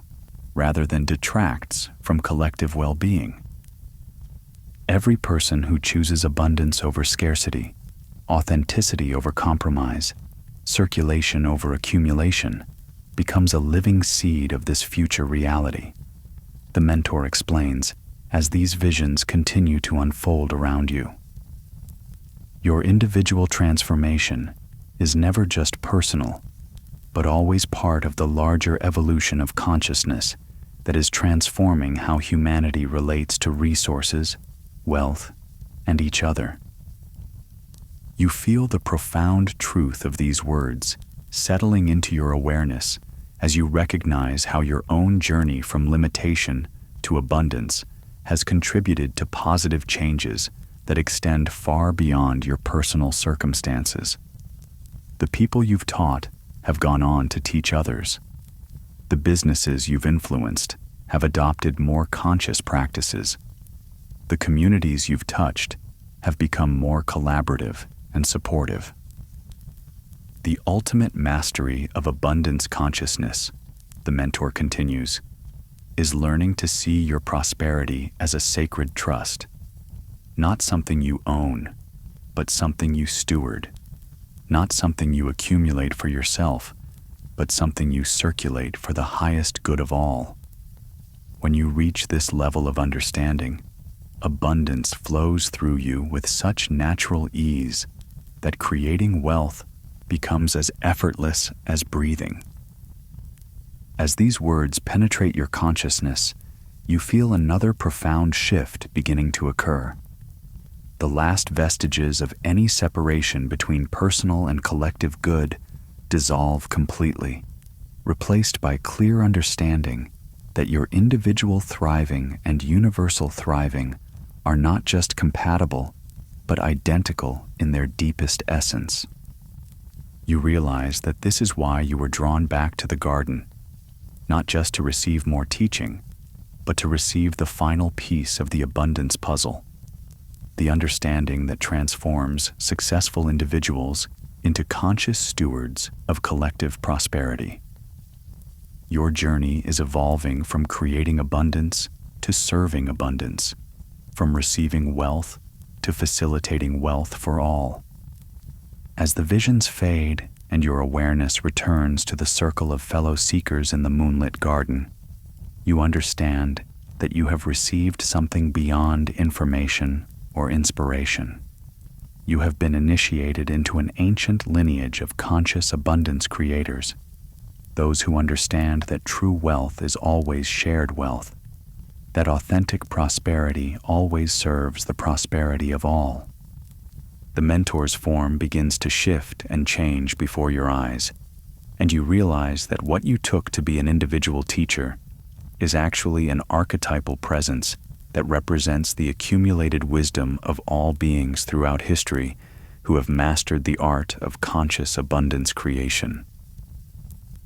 rather than detracts from collective well-being. Every person who chooses abundance over scarcity, authenticity over compromise, circulation over accumulation, becomes a living seed of this future reality. The mentor explains, as these visions continue to unfold around you. Your individual transformation is never just personal, but always part of the larger evolution of consciousness that is transforming how humanity relates to resources, wealth, and each other. You feel the profound truth of these words settling into your awareness as you recognize how your own journey from limitation to abundance has contributed to positive changes that extend far beyond your personal circumstances. The people you've taught have gone on to teach others. The businesses you've influenced have adopted more conscious practices. The communities you've touched have become more collaborative and supportive. The ultimate mastery of abundance consciousness, the mentor continues, is learning to see your prosperity as a sacred trust, not something you own, but something you steward, not something you accumulate for yourself, but something you circulate for the highest good of all. When you reach this level of understanding, abundance flows through you with such natural ease that creating wealth becomes as effortless as breathing. As these words penetrate your consciousness, you feel another profound shift beginning to occur. The last vestiges of any separation between personal and collective good dissolve completely, replaced by clear understanding that your individual thriving and universal thriving are not just compatible, but identical in their deepest essence. You realize that this is why you were drawn back to the garden, not just to receive more teaching, but to receive the final piece of the abundance puzzle, the understanding that transforms successful individuals into conscious stewards of collective prosperity. Your journey is evolving from creating abundance to serving abundance, from receiving wealth to facilitating wealth for all. As the visions fade and your awareness returns to the circle of fellow seekers in the moonlit garden. You understand that you have received something beyond information or inspiration. You have been initiated into an ancient lineage of conscious abundance creators, those who understand that true wealth is always shared wealth, that authentic prosperity always serves the prosperity of all. The mentor's form begins to shift and change before your eyes, and you realize that what you took to be an individual teacher is actually an archetypal presence that represents the accumulated wisdom of all beings throughout history who have mastered the art of conscious abundance creation.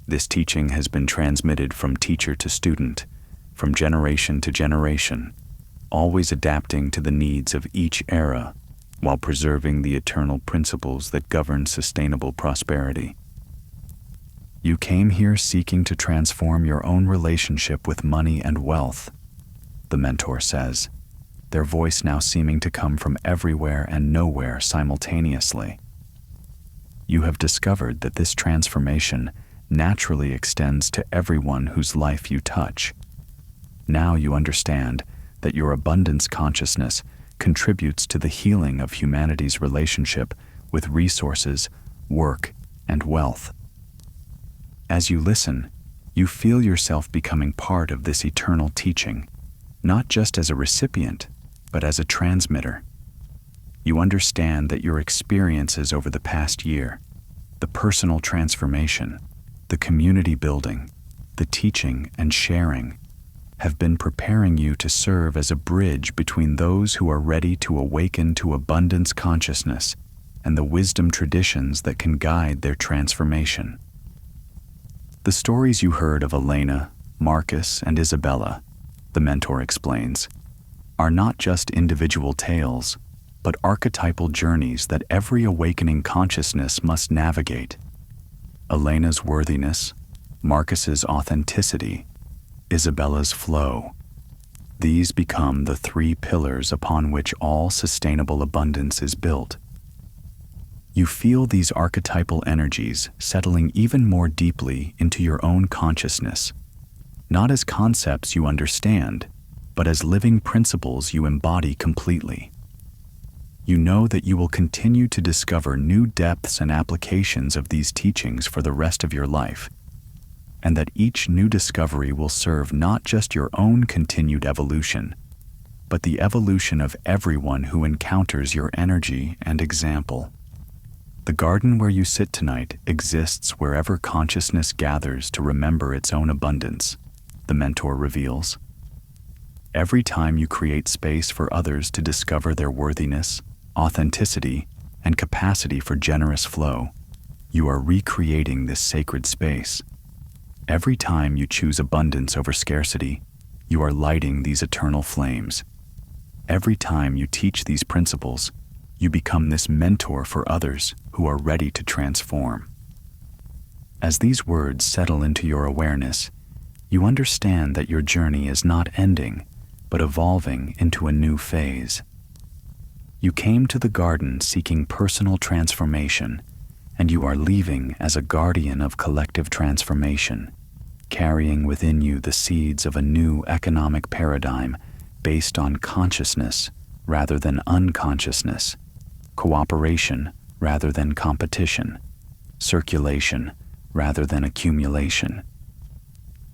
This teaching has been transmitted from teacher to student, from generation to generation, always adapting to the needs of each era while preserving the eternal principles that govern sustainable prosperity. You came here seeking to transform your own relationship with money and wealth, the mentor says, their voice now seeming to come from everywhere and nowhere simultaneously. You have discovered that this transformation naturally extends to everyone whose life you touch. Now you understand that your abundance consciousness contributes to the healing of humanity's relationship with resources, work, and wealth. As you listen, you feel yourself becoming part of this eternal teaching, not just as a recipient, but as a transmitter. You understand that your experiences over the past year, the personal transformation, the community building, the teaching and sharing, have been preparing you to serve as a bridge between those who are ready to awaken to abundance consciousness and the wisdom traditions that can guide their transformation. The stories you heard of Elena, Marcus, and Isabella, the mentor explains, are not just individual tales, but archetypal journeys that every awakening consciousness must navigate. Elena's worthiness, Marcus's authenticity, Isabella's flow. These become the three pillars upon which all sustainable abundance is built. You feel these archetypal energies settling even more deeply into your own consciousness, not as concepts you understand, but as living principles you embody completely. You know that you will continue to discover new depths and applications of these teachings for the rest of your life, and that each new discovery will serve not just your own continued evolution, but the evolution of everyone who encounters your energy and example. The garden where you sit tonight exists wherever consciousness gathers to remember its own abundance, the mentor reveals. Every time you create space for others to discover their worthiness, authenticity, and capacity for generous flow, you are recreating this sacred space. Every time you choose abundance over scarcity, you are lighting these eternal flames. Every time you teach these principles, you become this mentor for others who are ready to transform. As these words settle into your awareness, you understand that your journey is not ending, but evolving into a new phase. You came to the garden seeking personal transformation, and you are leaving as a guardian of collective transformation, carrying within you the seeds of a new economic paradigm based on consciousness rather than unconsciousness, cooperation rather than competition, circulation rather than accumulation.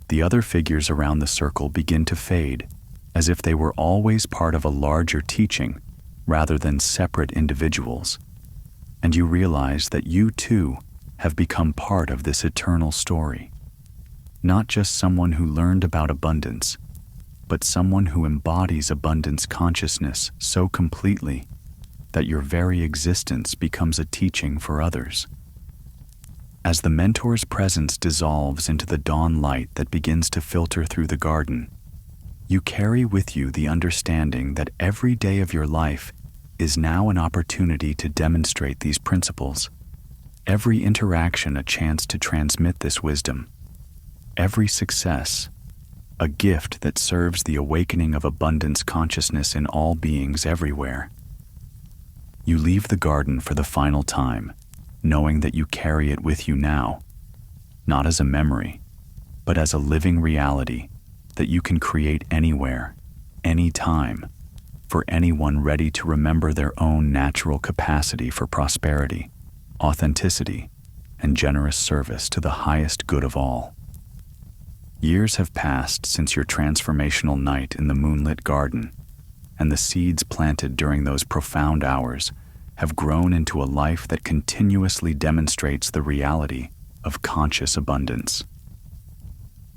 The other figures around the circle begin to fade, as if they were always part of a larger teaching rather than separate individuals, and you realize that you too have become part of this eternal story. Not just someone who learned about abundance, but someone who embodies abundance consciousness so completely that your very existence becomes a teaching for others. As the mentor's presence dissolves into the dawn light that begins to filter through the garden, you carry with you the understanding that every day of your life is now an opportunity to demonstrate these principles. Every interaction a chance to transmit this wisdom. Every success, a gift that serves the awakening of abundance consciousness in all beings everywhere. You leave the garden for the final time, knowing that you carry it with you now, not as a memory, but as a living reality that you can create anywhere, anytime, for anyone ready to remember their own natural capacity for prosperity, authenticity, and generous service to the highest good of all. Years have passed since your transformational night in the moonlit garden, and the seeds planted during those profound hours have grown into a life that continuously demonstrates the reality of conscious abundance.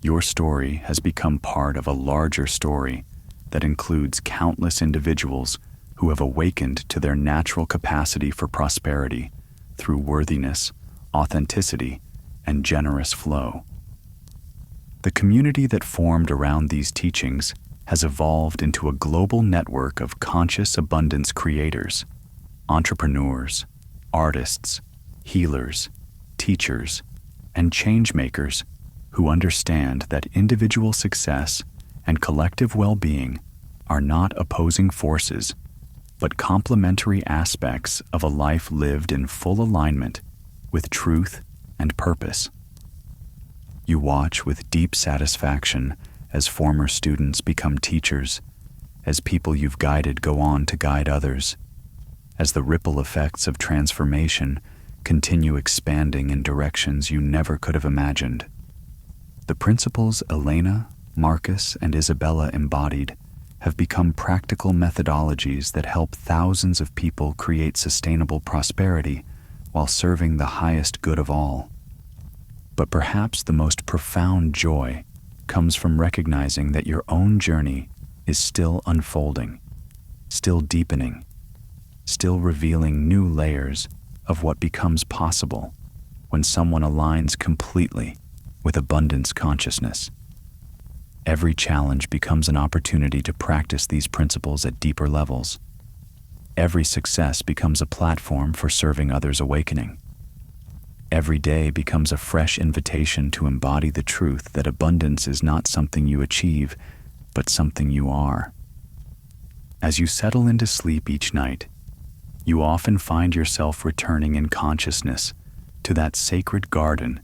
Your story has become part of a larger story that includes countless individuals who have awakened to their natural capacity for prosperity through worthiness, authenticity, and generous flow. The community that formed around these teachings has evolved into a global network of conscious abundance creators, entrepreneurs, artists, healers, teachers, and changemakers who understand that individual success and collective well-being are not opposing forces, but complementary aspects of a life lived in full alignment with truth and purpose. You watch with deep satisfaction as former students become teachers, as people you've guided go on to guide others, as the ripple effects of transformation continue expanding in directions you never could have imagined. The principles Elena, Marcus, and Isabella embodied have become practical methodologies that help thousands of people create sustainable prosperity while serving the highest good of all. But perhaps the most profound joy comes from recognizing that your own journey is still unfolding, still deepening, still revealing new layers of what becomes possible when someone aligns completely with abundance consciousness. Every challenge becomes an opportunity to practice these principles at deeper levels. Every success becomes a platform for serving others' awakening. Every day becomes a fresh invitation to embody the truth that abundance is not something you achieve, but something you are. As you settle into sleep each night, you often find yourself returning in consciousness to that sacred garden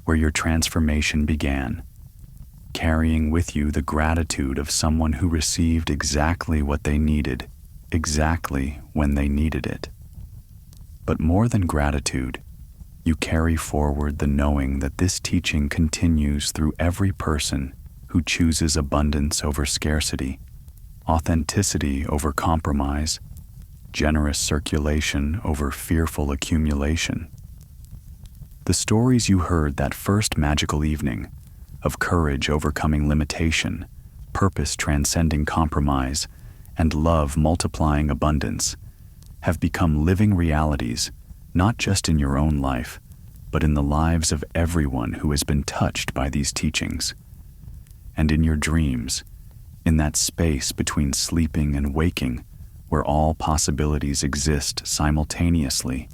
where your transformation began, carrying with you the gratitude of someone who received exactly what they needed, exactly when they needed it. But more than gratitude, you carry forward the knowing that this teaching continues through every person who chooses abundance over scarcity, authenticity over compromise, generous circulation over fearful accumulation. The stories you heard that first magical evening of courage overcoming limitation, purpose transcending compromise, and love multiplying abundance have become living realities, not just in your own life, but in the lives of everyone who has been touched by these teachings. And in your dreams, in that space between sleeping and waking, where all possibilities exist simultaneously,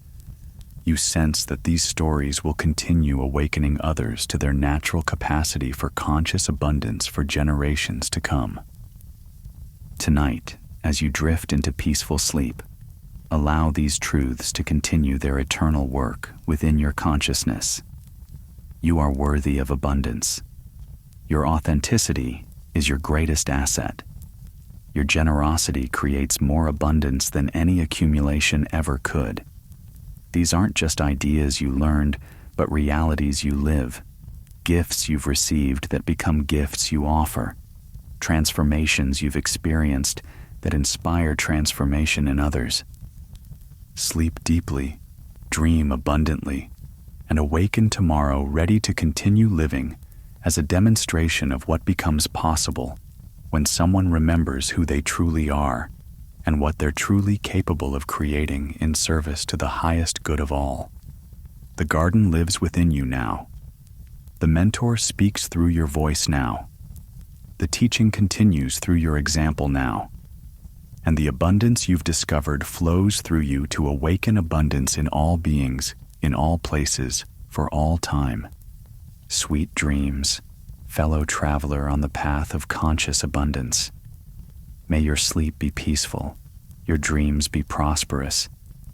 you sense that these stories will continue awakening others to their natural capacity for conscious abundance for generations to come. Tonight, as you drift into peaceful sleep, allow these truths to continue their eternal work within your consciousness. You are worthy of abundance. Your authenticity is your greatest asset. Your generosity creates more abundance than any accumulation ever could. These aren't just ideas you learned, but realities you live, gifts you've received that become gifts you offer, transformations you've experienced that inspire transformation in others. Sleep deeply, dream abundantly, and awaken tomorrow ready to continue living as a demonstration of what becomes possible when someone remembers who they truly are and what they're truly capable of creating in service to the highest good of all. The garden lives within you now. The mentor speaks through your voice now. The teaching continues through your example now. And the abundance you've discovered flows through you to awaken abundance in all beings, in all places, for all time. Sweet dreams, fellow traveler on the path of conscious abundance. May your sleep be peaceful, your dreams be prosperous,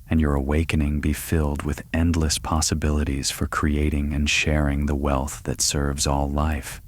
and your awakening be filled with endless possibilities for creating and sharing the wealth that serves all life.